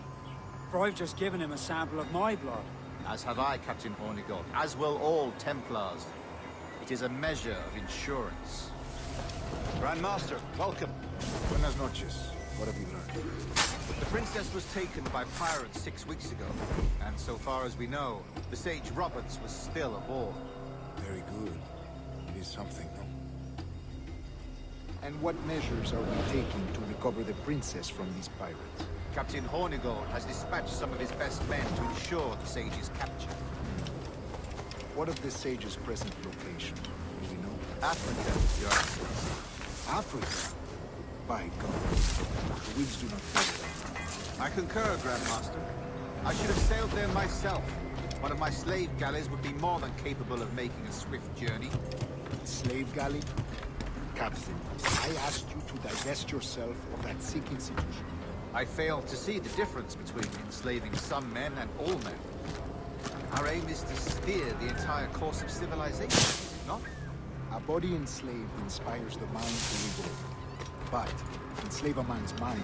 For I've just given him a sample of my blood. As have I, Captain Hornigold, as will all Templars. It is a measure of insurance. Grand Master, welcome. Buenas noches. What have you learned? The princess was taken by pirates 6 weeks ago, and so far as we know, the Sage Roberts was still aboard. Very good. It is something. And what measures are we taking to recover the princess from these pirates? Captain Hornigold has dispatched some of his best men to ensure the Sage's capture. What of the Sage's present location? Do we know? Africa, Your Excellency. Africa? By God. The winds do not favor that. I concur, Grand Master. I should have sailed there myself. One of my slave galleys would be more than capable of making a swift journey. Slave galley? Captain, I asked you to divest yourself of that sick institution. I fail to see the difference between enslaving some men and all men. Our aim is to steer the entire course of civilization, is it not? A body enslaved inspires the mind to live on. But enslave a man's mind,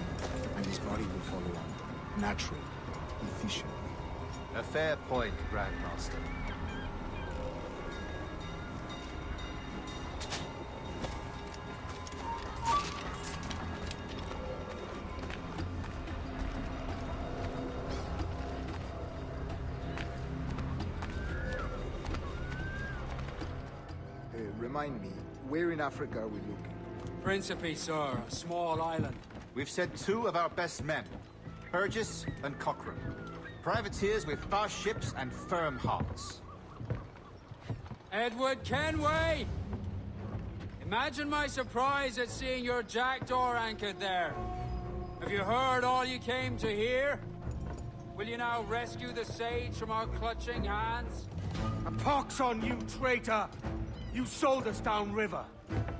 and his body will follow on. Naturally, efficiently. A fair point, Grand Master. Remind me, where in Africa are we looking? Principe, sir. A small island. We've sent 2 of our best men, Burgess and Cochrane. Privateers with fast ships and firm hearts. Edward Kenway! Imagine my surprise at seeing your jackdaw anchored there. Have you heard all you came to hear? Will you now rescue the Sage from our clutching hands? A pox on you, traitor! You sold us downriver.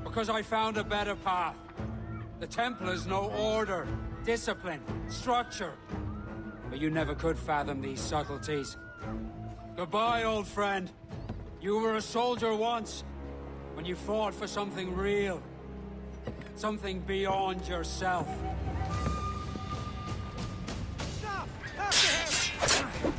Because I found a better path. The Templars know order, discipline, structure. But you never could fathom these subtleties. Goodbye, old friend. You were a soldier once, when you fought for something real. Something beyond yourself. Stop! After him!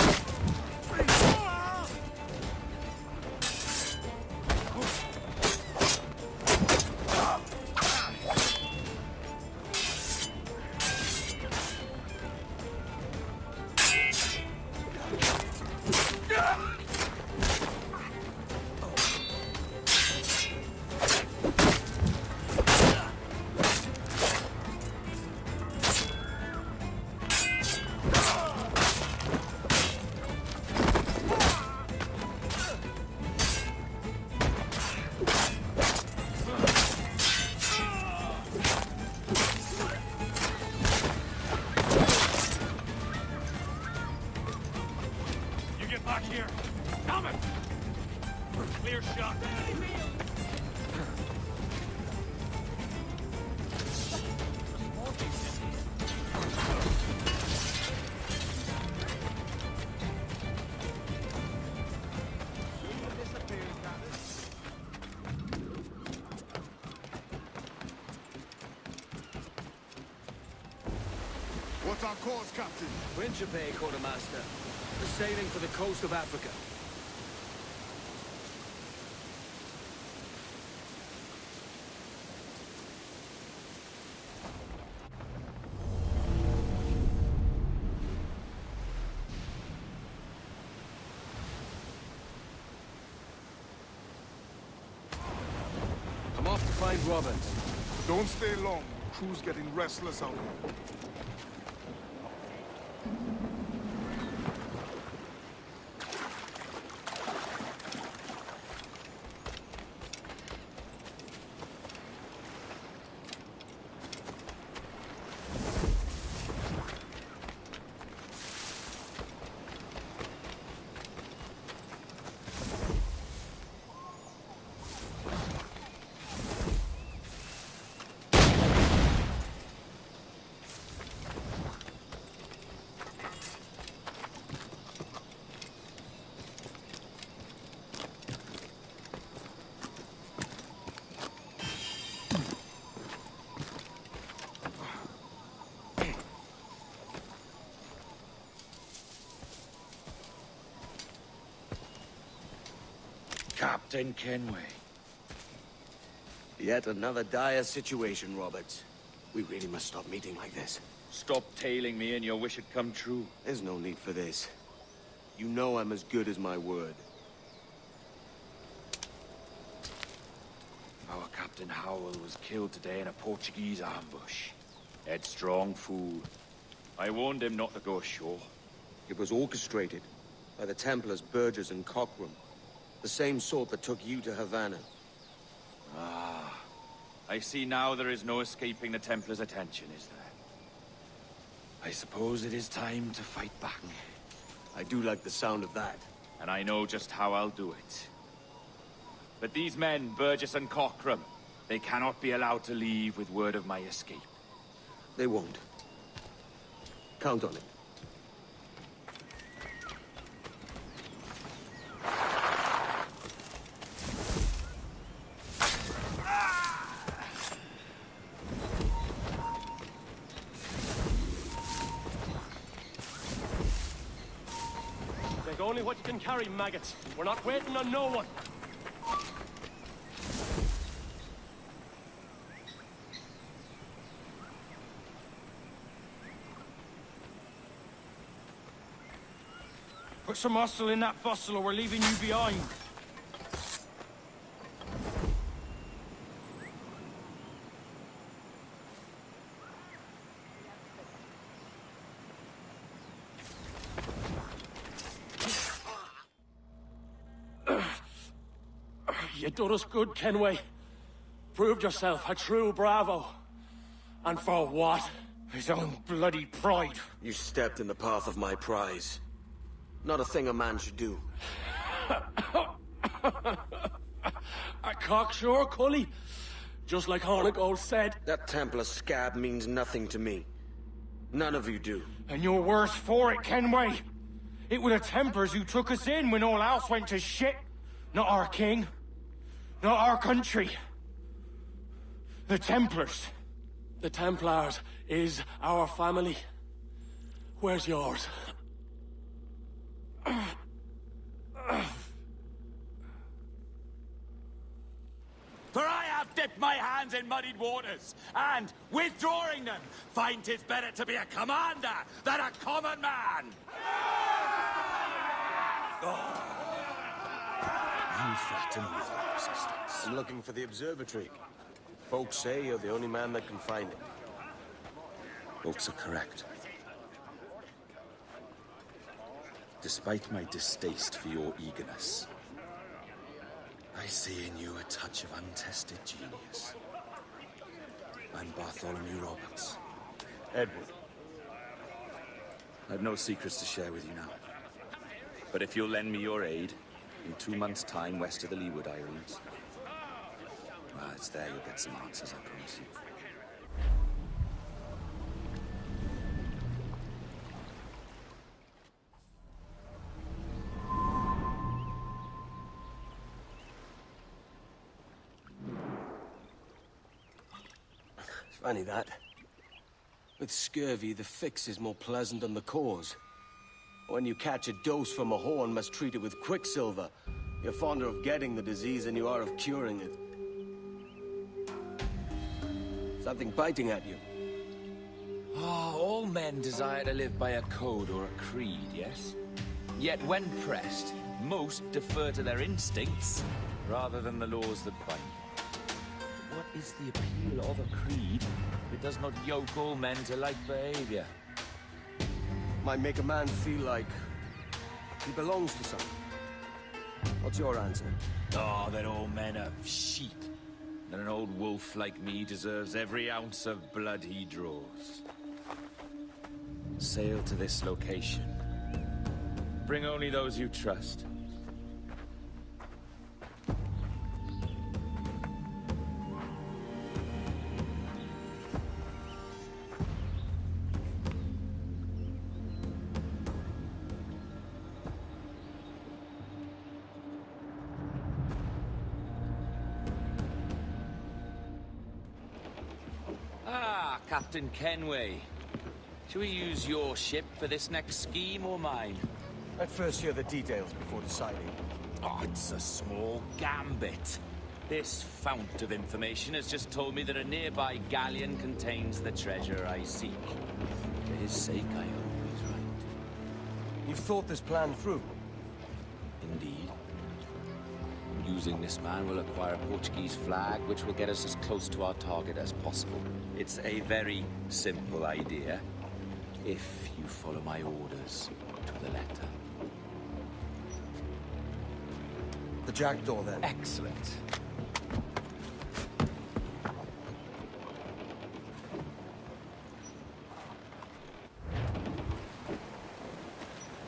Back here! Coming! Clear shot! What's our course, Captain? Principe, Quartermaster. We're sailing for the coast of Africa. I'm off to find Roberts. Don't stay long. Crew's getting restless out here. Captain Kenway. Yet another dire situation, Roberts. We really must stop meeting like this. Stop tailing me and your wish had come true. There's no need for this. You know I'm as good as my word. Our Captain Howell was killed today in a Portuguese ambush. Headstrong fool. I warned him not to go ashore. It was orchestrated by the Templars Burgess and Cockrum. The same sort that took you to Havana. Ah. I see now there is no escaping the Templars' attention, is there? I suppose it is time to fight back. I do like the sound of that. And I know just how I'll do it. But these men, Burgess and Cockrum, they cannot be allowed to leave with word of my escape. They won't. Count on it. Take only what you can carry, maggots. We're not waiting on no one. Put some muscle in that bustle or we're leaving you behind. You done us good, Kenway. Proved yourself a true bravo. And for what? His own bloody pride. You stepped in the path of my prize. Not a thing a man should do. A cocksure, Cully. Just like Hornigold said. That Templar scab means nothing to me. None of you do. And you're worse for it, Kenway. It were the Templars who took us in when all else went to shit. Not our king. Not our country. The Templars. The Templars is our family. Where's yours? For I have dipped my hands in muddied waters, and, withdrawing them, find 'tis better to be a commander than a common man! You threaten with your resistance. I'm looking for the observatory. Folks say you're the only man that can find it. Folks are correct. Despite my distaste for your eagerness, I see in you a touch of untested genius. I'm Bartholomew Roberts. Edward. I've no secrets to share with you now. But if you'll lend me your aid, in 2 months' time west of the Leeward Islands, well, it's there you'll get some answers, I promise you. Funny that. With scurvy, the fix is more pleasant than the cause. When you catch a dose from a horn, must treat it with quicksilver. You're fonder of getting the disease than you are of curing it. Something biting at you. All men desire to live by a code or a creed, yes? Yet when pressed, most defer to their instincts rather than the laws that bind. What is the appeal of a creed if it does not yoke all men to like behavior? Might make a man feel like he belongs to something. What's your answer? Oh, that all men are sheep. That an old wolf like me deserves every ounce of blood he draws. Sail to this location. Bring only those you trust. Captain Kenway. Shall we use your ship for this next scheme or mine? I'd first hear the details before deciding. Oh, it's a small gambit. This fount of information has just told me that a nearby galleon contains the treasure I seek. For his sake, I hope he's right. You've thought this plan through? Indeed. Using this man, we'll acquire a Portuguese flag, which will get us as close to our target as possible. It's a very simple idea, if you follow my orders to the letter. The jackdaw, then. Excellent.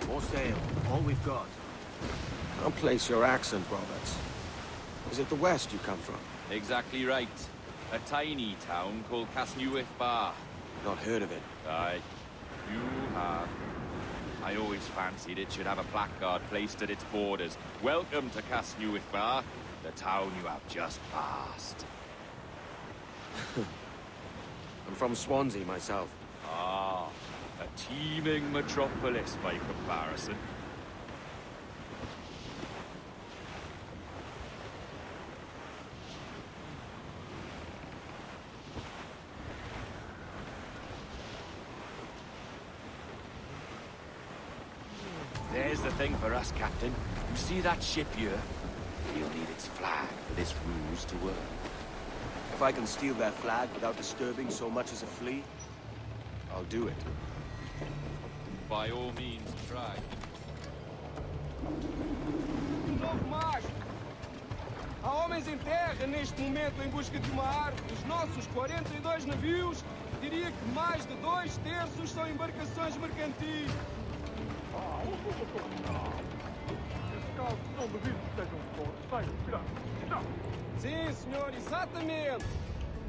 More sail. All we've got. Can't place your accent, Roberts. Is it the west you come from? Exactly right. A tiny town called Casnewydd Bar. Not heard of it. Aye. You have. I always fancied it should have a placard placed at its borders. Welcome to Casnewydd Bar, the town you have just passed. I'm from Swansea myself. Ah, a teeming metropolis by comparison. There's the thing for us, Captain. You see that ship here? You'll need its flag for this ruse to work. If I can steal their flag without disturbing so much as a flea, I'll do it. By all means, try. Novo mais! Há homens em terra neste momento em busca de uma árvore. Os nossos 42 navios, diria que mais de 2/3 são embarcações mercantis. Sim, senhor, exatamente.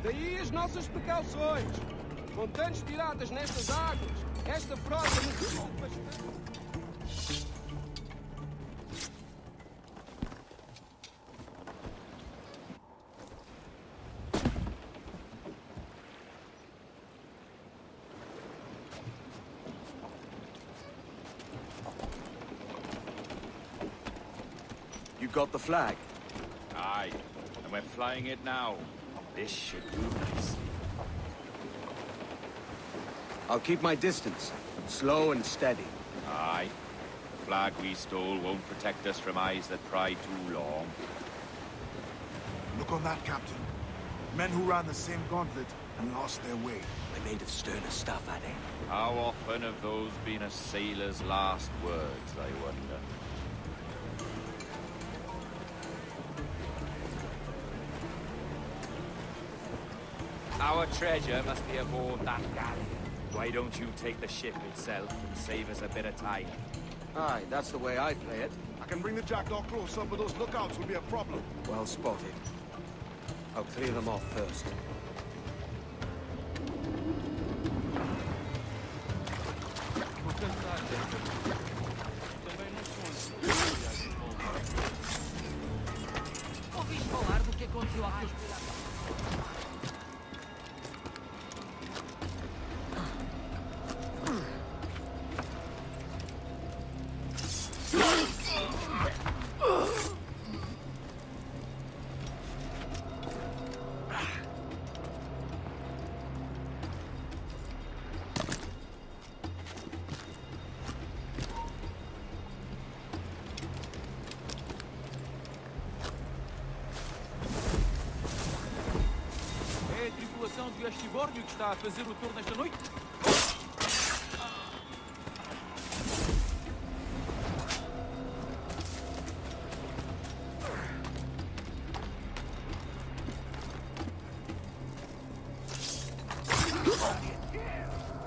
Daí as nossas precauções. Com tantos piratas nestas águas, esta frota necessita de bastante... You got the flag? Aye, and we're flying it now. This should do nicely. I'll keep my distance. Slow and steady. Aye. The flag we stole won't protect us from eyes that pry too long. Look on that, Captain. Men who ran the same gauntlet and lost their way. They're made of sterner stuff, are they? How often have those been a sailor's last words, I wonder? Our treasure must be aboard that galleon. Why don't you take the ship itself and save us a bit of time? Aye, that's the way I play it. I can bring the jackdaw closer, but those lookouts will be a problem. Well spotted. I'll clear them off first. Ouviste falar do que aconteceu aqui aos piratas? Do Estivórnio que está a fazer o tour nesta noite?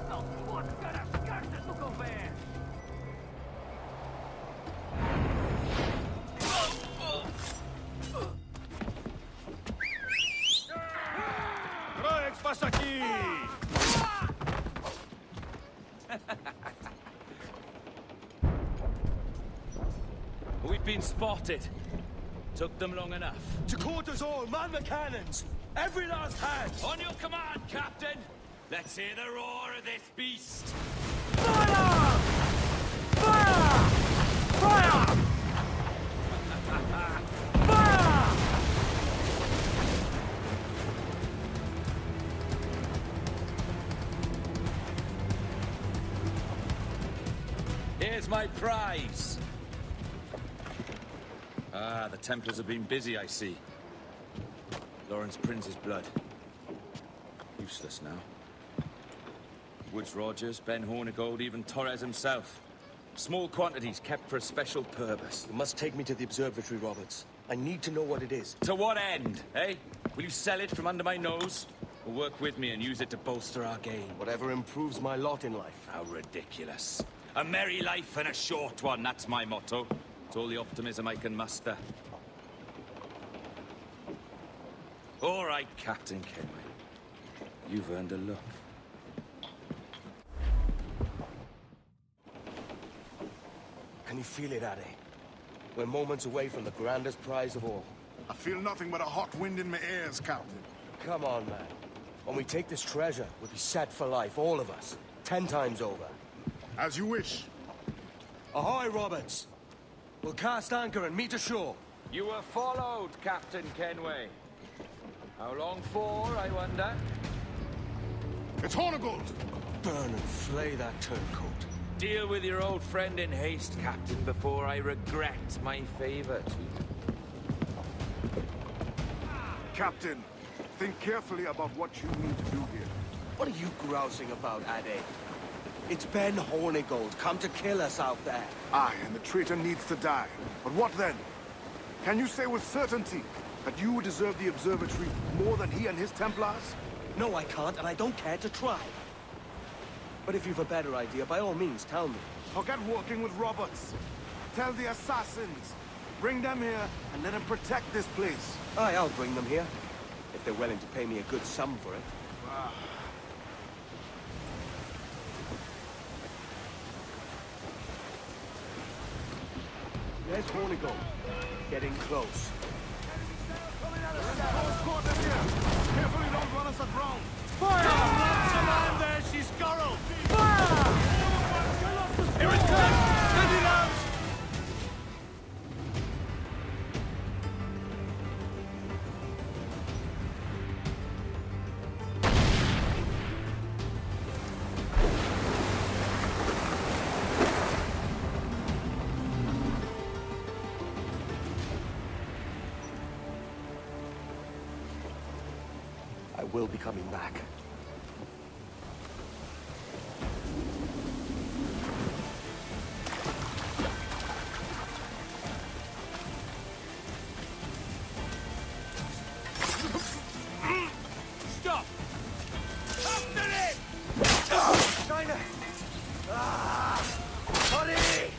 Não se pode ficar às cartas no convés! Passa aqui! We've been spotted. Took them long enough. To quarters all, man the cannons! Every last hand! On your command, Captain! Let's hear the roar of this beast! Fire! Fire! Fire! Here's my prize. Ah, the Templars have been busy, I see. Lawrence Prince's blood. Useless now. Woods Rogers, Ben Hornigold, even Torres himself. Small quantities kept for a special purpose. You must take me to the observatory, Roberts. I need to know what it is. To what end, eh? Will you sell it from under my nose? Or work with me and use it to bolster our gain? Whatever improves my lot in life. How ridiculous. A merry life and a short one, that's my motto. It's all the optimism I can muster. All right, Captain Kenway. You've earned a look. Can you feel it, Addy? We're moments away from the grandest prize of all. I feel nothing but a hot wind in my ears, Captain. Come on, man. When we take this treasure, we'll be set for life, all of us. 10 times over. As you wish. Ahoy, Roberts! We'll cast anchor and meet ashore. You were followed, Captain Kenway. How long for, I wonder? It's Hornigold! Burn and flay that turncoat. Deal with your old friend in haste, Captain, before I regret my favor to you. Captain, think carefully about what you need to do here. What are you grousing about, Addy? It's Ben Hornigold, come to kill us out there. Aye, and the traitor needs to die. But what then? Can you say with certainty that you would deserve the observatory more than he and his Templars? No, I can't, and I don't care to try. But if you've a better idea, by all means, tell me. Forget working with Roberts. Tell the Assassins. Bring them here, and let them protect this place. Aye, I'll bring them here. If they're willing to pay me a good sum for it. There's Hornigold. Getting close. Carefully, don't run us aground. Fire! Lots of land there, she's scurrled! Fire! Here it comes! Steady, lads! I will be coming back. Stop! After it! China! Hurry!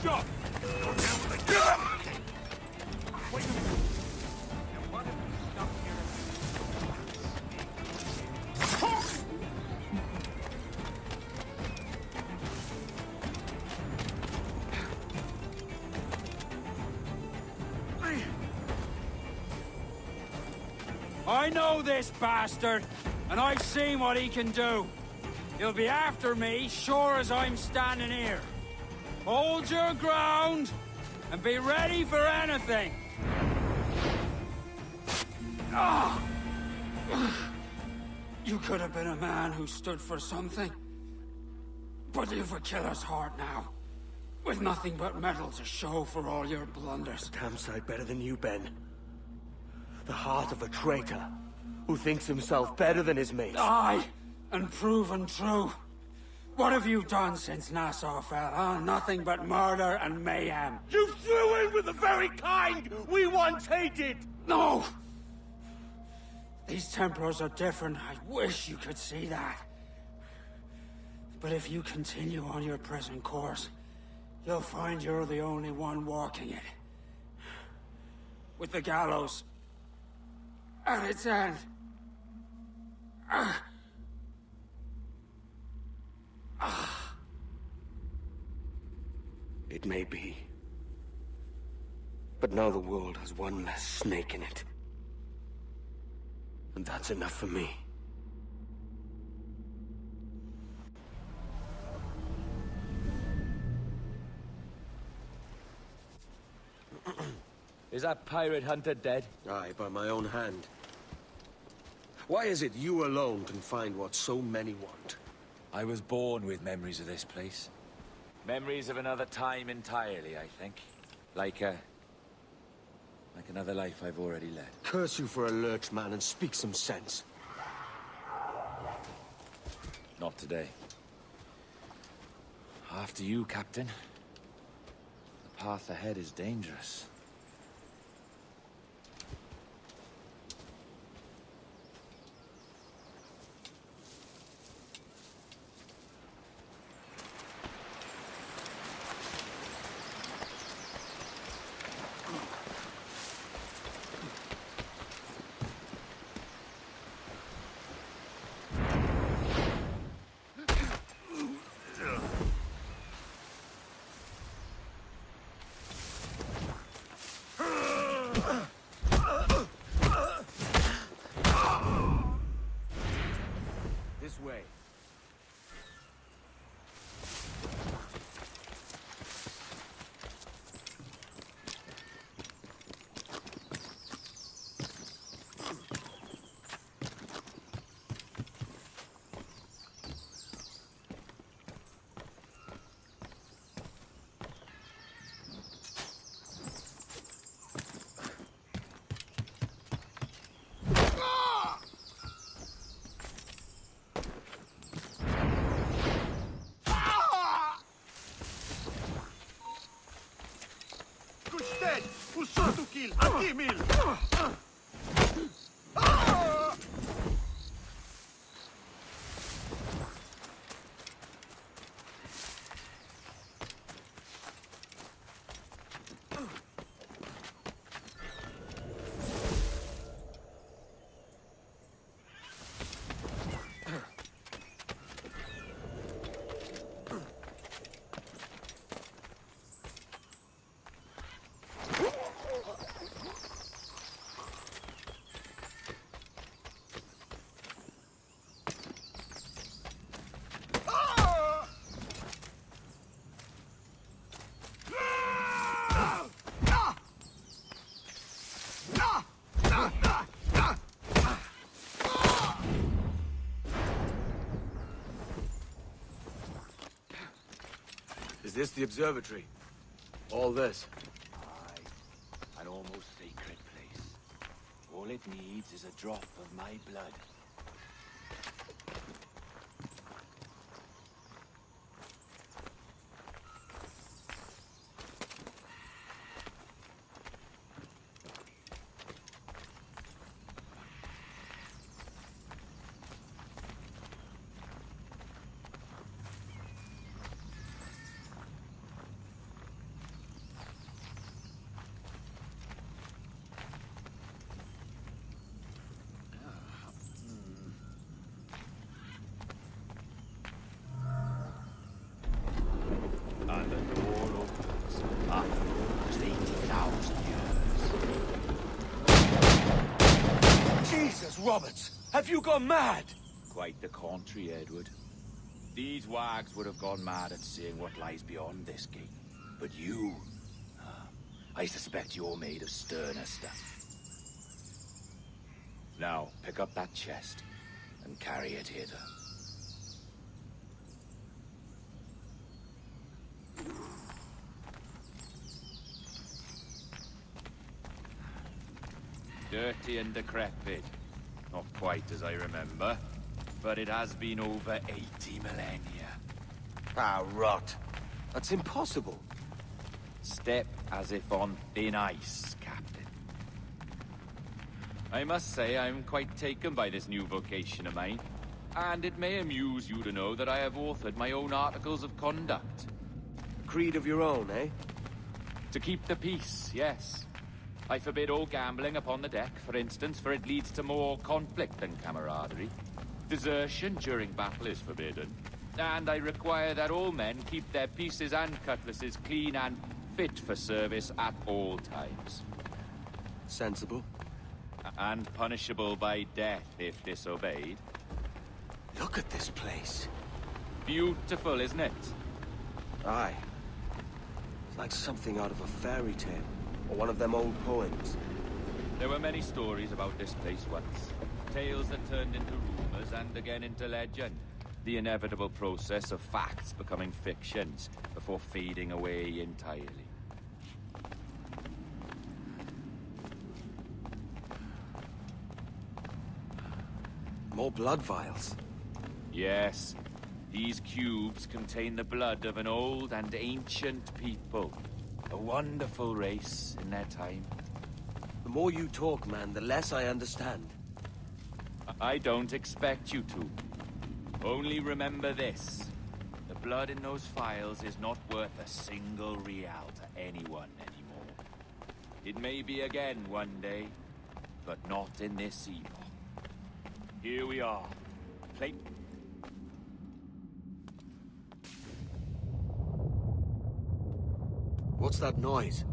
Stop! Wait a minute. Now, what if we stop here? I know this bastard, and I've seen what he can do. He'll be after me, sure as I'm standing here. Hold your ground, and be ready for anything. You could have been a man who stood for something. But you've a killer's heart now. With nothing but metal to show for all your blunders. Damn sight better than you, Ben. The heart of a traitor, who thinks himself better than his mates. Aye, and proven true. What have you done since Nassau fell, huh? Nothing but murder and mayhem. You threw in with the very kind we once hated! No! These Templars are different. I wish you could see that. But if you continue on your present course, you'll find you're the only one walking it. With the gallows at its end. It may be. But now the world has one less snake in it. And that's enough for me. Is that pirate hunter dead? Aye, by my own hand. Why is it you alone can find what so many want? I was born with memories of this place. Memories of another time entirely, I think. Like another life I've already led. Curse you for a lurch, man, and speak some sense. Not today. After you, Captain. The path ahead is dangerous. This way. O sorto kill! Aqui, Mil! Is this the observatory? All this? Aye. An almost sacred place. All it needs is a drop of my blood. And the door opens after almost 80,000 years. Jesus, Roberts! Have you gone mad? Quite the contrary, Edward. These wags would have gone mad at seeing what lies beyond this gate. But you... I suspect you're made of sterner stuff. Now, pick up that chest and carry it hither. Dirty and decrepit. Not quite as I remember, but it has been over 80 millennia. Ah, rot. That's impossible. Step as if on thin ice, Captain. I must say I'm quite taken by this new vocation of mine. And it may amuse you to know that I have authored my own articles of conduct. A creed of your own, eh? To keep the peace, yes. I forbid all gambling upon the deck, for instance, for it leads to more conflict than camaraderie. Desertion during battle is forbidden. And I require that all men keep their pieces and cutlasses clean and fit for service at all times. Sensible. And punishable by death if disobeyed. Look at this place. Beautiful, isn't it? Aye. It's like something out of a fairy tale, or one of them old poems. There were many stories about this place once. Tales that turned into rumors and again into legend. The inevitable process of facts becoming fictions before fading away entirely. More blood vials. Yes. These cubes contain the blood of an old and ancient people. A wonderful race in their time. The more you talk, man, the less I understand. I don't expect you to. Only remember this. The blood in those files is not worth a single real to anyone anymore. It may be again one day, but not in this epoch. Here we are. Plate. What's that noise?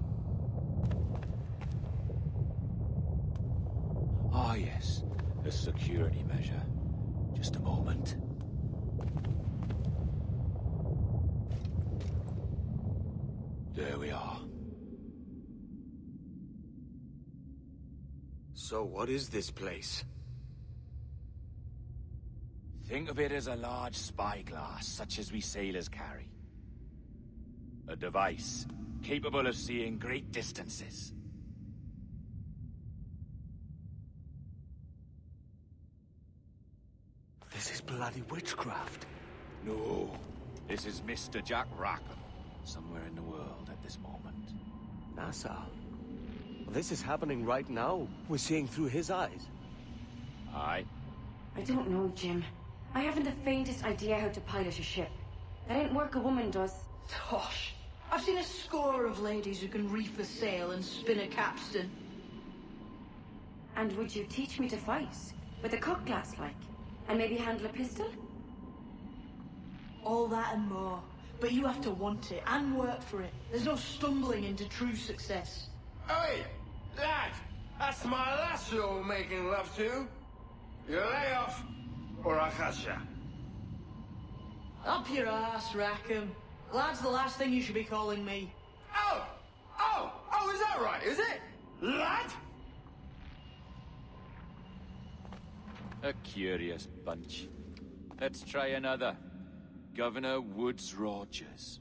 Ah, yes. A security measure. Just a moment. There we are. So what is this place? Think of it as a large spyglass, such as we sailors carry. A device capable of seeing great distances. This is bloody witchcraft. No, this is Mr. Jack Rackham, somewhere in the world at this moment. Nassau? Well, this is happening right now. We're seeing through his eyes. Aye. I don't know, Jim. I haven't the faintest idea how to pilot a ship. That ain't work a woman does. Tosh. I've seen a score of ladies who can reef a sail and spin a capstan. And would you teach me to fight? With a cutlass, like? And maybe handle a pistol? All that and more. But you have to want it and work for it. There's no stumbling into true success. Hey, lad! That's my lass you're making love to. You lay off, or I'll catch ya. Up your ass, Rackham. Lad's the last thing you should be calling me. Oh, is that right, is it? Lad? A curious bunch. Let's try another. Governor Woods Rogers.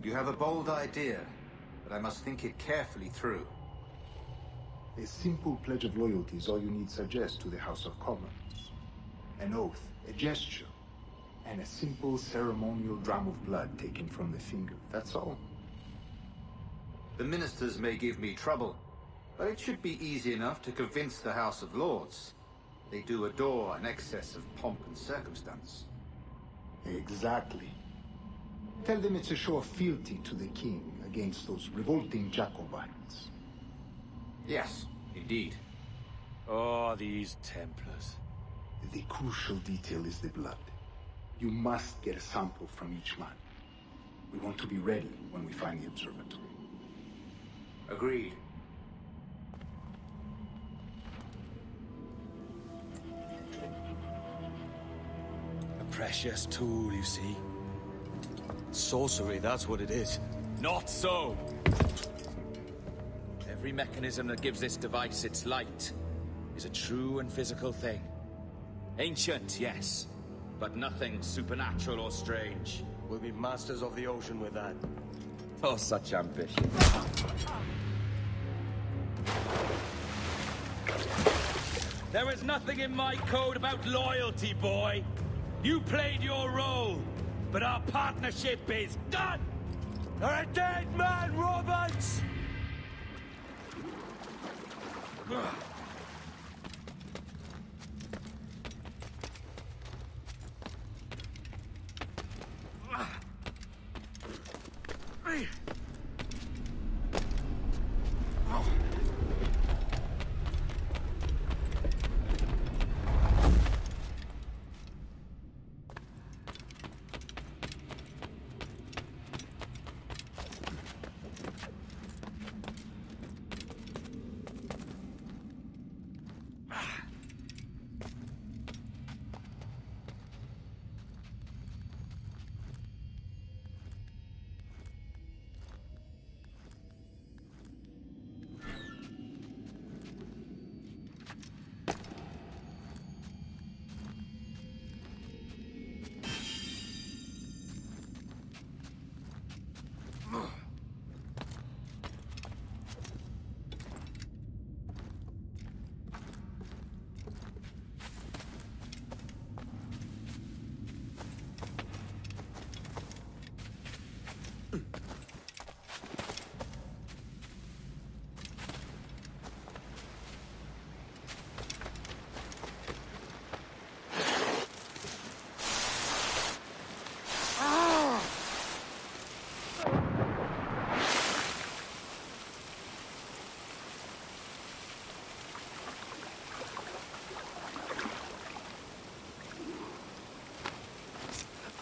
You have a bold idea, but I must think it carefully through. A simple pledge of loyalty is all you need suggest to the House of Commons. An oath, a gesture, and a simple ceremonial dram of blood taken from the finger. That's all. The ministers may give me trouble, but it should be easy enough to convince the House of Lords. They do adore an excess of pomp and circumstance. Exactly. Tell them it's a show of fealty to the king against those revolting Jacobites. Yes, indeed. Oh, these Templars. The crucial detail is the blood. You must get a sample from each man. We want to be ready when we find the observatory. Agreed. A precious tool, you see. Sorcery, that's what it is. Not so! Every mechanism that gives this device its light is a true and physical thing. Ancient, yes, but nothing supernatural or strange. We'll be masters of the ocean with that. Oh, such ambition. There is nothing in my code about loyalty, boy. You played your role, but our partnership is done! You're a dead man, Roberts!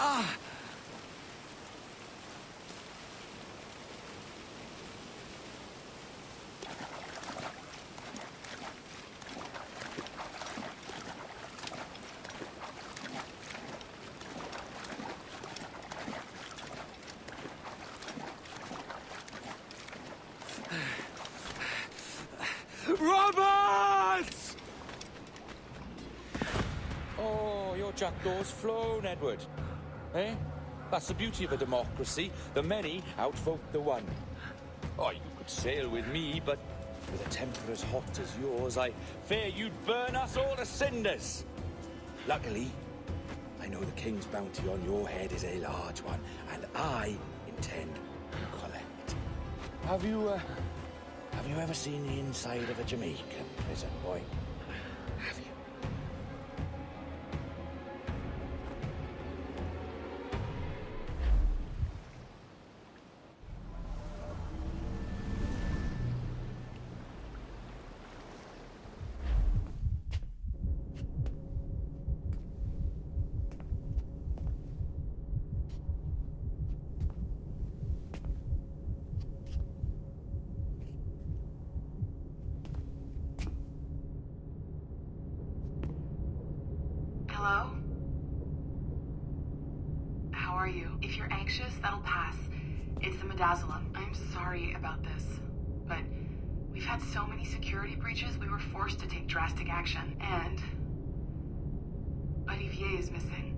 Ah! Roberts! Oh, your jackdaw's flown, Edward. Eh? That's the beauty of a democracy. The many outvote the one. Oh, you could sail with me, but with a temper as hot as yours, I fear you'd burn us all to cinders. Luckily, I know the king's bounty on your head is a large one, and I intend to collect. Have you ever seen the inside of a Jamaican prison, boy? Have you? Hello? How are you? If you're anxious, that'll pass. It's the midazolam. I'm sorry about this, but we've had so many security breaches, we were forced to take drastic action. And Olivier is missing.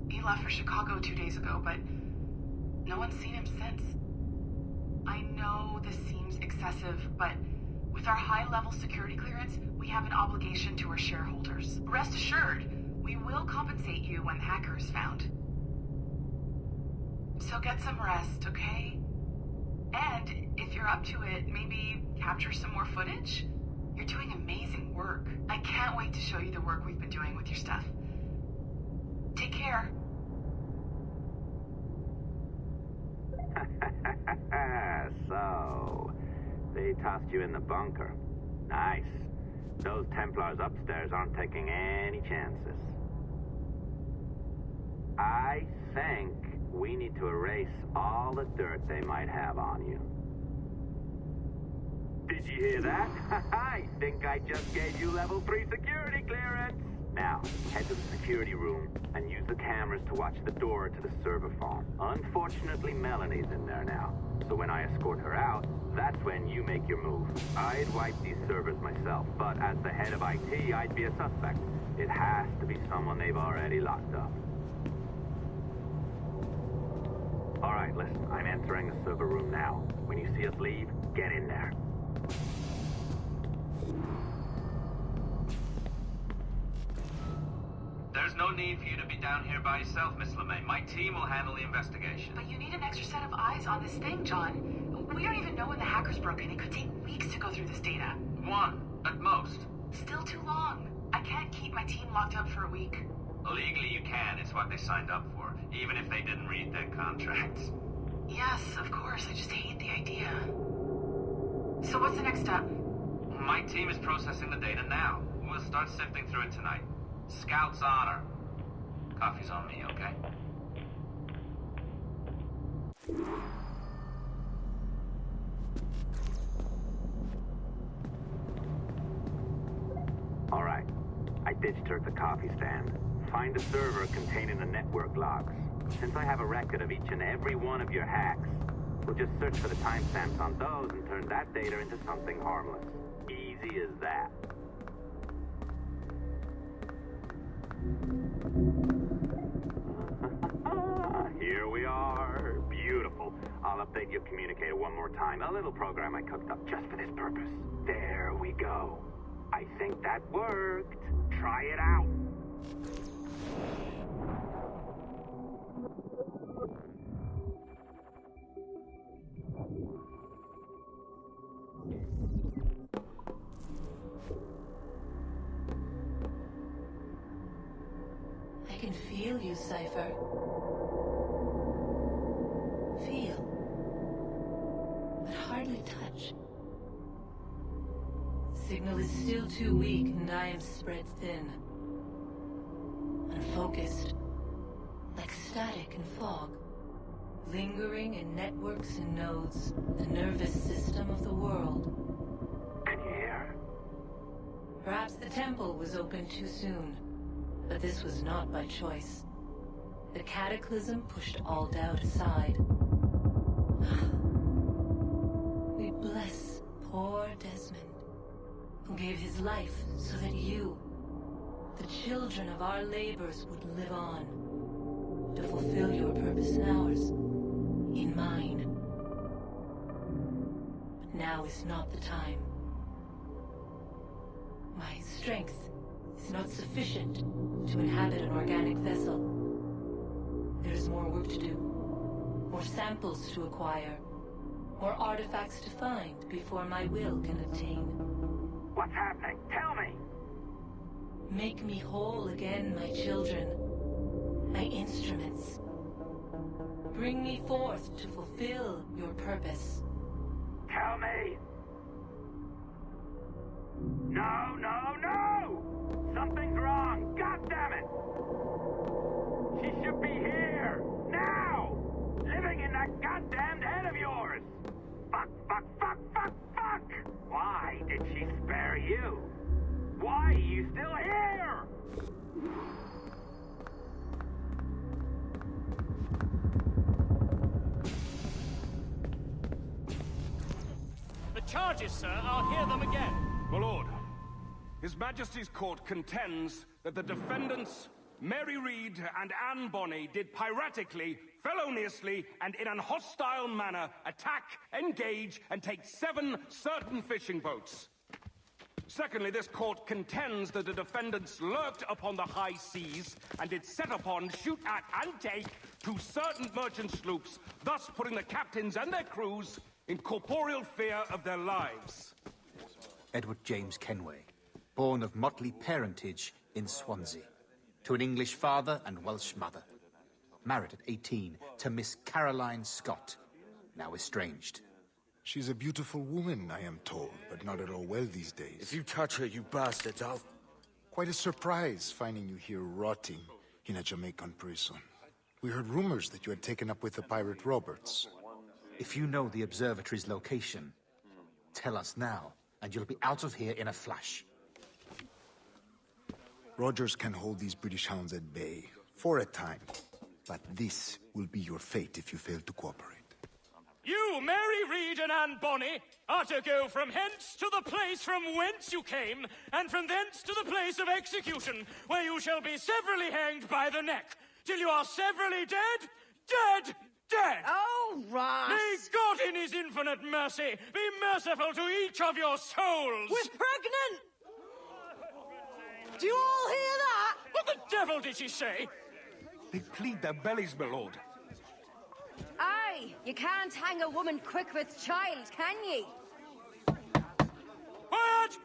He left for Chicago 2 days ago, but no one's seen him since. I know this seems excessive, but with our high-level security clearance, we have an obligation to our shareholders. Rest assured, we will compensate you when the hacker is found. So get some rest, okay? And if you're up to it, maybe capture some more footage? You're doing amazing work. I can't wait to show you the work we've been doing with your stuff. Take care. So, they tossed you in the bunker. Nice. Those Templars upstairs aren't taking any chances. I think we need to erase all the dirt they might have on you. Did you hear that? I think I just gave you level 3 security clearance. Now, head to the security room and use the cameras to watch the door to the server farm. Unfortunately, Melanie's in there now. So when I escort her out, that's when you make your move. I'd wipe these servers myself, but as the head of IT, I'd be a suspect. It has to be someone they've already locked up. All right, listen, I'm entering the server room now. When you see us leave, get in there. There's no need for you to be down here by yourself, Miss LeMay. My team will handle the investigation. But you need an extra set of eyes on this thing, John. We don't even know when the hacker's broken. It could take weeks to go through this data. 1, at most. Still too long. I can't keep my team locked up for a week. Legally you can. It's what they signed up for, even if they didn't read their contracts. Yes, of course. I just hate the idea. So what's the next step? My team is processing the data now. We'll start sifting through it tonight. Scout's honor. Coffee's on me, okay? All right. I ditched her at the coffee stand. Find a server containing the network logs. Since I have a record of each and every one of your hacks, we'll just search for the timestamps on those and turn that data into something harmless. Easy as that. Here we are. Beautiful. I'll update your communicator one more time. A little program I cooked up just for this purpose. There we go. I think that worked. Try it out. I can feel you, Cypher. Feel. But hardly touch. Signal is still too weak and I am spread thin. Unfocused. static and fog, lingering in networks and nodes, the nervous system of the world. Can you hear? Perhaps the temple was opened too soon, but this was not by choice. The cataclysm pushed all doubt aside. We bless poor Desmond, who gave his life so that you, the children of our labors, would live on, to fulfill your purpose in ours, in mine. But now is not the time. My strength is not sufficient to inhabit an organic vessel. There is more work to do, more samples to acquire, more artifacts to find before my will can obtain. What's happening? Tell me! Make me whole again, my children, my instruments. Bring me forth to fulfill your purpose. Tell me! No, no, no! Something's wrong! God damn it! She should be here! Now! Living in that goddamned head of yours! Fuck, fuck, fuck, fuck, fuck! Why did she spare you? Why are you still here? The charges, sir. I'll hear them again. My lord, His Majesty's court contends that the defendants, Mary Reed and Anne Bonny, did piratically, feloniously, and in an hostile manner attack, engage, and take 7 certain fishing boats. Secondly, this court contends that the defendants lurked upon the high seas and did set upon, shoot at, and take 2 certain merchant sloops, thus putting the captains and their crews in corporeal fear of their lives. Edward James Kenway, born of motley parentage in Swansea, to an English father and Welsh mother. Married at 18 to Miss Caroline Scott, now estranged. She's a beautiful woman, I am told, but not at all well these days. If you touch her, you bastards, I'll... Quite a surprise finding you here rotting in a Jamaican prison. We heard rumors that you had taken up with the pirate Roberts. If you know the observatory's location, tell us now, and you'll be out of here in a flash. Rogers can hold these British hounds at bay, for a time. But this will be your fate if you fail to cooperate. You, Mary Reed and Anne Bonny, are to go from hence to the place from whence you came, and from thence to the place of execution, where you shall be severally hanged by the neck, till you are severally dead, dead, dead! Oh, Ross! May God in his infinite mercy be merciful to each of your souls! We're pregnant! Do you all hear that? What the devil did she say? They plead their bellies, my lord. Aye, you can't hang a woman quick with child, can ye? Quiet!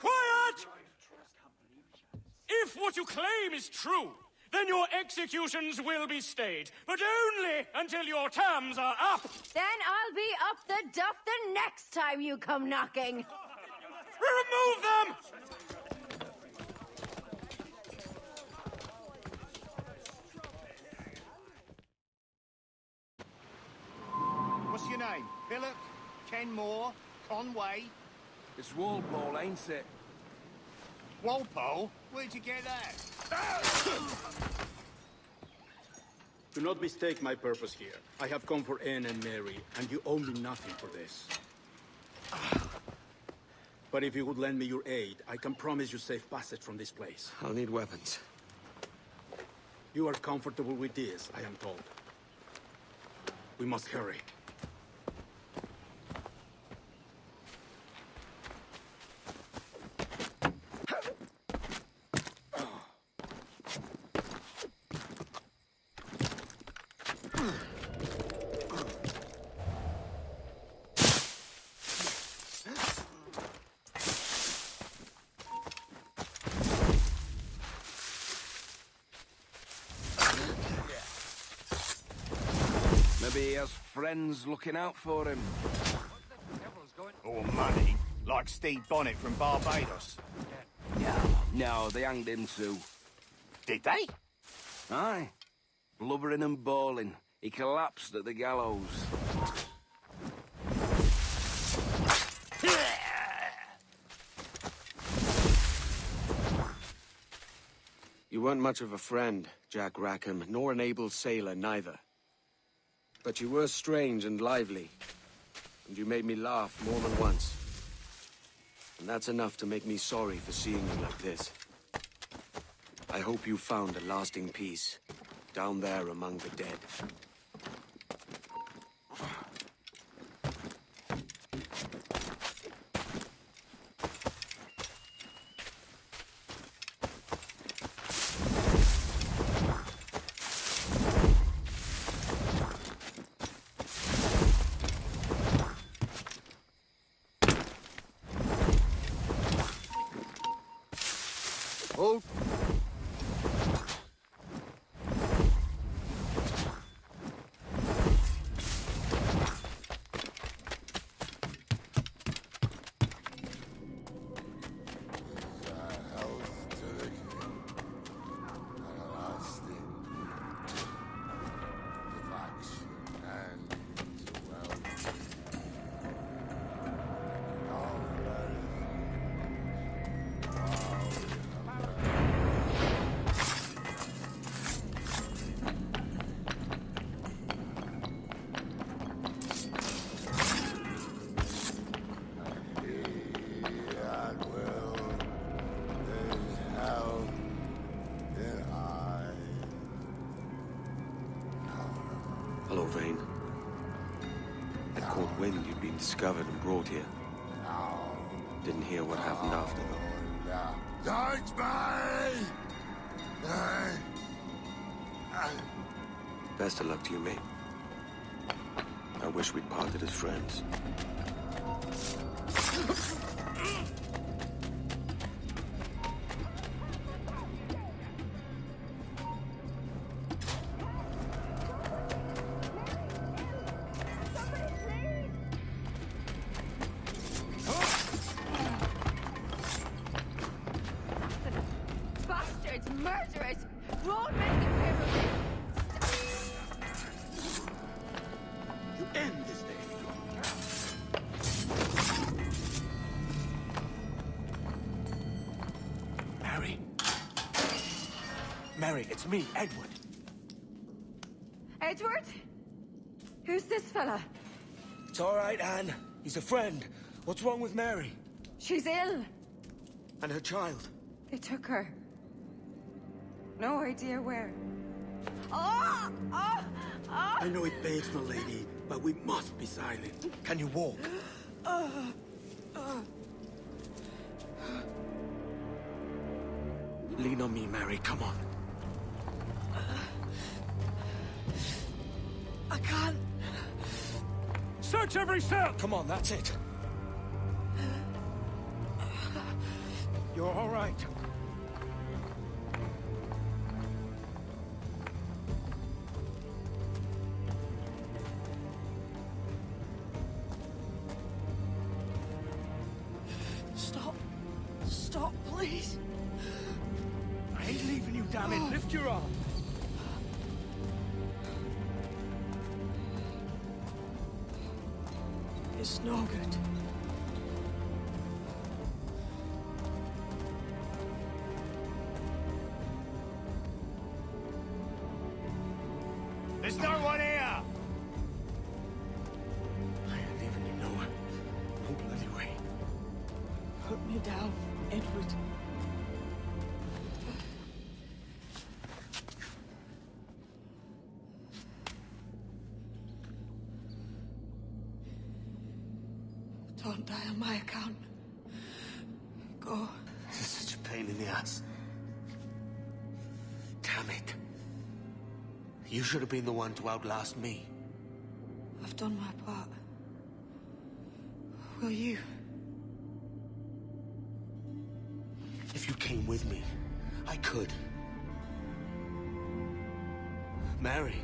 Quiet! If what you claim is true, then your executions will be stayed, but only until your terms are up. Then I'll be up the duff the next time you come knocking. Remove them! What's your name? Billock? Kenmore? Conway? It's Walpole, ain't it? Walpole? Where'd you get that? Do not mistake my purpose here. I have come for Anne and Mary, and you owe me nothing for this. But if you would lend me your aid, I can promise you safe passage from this place. I'll need weapons. You are comfortable with this, I am told. We must hurry. Maybe he has friends looking out for him. Or money, like Steve Bonnet from Barbados. No, they hanged him too. Did they? Aye. blubbering and bawling. He collapsed at the gallows. You weren't much of a friend, Jack Rackham, nor an able sailor, neither. But you were strange and lively, and you made me laugh more than once. And that's enough to make me sorry for seeing you like this. I hope you found a lasting peace, down there among the dead. Hold. Hello, Vane. I caught wind you'd been discovered and brought here. Didn't hear what happened after, though. Don't me! Best of luck to you, mate. I wish we'd parted as friends. Bastards, murderers, road-making people. You end this day. Mary? Mary, it's me, Edward. Edward? Who's this fella? It's all right, Anne. He's a friend. What's wrong with Mary? She's ill. And her child? They took her. No idea where. Oh! Oh! Oh! I know it begs, my lady, but we must be silent. Can you walk? Lean on me, Mary. Come on. I can't. Search every cell! Come on, that's it. You're all right. Stop. Stop, please. I ain't leaving you, damn it. Lift your arm. It's no good. There's no one here! I ain't leaving you nowhere. No bloody way. Put me down, Edward. Don't die on my account. Go. This is such a pain in the ass. Damn it. You should have been the one to outlast me. I've done my part. Will you? If you came with me, I could. Mary.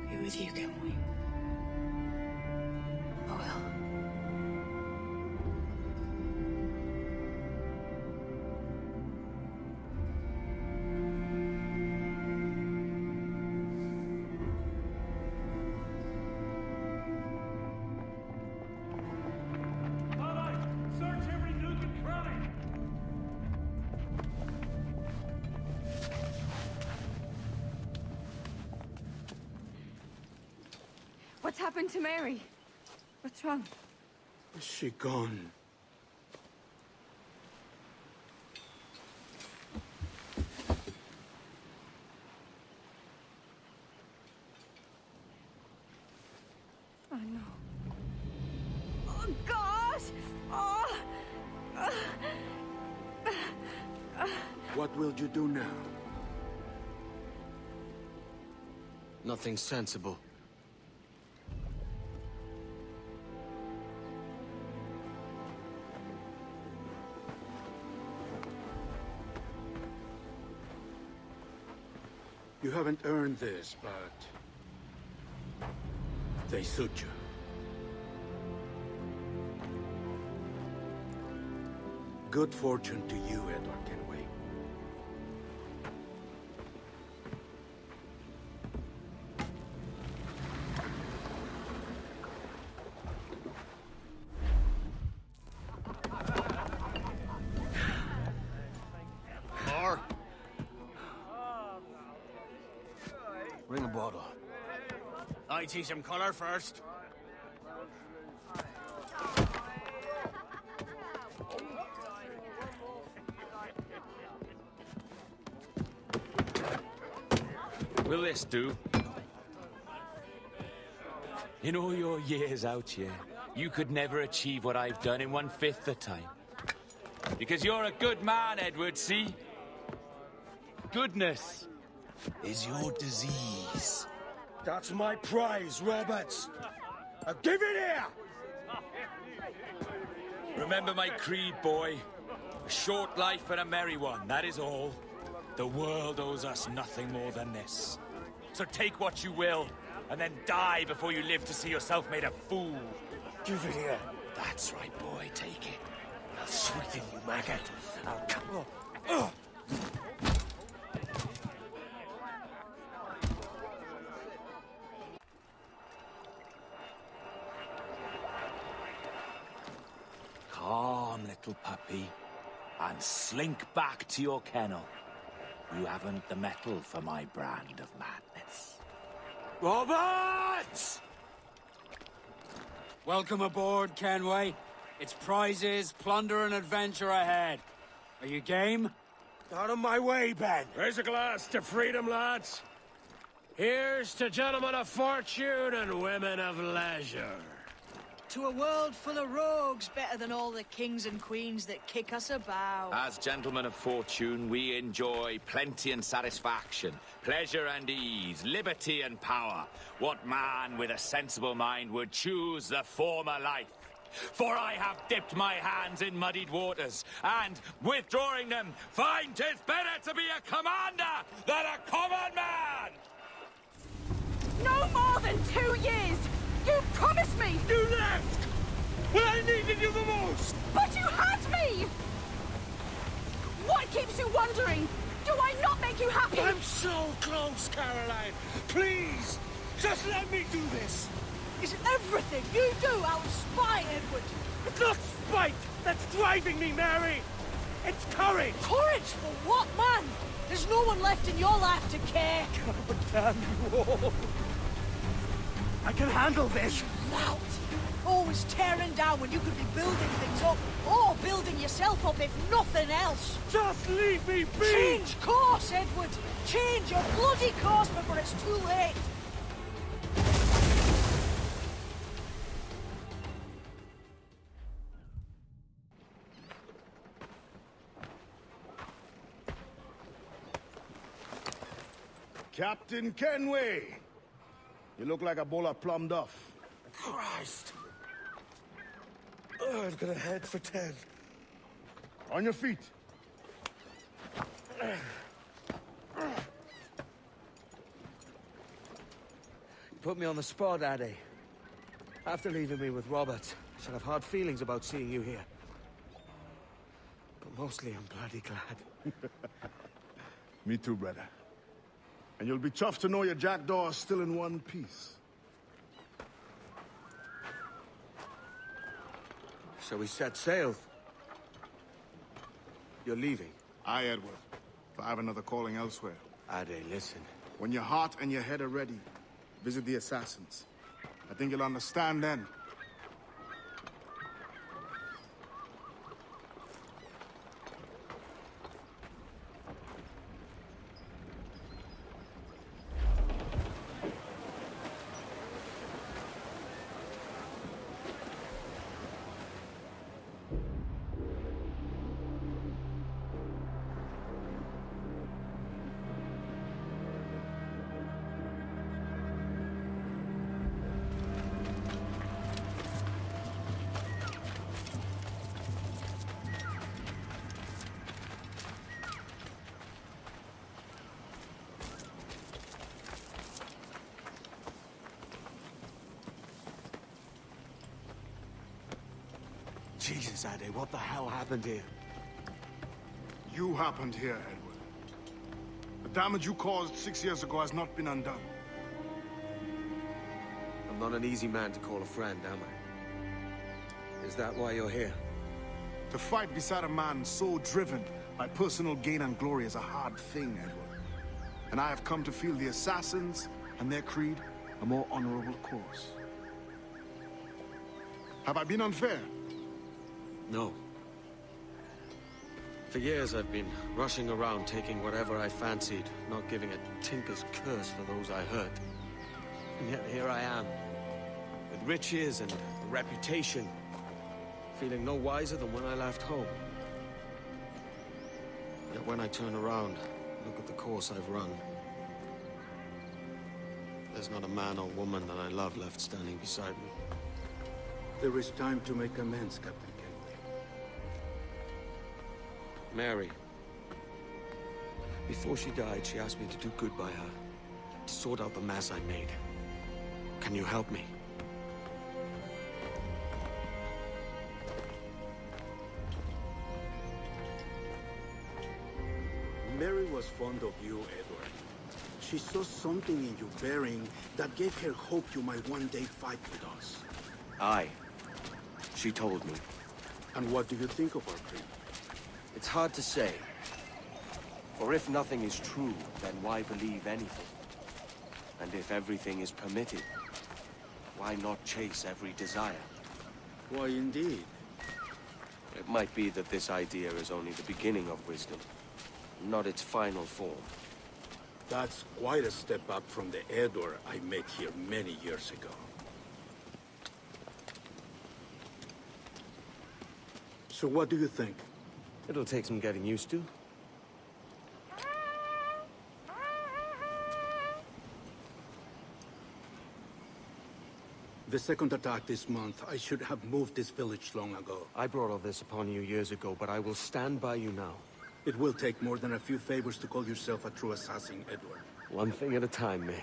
I'll be with you, Kenway. I will. What's happened to Mary? What's wrong? Is she gone? Oh, no. Oh, God! Oh! What will you do now? Nothing sensible. You haven't earned this, but... they suit you. Good fortune to you, Edward Kenway. More? Bring a bottle. I'd see some color first. Will this do? In all your years out here, you could never achieve what I've done in 1/5 the time. Because you're a good man, Edward, see? Goodness is your disease. That's my prize, Roberts. Give it here! Remember my creed, boy. A short life and a merry one, that is all. The world owes us nothing more than this. So take what you will, and then die before you live to see yourself made a fool. Give it here. That's right, boy, take it. I'll sweeten you, maggot. I'll come on. Calm, little puppy, and slink back to your kennel. You haven't the mettle for my brand of madness. Roberts! Welcome aboard, Kenway. It's prizes, plunder, and adventure ahead. Are you game? Out of my way, Ben. Raise a glass to freedom, lads. Here's to gentlemen of fortune and women of leisure. To a world full of rogues, better than all the kings and queens that kick us about. As gentlemen of fortune, we enjoy plenty and satisfaction, pleasure and ease, liberty and power. What man with a sensible mind would choose the former life? For I have dipped my hands in muddied waters, and, withdrawing them, find 'tis better to be a commander than a common man! No more than 2 years! You promised me! You left! When I needed you the most! But you had me! What keeps you wondering? Do I not make you happy? I'm so close, Caroline! Please! Just let me do this! Is everything you do out of spite, Edward? It's not spite that's driving me, Mary! It's courage! Courage for what, man? There's no one left in your life to care. God damn you all! I can handle this! Loud! Always tearing down when you could be building things up, or building yourself up if nothing else. Just leave me be! Change course, Edward! Change your bloody course before it's too late! Captain Kenway! You look like a bowl of plum duff. Christ! Oh, I've got a head for 10. On your feet. You put me on the spot, Addy. After leaving me with Robert, I should have hard feelings about seeing you here. But mostly I'm bloody glad. Me too, brother. And you'll be chuffed to know your jackdaw is still in one piece. So we set sail. You're leaving? Aye, Edward. But I have another calling elsewhere. Ade, listen. When your heart and your head are ready, visit the Assassins. I think you'll understand then. Jesus, Addy, what the hell happened here? You happened here, Edward. The damage you caused 6 years ago has not been undone. I'm not an easy man to call a friend, am I? Is that why you're here? To fight beside a man so driven by personal gain and glory is a hard thing, Edward. And I have come to feel the Assassins and their creed a more honorable course. Have I been unfair? No. For years I've been rushing around taking whatever I fancied, not giving a tinker's curse for those I hurt. And yet here I am, with riches and a reputation, feeling no wiser than when I left home. Yet when I turn around, look at the course I've run, there's not a man or woman that I love left standing beside me. There is time to make amends, Captain. Mary. Before she died, she asked me to do good by her, to sort out the mess I made. Can you help me? Mary was fond of you, Edward. She saw something in your bearing that gave her hope you might one day fight with us. Aye. She told me. And what do you think of our creed? It's hard to say. For if nothing is true, then why believe anything? And if everything is permitted, why not chase every desire? Why, indeed. It might be that this idea is only the beginning of wisdom, not its final form. That's quite a step up from the Edward I met here many years ago. So what do you think? It'll take some getting used to. The second attack this month, I should have moved this village long ago. I brought all this upon you years ago, but I will stand by you now. It will take more than a few favors to call yourself a true assassin, Edward. One thing at a time, mate.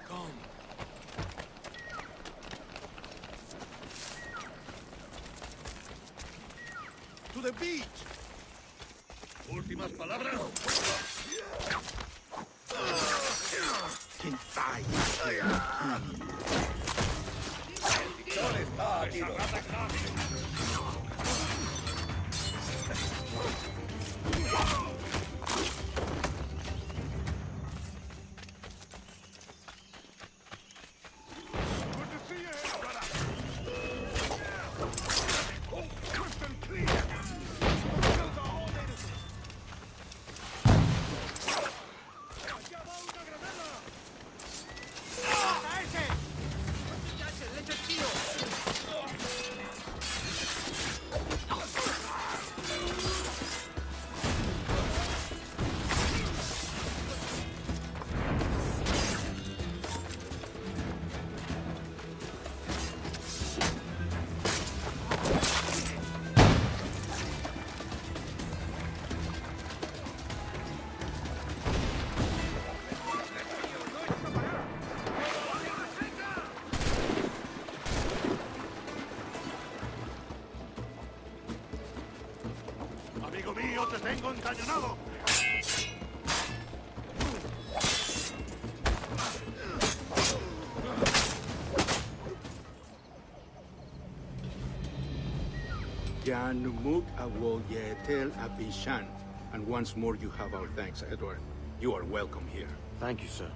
Come. To the beach! Últimas palabras. Can die. Amigo mío, te tengo encañonado. Janumuk awol yetel abishan. And once more you have our thanks, Edward. You are welcome here. Thank you, sir.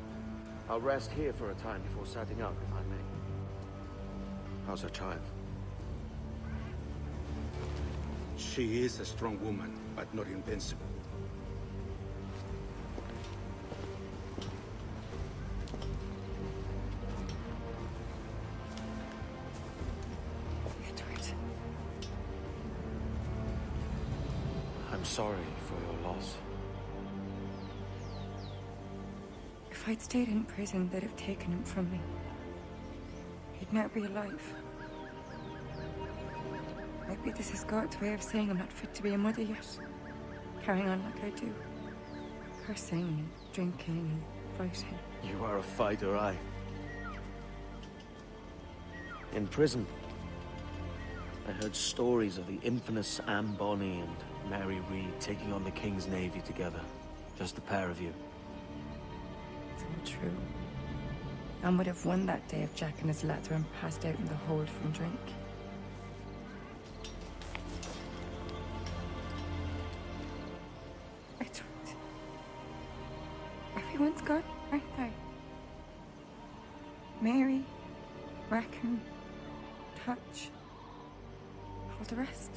I'll rest here for a time before setting out, if I may. How's her child? She is a strong woman, but not invincible. I'm sorry for your loss. If I'd stayed in prison, they'd have taken him from me. He'd never be alive. Maybe this is God's way of saying I'm not fit to be a mother yet. Carrying on like I do. Cursing, drinking, fighting. You are a fighter, aye. In prison, I heard stories of the infamous Anne Bonny and Mary Read taking on the King's Navy together. Just the pair of you. It's all true. Anne would have won that day if Jack and his lads weren't passed out in the hold from drink. Edward. Everyone's gone, aren't they? Mary, Rackham, Touch, all the rest.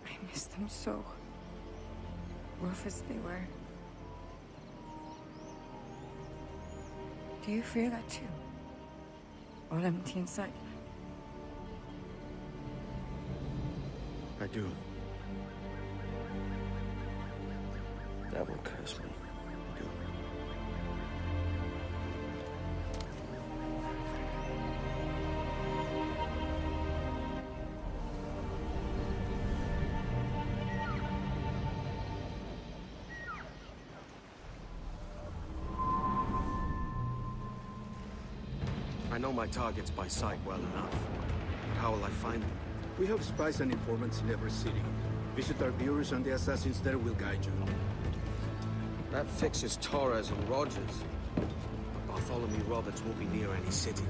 I miss them so. Rough as they were. Do you feel that too? All empty inside? I do. Devil curse me. I do. I know my targets by sight well enough. But how will I find them? We have spies and informants in every city. Visit our bureaus and the assassins there will guide you. That fixes Torres and Rogers. But Bartholomew Roberts won't be near any city.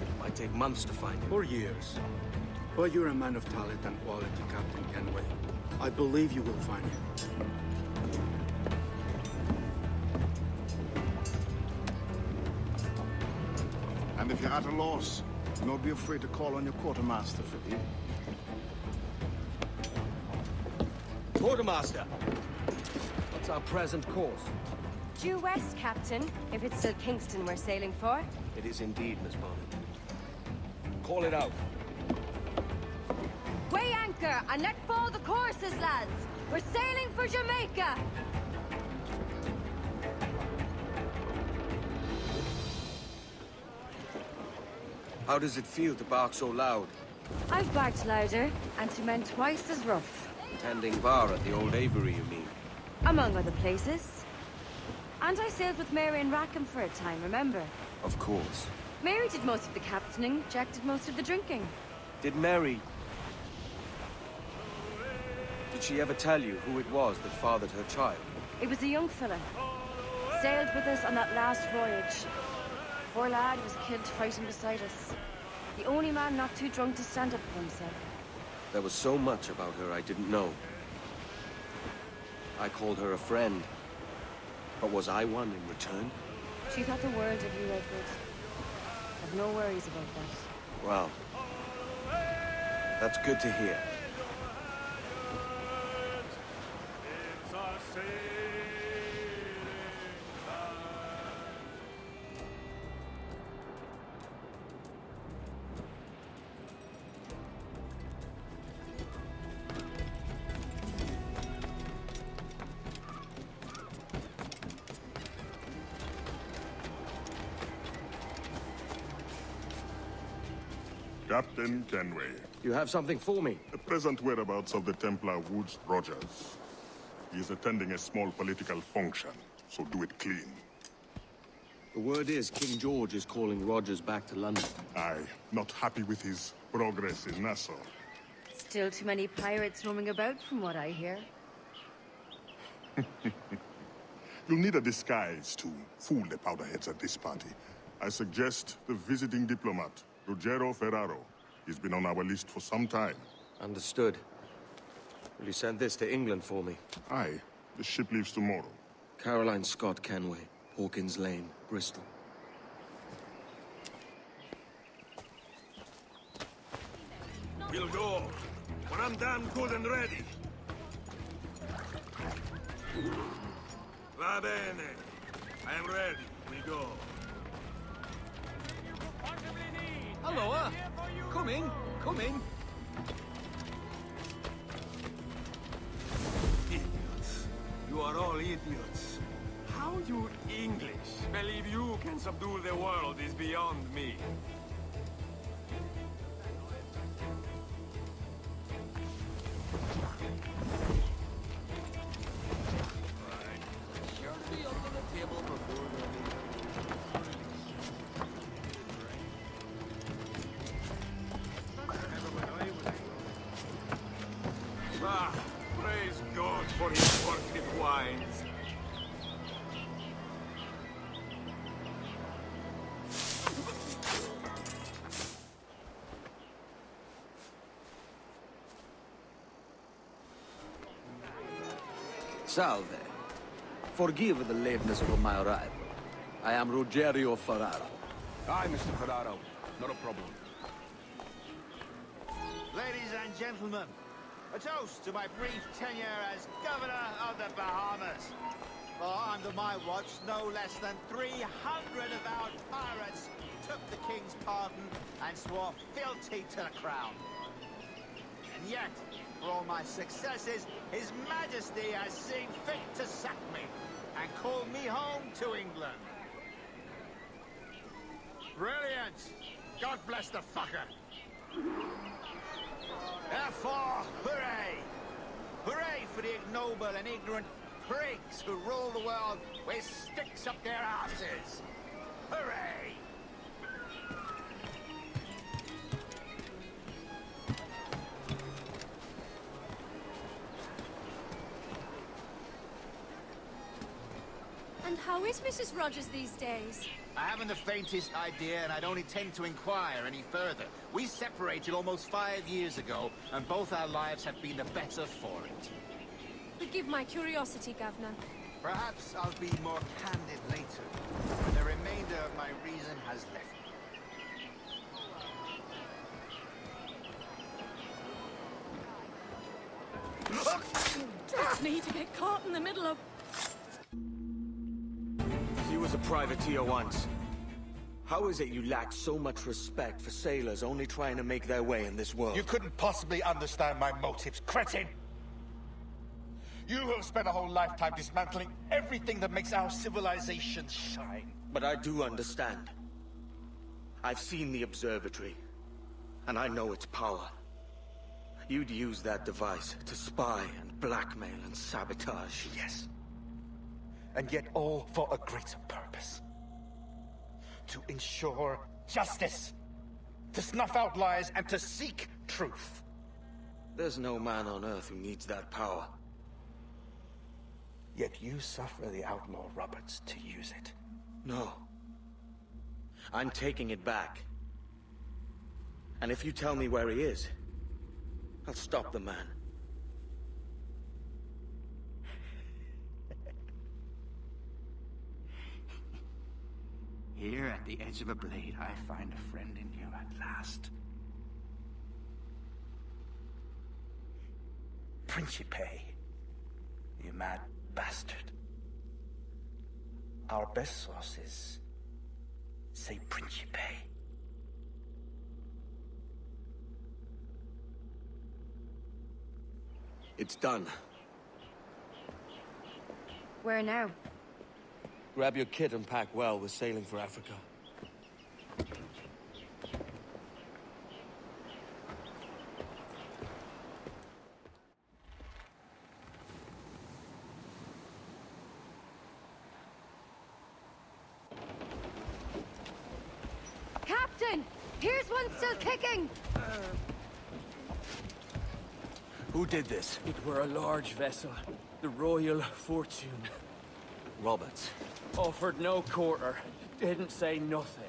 It might take months to find him. Or years. But you're a man of talent and quality, Captain Kenway. I believe you will find him. And if you're at a loss, do not be afraid to call on your quartermaster for aid. Quartermaster! What's our present course? Due west, Captain. If it's still Kingston we're sailing for. It is indeed, Miss Bonnet. Call it out. Weigh anchor and let fall the courses, lads. We're sailing for Jamaica. How does it feel to bark so loud? I've barked louder, and to men twice as rough. Tending bar at the old Avery, you mean? Among other places. And I sailed with Mary and Rackham for a time, remember? Of course. Mary did most of the captaining, Jack did most of the drinking. Did Mary... Did she ever tell you who it was that fathered her child? It was a young fella. Sailed with us on that last voyage. Poor lad was killed fighting beside us. The only man not too drunk to stand up for himself. There was so much about her I didn't know. I called her a friend. But was I one in return? She thought the world of you, Edward. I've no worries about that. Well, that's good to hear. Captain Kenway. You have something for me? The present whereabouts of the Templar Woods Rogers. He is attending a small political function, so do it clean. The word is King George is calling Rogers back to London. Aye, not happy with his progress in Nassau. Still too many pirates roaming about from what I hear. You'll need a disguise to fool the powderheads at this party. I suggest the visiting diplomat, Ruggiero Ferraro. He's been on our list for some time. Understood. Will you send this to England for me? Aye. The ship leaves tomorrow. Caroline Scott Kenway, Hawkins Lane, Bristol. We'll go when I'm damn good and ready. Va bene. I am ready. We go. Hello, come in, come in. Idiots. You are all idiots. How you English believe you can subdue the world is beyond me. Ah, praise God for his worthless wines. Salve. Forgive the lateness of my arrival. I am Ruggiero Ferraro. Aye, Mr. Ferraro. Not a problem. Ladies and gentlemen, a toast to my brief tenure as Governor of the Bahamas. For under my watch, no less than 300 avowed pirates took the King's pardon and swore fealty to the Crown. And yet, for all my successes, His Majesty has seen fit to sack me and call me home to England. Brilliant! God bless the fucker! Therefore, hooray! Hooray for the ignoble and ignorant prigs who rule the world with sticks up their asses! Hooray! And how is Mrs. Rogers these days? I haven't the faintest idea, and I don't intend to inquire any further. We separated almost 5 years ago, and both our lives have been the better for it. Forgive my curiosity, Governor. Perhaps I'll be more candid later, when the remainder of my reason has left me. Takes me to get caught in the middle of... He was a privateer once. How is it you lack so much respect for sailors only trying to make their way in this world? You couldn't possibly understand my motives, cretin! You have spent a whole lifetime dismantling everything that makes our civilization shine. But I do understand. I've seen the observatory, and I know its power. You'd use that device to spy and blackmail and sabotage. Yes. And yet all for a greater purpose. To ensure justice. To snuff out lies and to seek truth. There's no man on Earth who needs that power. Yet you suffer the outlaw Roberts to use it. No. I'm taking it back. And if you tell me where he is, I'll stop the man. Here at the edge of a blade, I find a friend in you at last. Principe, you mad bastard. Our best sources say Principe. It's done. Where now? Grab your kit and pack well. We're sailing for Africa. Captain! Here's one still kicking! Who did this? It were a large vessel, the Royal Fortune. Roberts. Offered no quarter, didn't say nothing.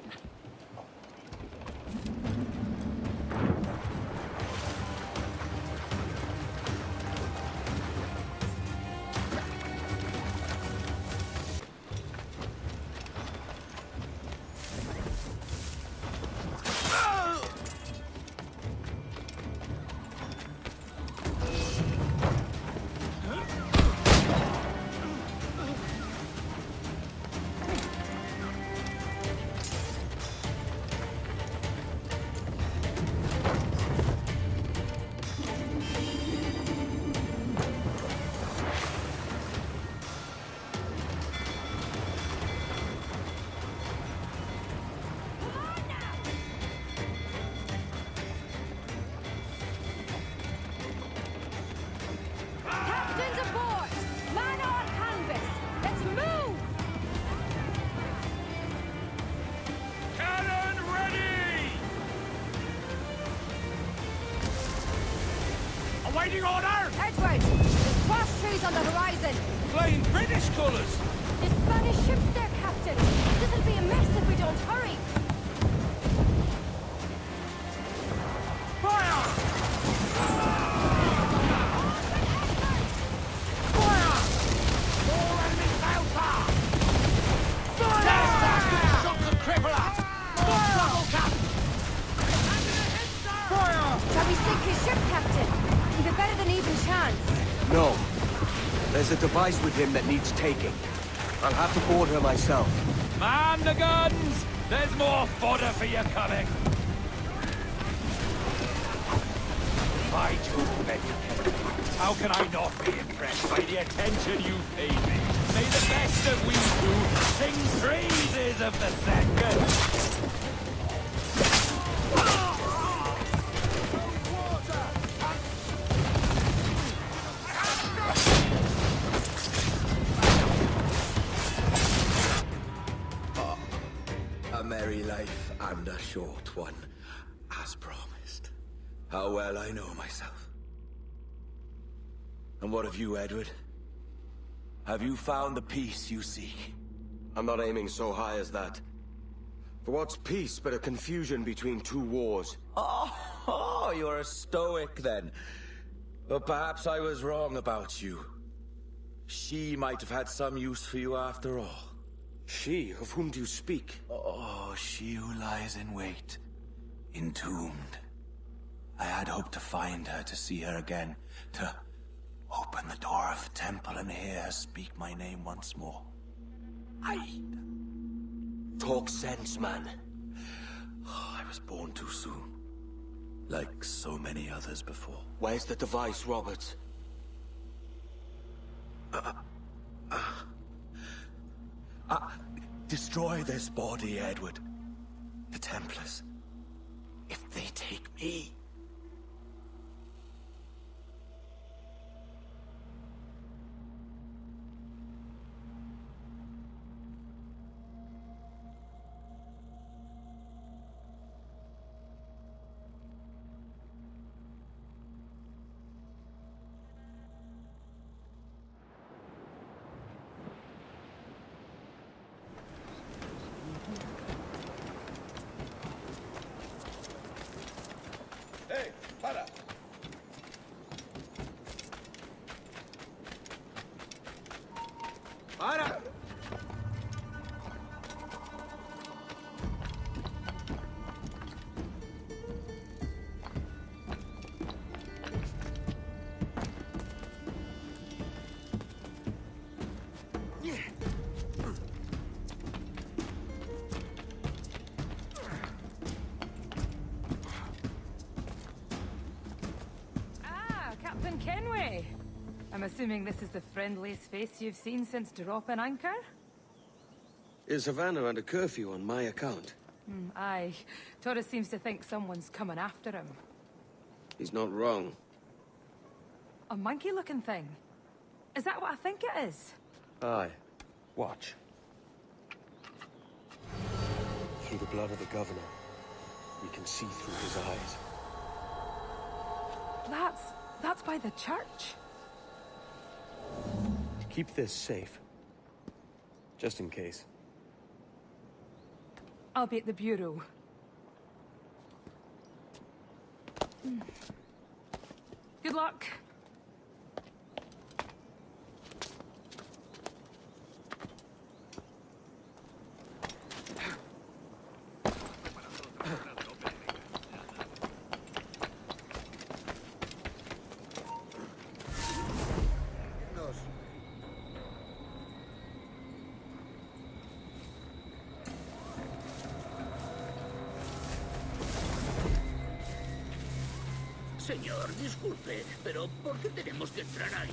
marching order! Edward! There's cross trees on the horizon! Flying British colours! There's Spanish ships there, Captain! This'll be a mess if we don't hurry! Fire! All enemies Alpha! Fire! Shock and crippler! More trouble, Cap! Shall we sink his ship, Captain? We've a better than even chance. No. There's a device with him that needs taking. I'll have to board her myself. Man the guns! There's more fodder for you coming! By Jove, Betty, how can I not be impressed by the attention you paid me? May the best of we two sing praises of the second! A merry life and a short one, as promised. How well I know myself. And what of you, Edward? Have you found the peace you seek? I'm not aiming so high as that. For what's peace but a confusion between two wars? Oh, you're a stoic then. But perhaps I was wrong about you. She might have had some use for you after all. She? Of whom do you speak? Oh, she who lies in wait, entombed. I had hoped to find her, to see her again, to open the door of the temple and hear her speak my name once more. Talk sense, man. Oh, I was born too soon. Like so many others before. Where's the device, Roberts? Destroy this body, Edward. The Templars. If they take me... Hey, para! Para! Captain Kenway! I'm assuming this is the friendliest face you've seen since dropping anchor? Is Havana under curfew on my account? Aye. Torres seems to think someone's coming after him. He's not wrong. A monkey-looking thing? Is that what I think it is? Aye. Watch. Through the blood of the governor, we can see through his eyes. That's by the church. Keep this safe. Just in case. I'll be at the bureau. Good luck. Señor, disculpe, pero ¿por qué tenemos que entrar ahí?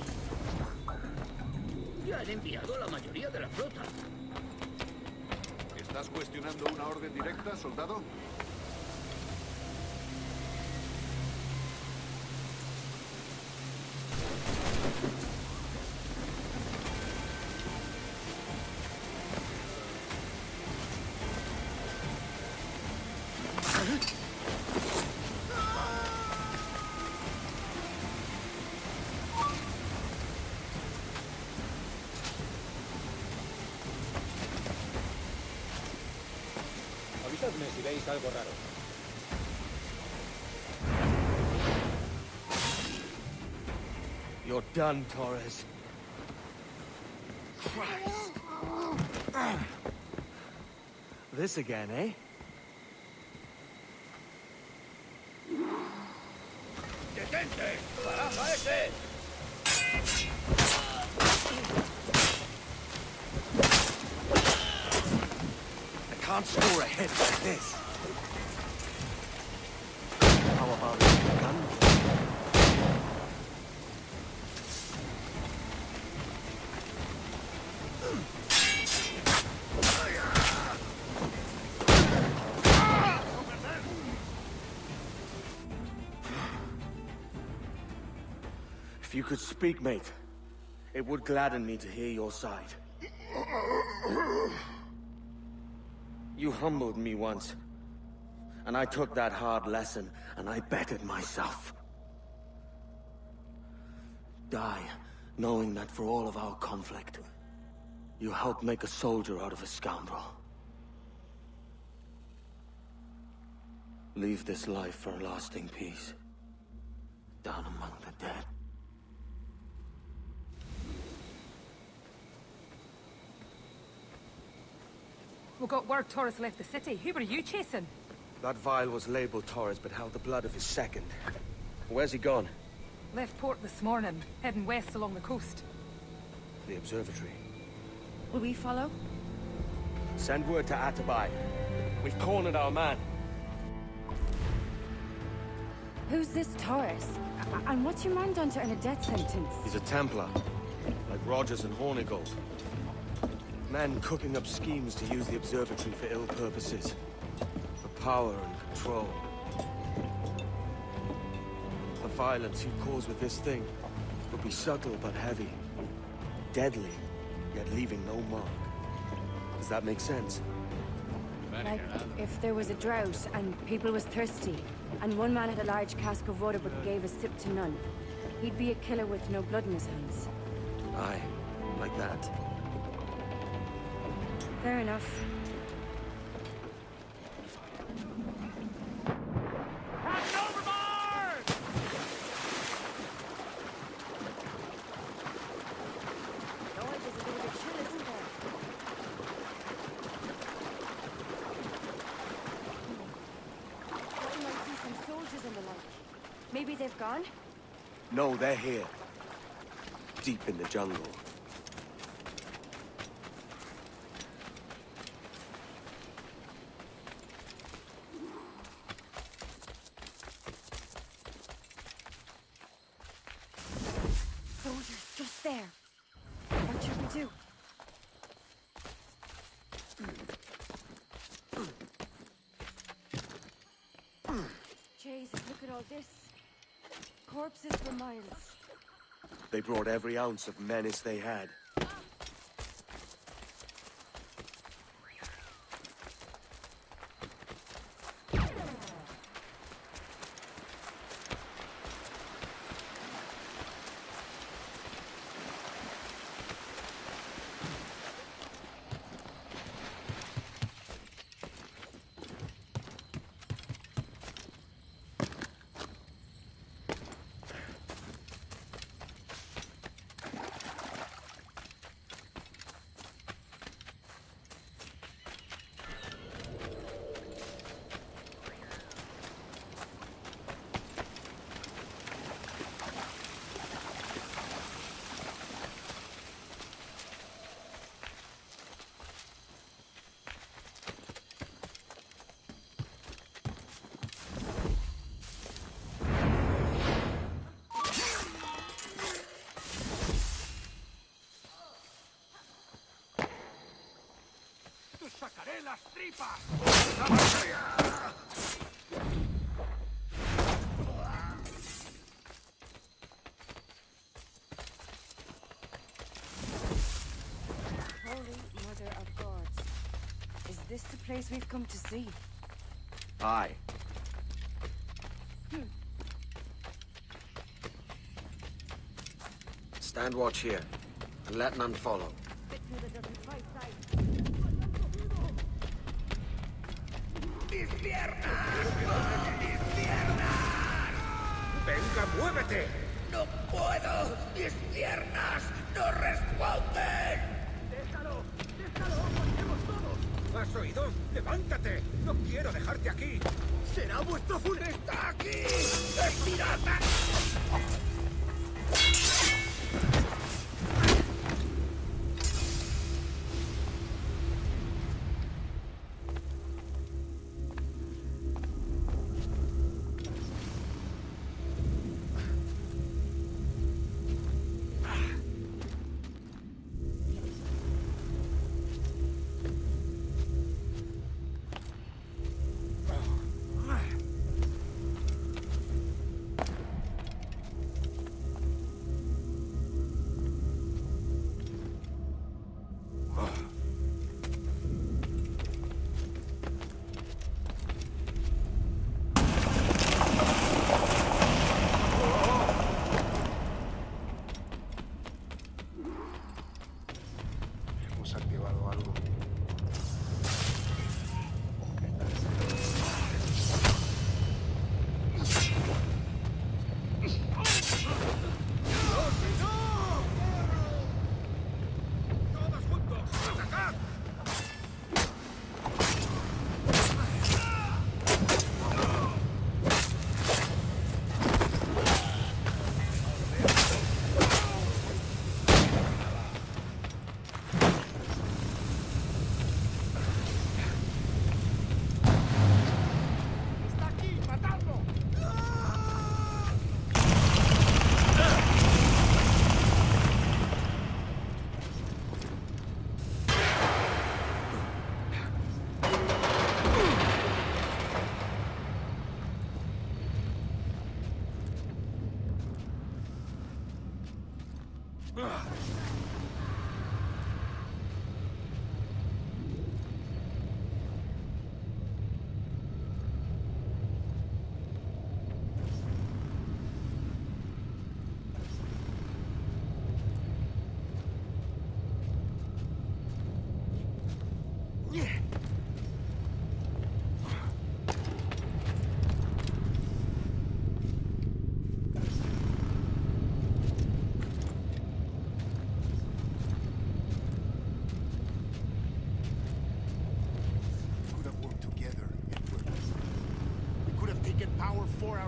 Ya han enviado a la mayoría de la flota. ¿Estás cuestionando una orden directa, soldado? Avisadme si veis algo raro. You're done, Torres. Christ. This again, eh? ¡Detente! ¡Baraja ese! I can't score a hit like this. How about a gun? If you could speak, mate, it would gladden me to hear your side. You humbled me once, and I took that hard lesson, and I bettered myself. Die, knowing that for all of our conflict, you helped make a soldier out of a scoundrel. Leave this life for a lasting peace, down among the dead. We got word Torres left the city. Who were you chasing? That vial was labeled Torres, but held the blood of his second. Where's he gone? Left port this morning, heading west along the coast. The observatory. Will we follow? Send word to Atabai. We've cornered our man. Who's this Torres? And what's your man done to earn a death sentence? He's a Templar, like Rogers and Hornigold. Men cooking up schemes to use the observatory for ill purposes. For power and control. The violence you cause with this thing would be subtle but heavy. Deadly, yet leaving no mark. Does that make sense? Like, if there was a drought, and people was thirsty, and one man had a large cask of water but gave a sip to none, he'd be a killer with no blood in his hands. Aye, like that. Fair enough. Maybe they've gone? No, they're here. Deep in the jungle. Soldiers, just there. What should we do? Jesus, look at all this. Corpses for miles. They brought every ounce of menace they had. ¡Sacaré las tripas! Holy Mother of Gods. Is this the place we've come to see? Aye. Stand watch here, and let none follow. ¡Mis piernas! ¡Mis piernas! ¡Venga, muévete! ¡No puedo! ¡Mis piernas no responden! ¡Déjalo! ¡Déjalo! ¡Moriremos todos! ¿Has oído? ¡Levántate! ¡No quiero dejarte aquí! ¡Será vuestro funeral! ¡Está aquí! ¡Estirad!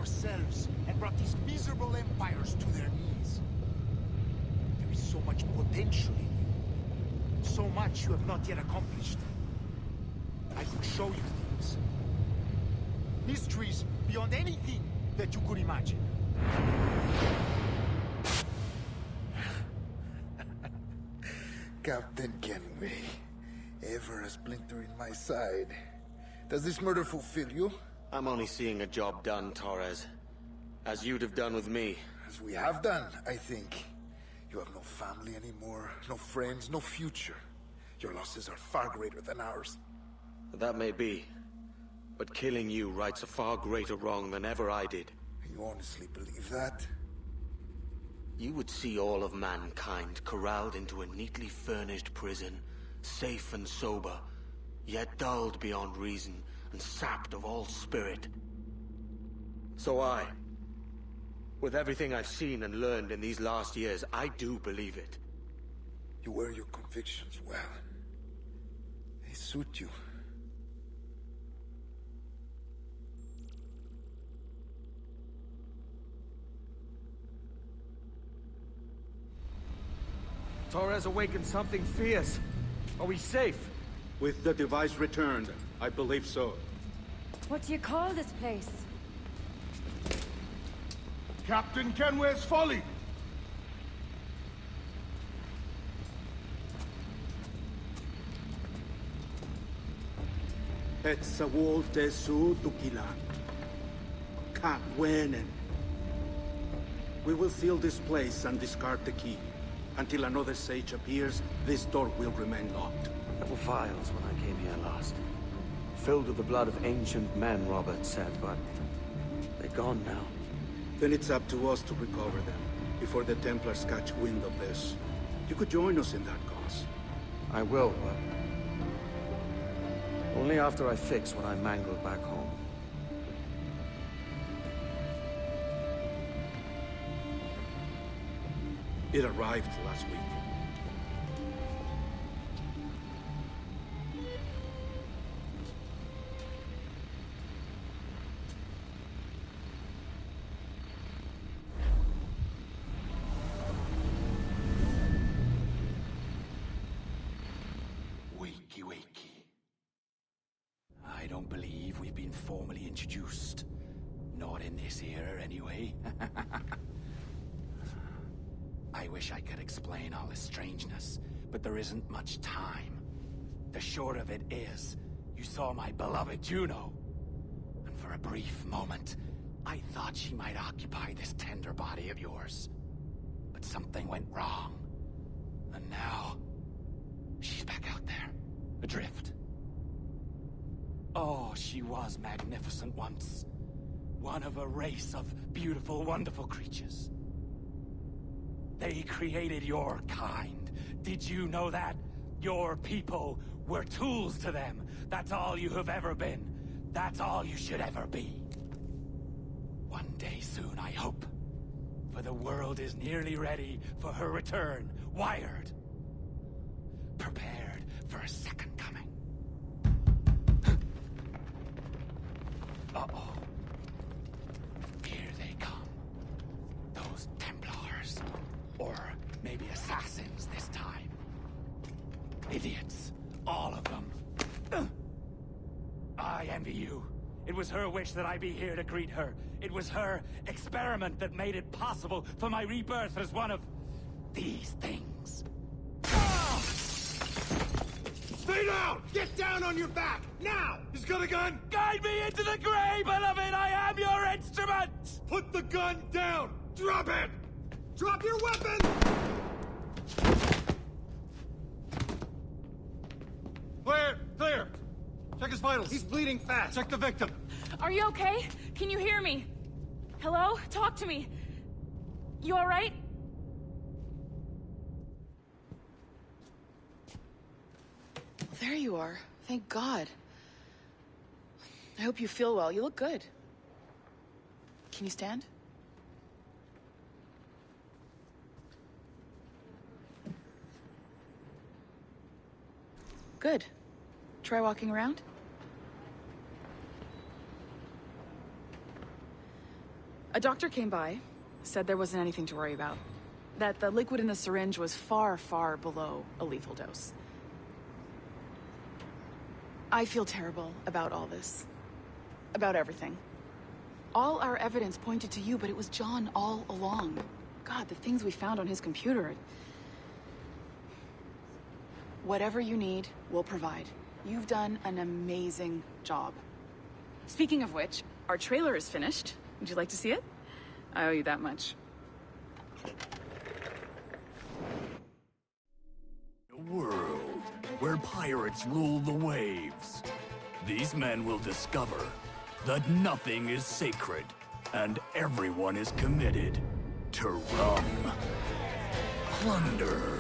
Ourselves and brought these miserable empires to their knees. There is so much potential in you. So much you have not yet accomplished. I could show you things. Mysteries beyond anything that you could imagine. Captain Kenway, ever a splinter in my side. Does this murder fulfill you? I'm only seeing a job done, Torres. As you'd have done with me. As we have done, I think. You have no family anymore, no friends, no future. Your losses are far greater than ours. That may be. But killing you rights a far greater wrong than ever I did. You honestly believe that? You would see all of mankind corralled into a neatly furnished prison, safe and sober, yet dulled beyond reason, and sapped of all spirit. So with everything I've seen and learned in these last years, I do believe it. You wear your convictions well. They suit you. Torres awakened something fierce. Are we safe? With the device returned, I believe so. What do you call this place? Captain Kenway's Folly! Etsawol Tesu Tukilan. Katwenen. We will seal this place and discard the key. Until another sage appears, this door will remain locked. There were files when I came here last. Filled with the blood of ancient men, Robert said, but they're gone now. Then it's up to us to recover them, before the Templars catch wind of this. You could join us in that cause. I will, but Only after I fix what I mangled back home. It arrived last week. Wakey, wakey. I don't believe we've been formally introduced. Not in this era, anyway. I wish I could explain all this strangeness, but there isn't much time. The short of it is, you saw my beloved Juno. And for a brief moment, I thought she might occupy this tender body of yours. But something went wrong. And now, she's back out there, adrift. Oh, she was magnificent once. One of a race of beautiful, wonderful creatures. They created your kind. Did you know that? Your people were tools to them. That's all you have ever been. That's all you should ever be. One day soon, I hope. For the world is nearly ready for her return. Wired. Prepared for a second coming. Uh-oh. Here they come. Those Templars. Or maybe Assassins this time. Idiots. All of them. I envy you. It was her wish that I be here to greet her. It was her experiment that made it possible for my rebirth as one of these things. Stay down! Get down on your back! Now! He's got a gun! Guide me into the grave, beloved! I am your instrument! Put the gun down! Drop it! Drop your weapon! Clear! Clear! Check his vitals. He's bleeding fast. Check the victim. Are you okay? Can you hear me? Hello? Talk to me. You all right? There you are. Thank God. I hope you feel well. You look good. Can you stand? Good. Try walking around. A doctor came by, said there wasn't anything to worry about. That the liquid in the syringe was far, far below a lethal dose. I feel terrible about all this. About everything. All our evidence pointed to you, but it was John all along. God, the things we found on his computer. Whatever you need, we'll provide. You've done an amazing job. Speaking of which, our trailer is finished. Would you like to see it? I owe you that much. A world where pirates rule the waves. These men will discover that nothing is sacred and everyone is committed to rum, plunder,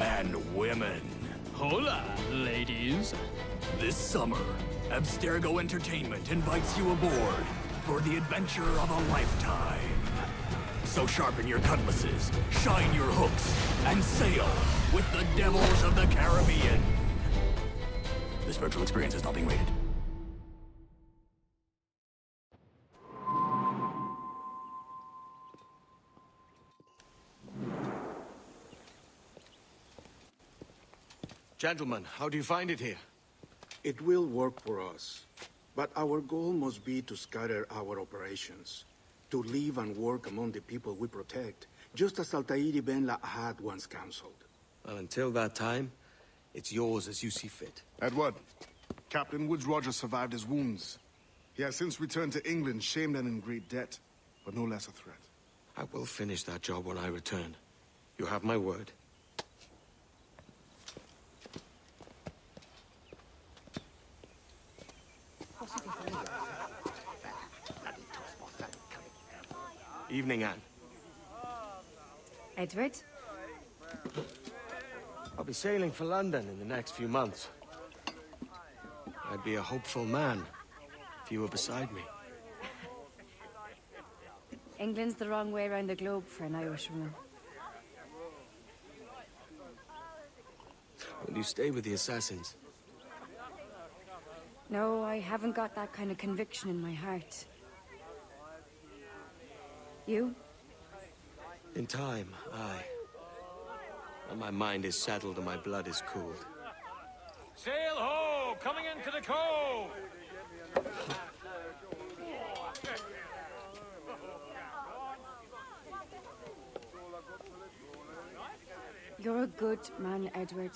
and women. Hola, ladies. This summer, Abstergo Entertainment invites you aboard for the adventure of a lifetime. So sharpen your cutlasses, shine your hooks, and sail with the devils of the Caribbean. This virtual experience is not being rated. Gentlemen, how do you find it here? It will work for us. But our goal must be to scatter our operations. To live and work among the people we protect, just as Altair ibn La'ad once counseled. Well, until that time, it's yours as you see fit. Edward, Captain Woods Rogers survived his wounds. He has since returned to England, shamed and in great debt, but no less a threat. I will finish that job when I return. You have my word. Evening, Anne. Edward? I'll be sailing for London in the next few months. I'd be a hopeful man if you were beside me. England's the wrong way around the globe for an Irishwoman. Will you stay with the Assassins? No, I haven't got that kind of conviction in my heart. You? In time, aye. When my mind is settled and my blood is cooled. Sail ho! Coming into the cove! You're a good man, Edward.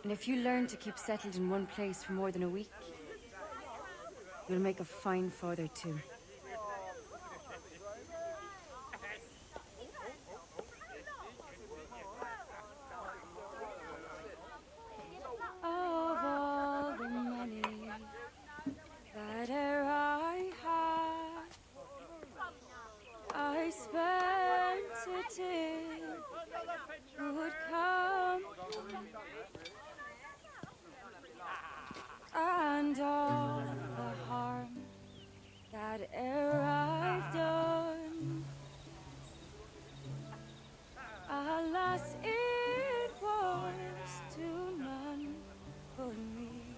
And if you learn to keep settled in one place for more than a week, you'll make a fine father too. Of all the money that e'er I had, I spent it in would come, and all the harm that e'er I've done, alas, it was to none but me.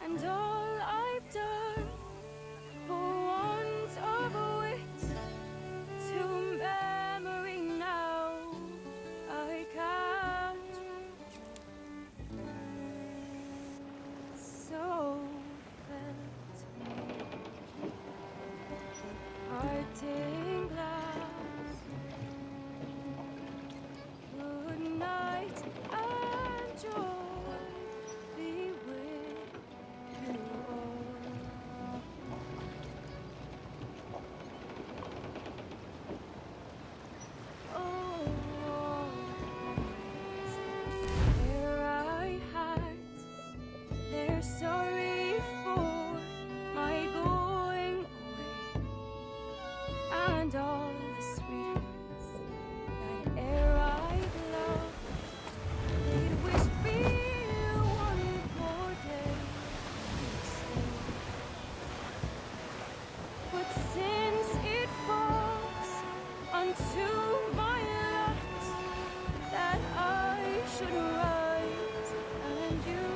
And all I've done for want of wit, to memory now I can't. So felt the parting glass. Good night and joy be with you all. Oh, there I had, they're sorry for my going away, and all the sweethearts that e'er I've loved, they'd wish me one more day to stay. But since it falls unto my lot that I should rise and you,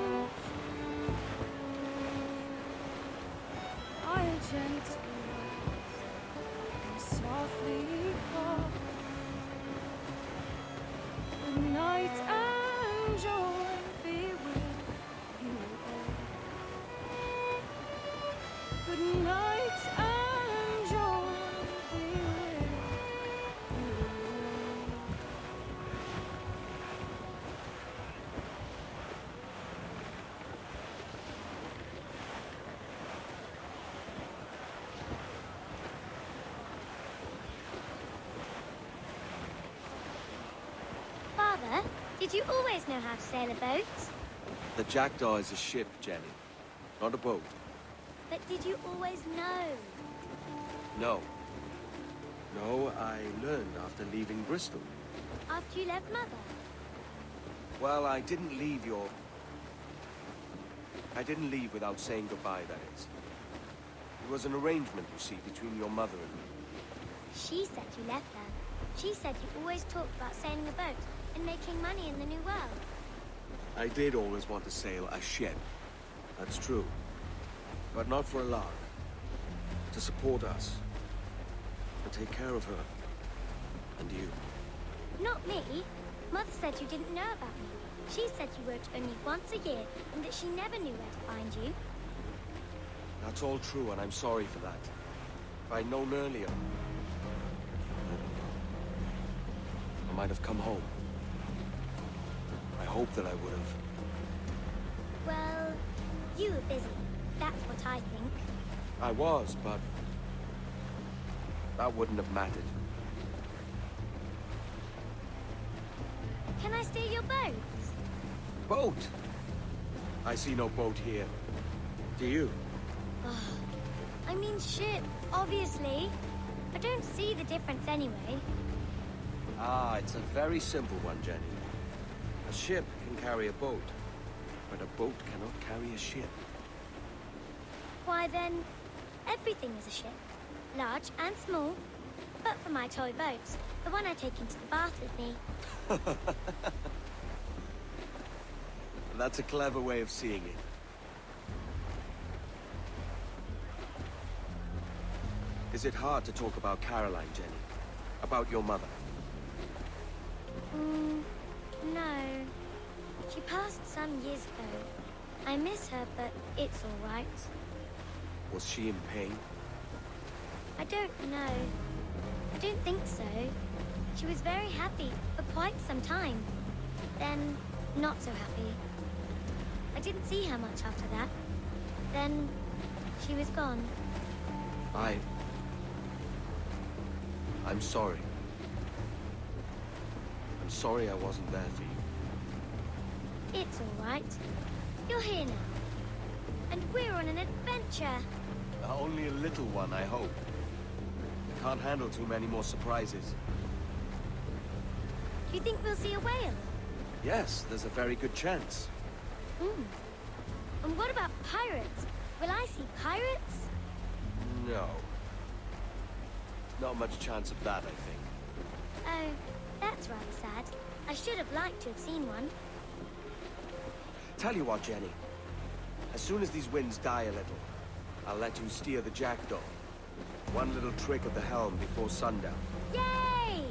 I'll gently rise and softly call. Good night and joy be with you all. Good night and joy be with you all. Father, did you always know how to sail a boat? The Jackdaw is a ship, Jenny, not a boat. But did you always know? No. No, I learned after leaving Bristol. After you left Mother? Well, I didn't leave without saying goodbye, that is. It was an arrangement, you see, between your mother and me. She said you left her. She said you always talked about sailing a boat and making money in the New World. I did always want to sail a ship. That's true. But not for a lark. To support us. To take care of her. And you. Not me. Mother said you didn't know about me. She said you worked only once a year and that she never knew where to find you. That's all true, and I'm sorry for that. If I'd known earlier, I might have come home. I hope that I would have. Well, you were busy. That's what I think. I was, but that wouldn't have mattered. Can I steal your boat? Boat? I see no boat here. Do you? I mean ship, obviously. I don't see the difference anyway. Ah, it's a very simple one, Jenny. A ship can carry a boat, but a boat cannot carry a ship. Why then, everything is a ship. Large and small. But for my toy boat, the one I take into the bath with me. That's a clever way of seeing it. Is it hard to talk about Caroline, Jenny? About your mother? No. She passed some years ago. I miss her, but it's all right. Was she in pain? I don't know. I don't think so. She was very happy for quite some time. Then, not so happy. I didn't see her much after that. Then, she was gone. I'm sorry. I'm sorry I wasn't there for you. It's all right. You're here now. And we're on an adventure. Only a little one, I hope. I can't handle too many more surprises. Do you think we'll see a whale? Yes, there's a very good chance. And what about pirates? Will I see pirates? No. Not much chance of that, I think. Oh, that's rather sad. I should have liked to have seen one. Tell you what, Jenny. As soon as these winds die a little, I'll let you steer the Jackdaw. One little trick at the helm before sundown. Yay!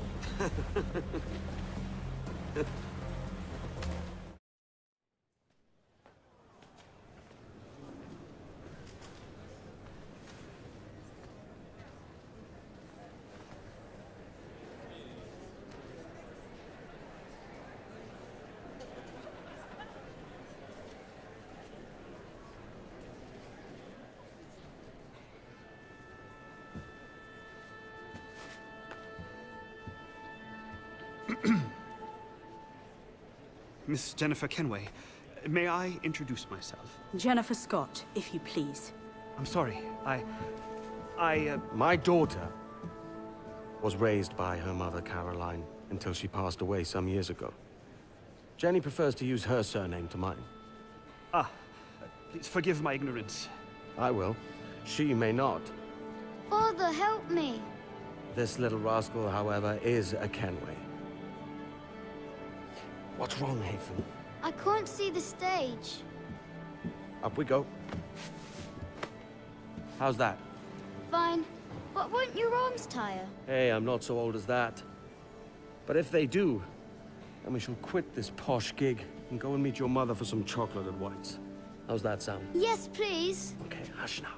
Miss Jennifer Kenway, may I introduce myself? Jennifer Scott, if you please. I'm sorry, My daughter was raised by her mother, Caroline, until she passed away some years ago. Jenny prefers to use her surname to mine. Please forgive my ignorance. I will. She may not. Father, help me. This little rascal, however, is a Kenway. What's wrong, Hafen? I can't see the stage. Up we go. How's that? Fine. But won't your arms tire? Hey, I'm not so old as that. But if they do, then we shall quit this posh gig and go and meet your mother for some chocolate at White's. How's that sound? Yes, please. Okay, hush now.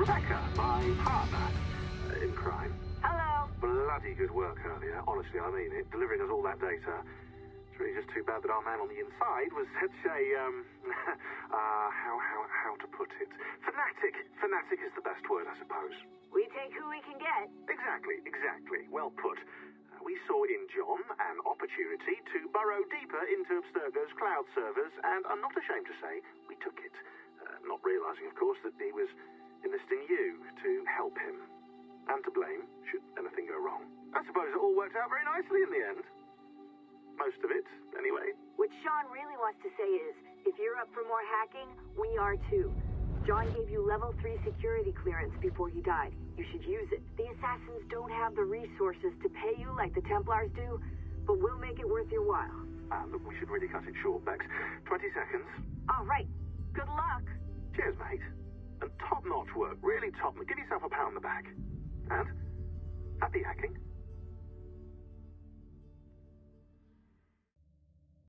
Rebecca, my partner in crime. Hello. Bloody good work earlier. Honestly, I mean it. Delivering us all that data. It's really just too bad that our man on the inside was such a, how to put it? Fanatic. Fanatic is the best word, I suppose. We take who we can get. Exactly. Well put. We saw in John an opportunity to burrow deeper into Abstergo's cloud servers, and I'm not ashamed to say we took it. Not realizing, of course, that he was enlisting you to help him. And to blame, should anything go wrong. I suppose it all worked out very nicely in the end. Most of it, anyway. What Sean really wants to say is, if you're up for more hacking, we are too. John gave you level 3 security clearance before he died. You should use it. The Assassins don't have the resources to pay you like the Templars do, but we'll make it worth your while. Look, we should really cut it short, Bex. 20 seconds. All right. Good luck. Cheers, mate. And top-notch work. Really top-notch. Give yourself a pat on the back. And happy hacking.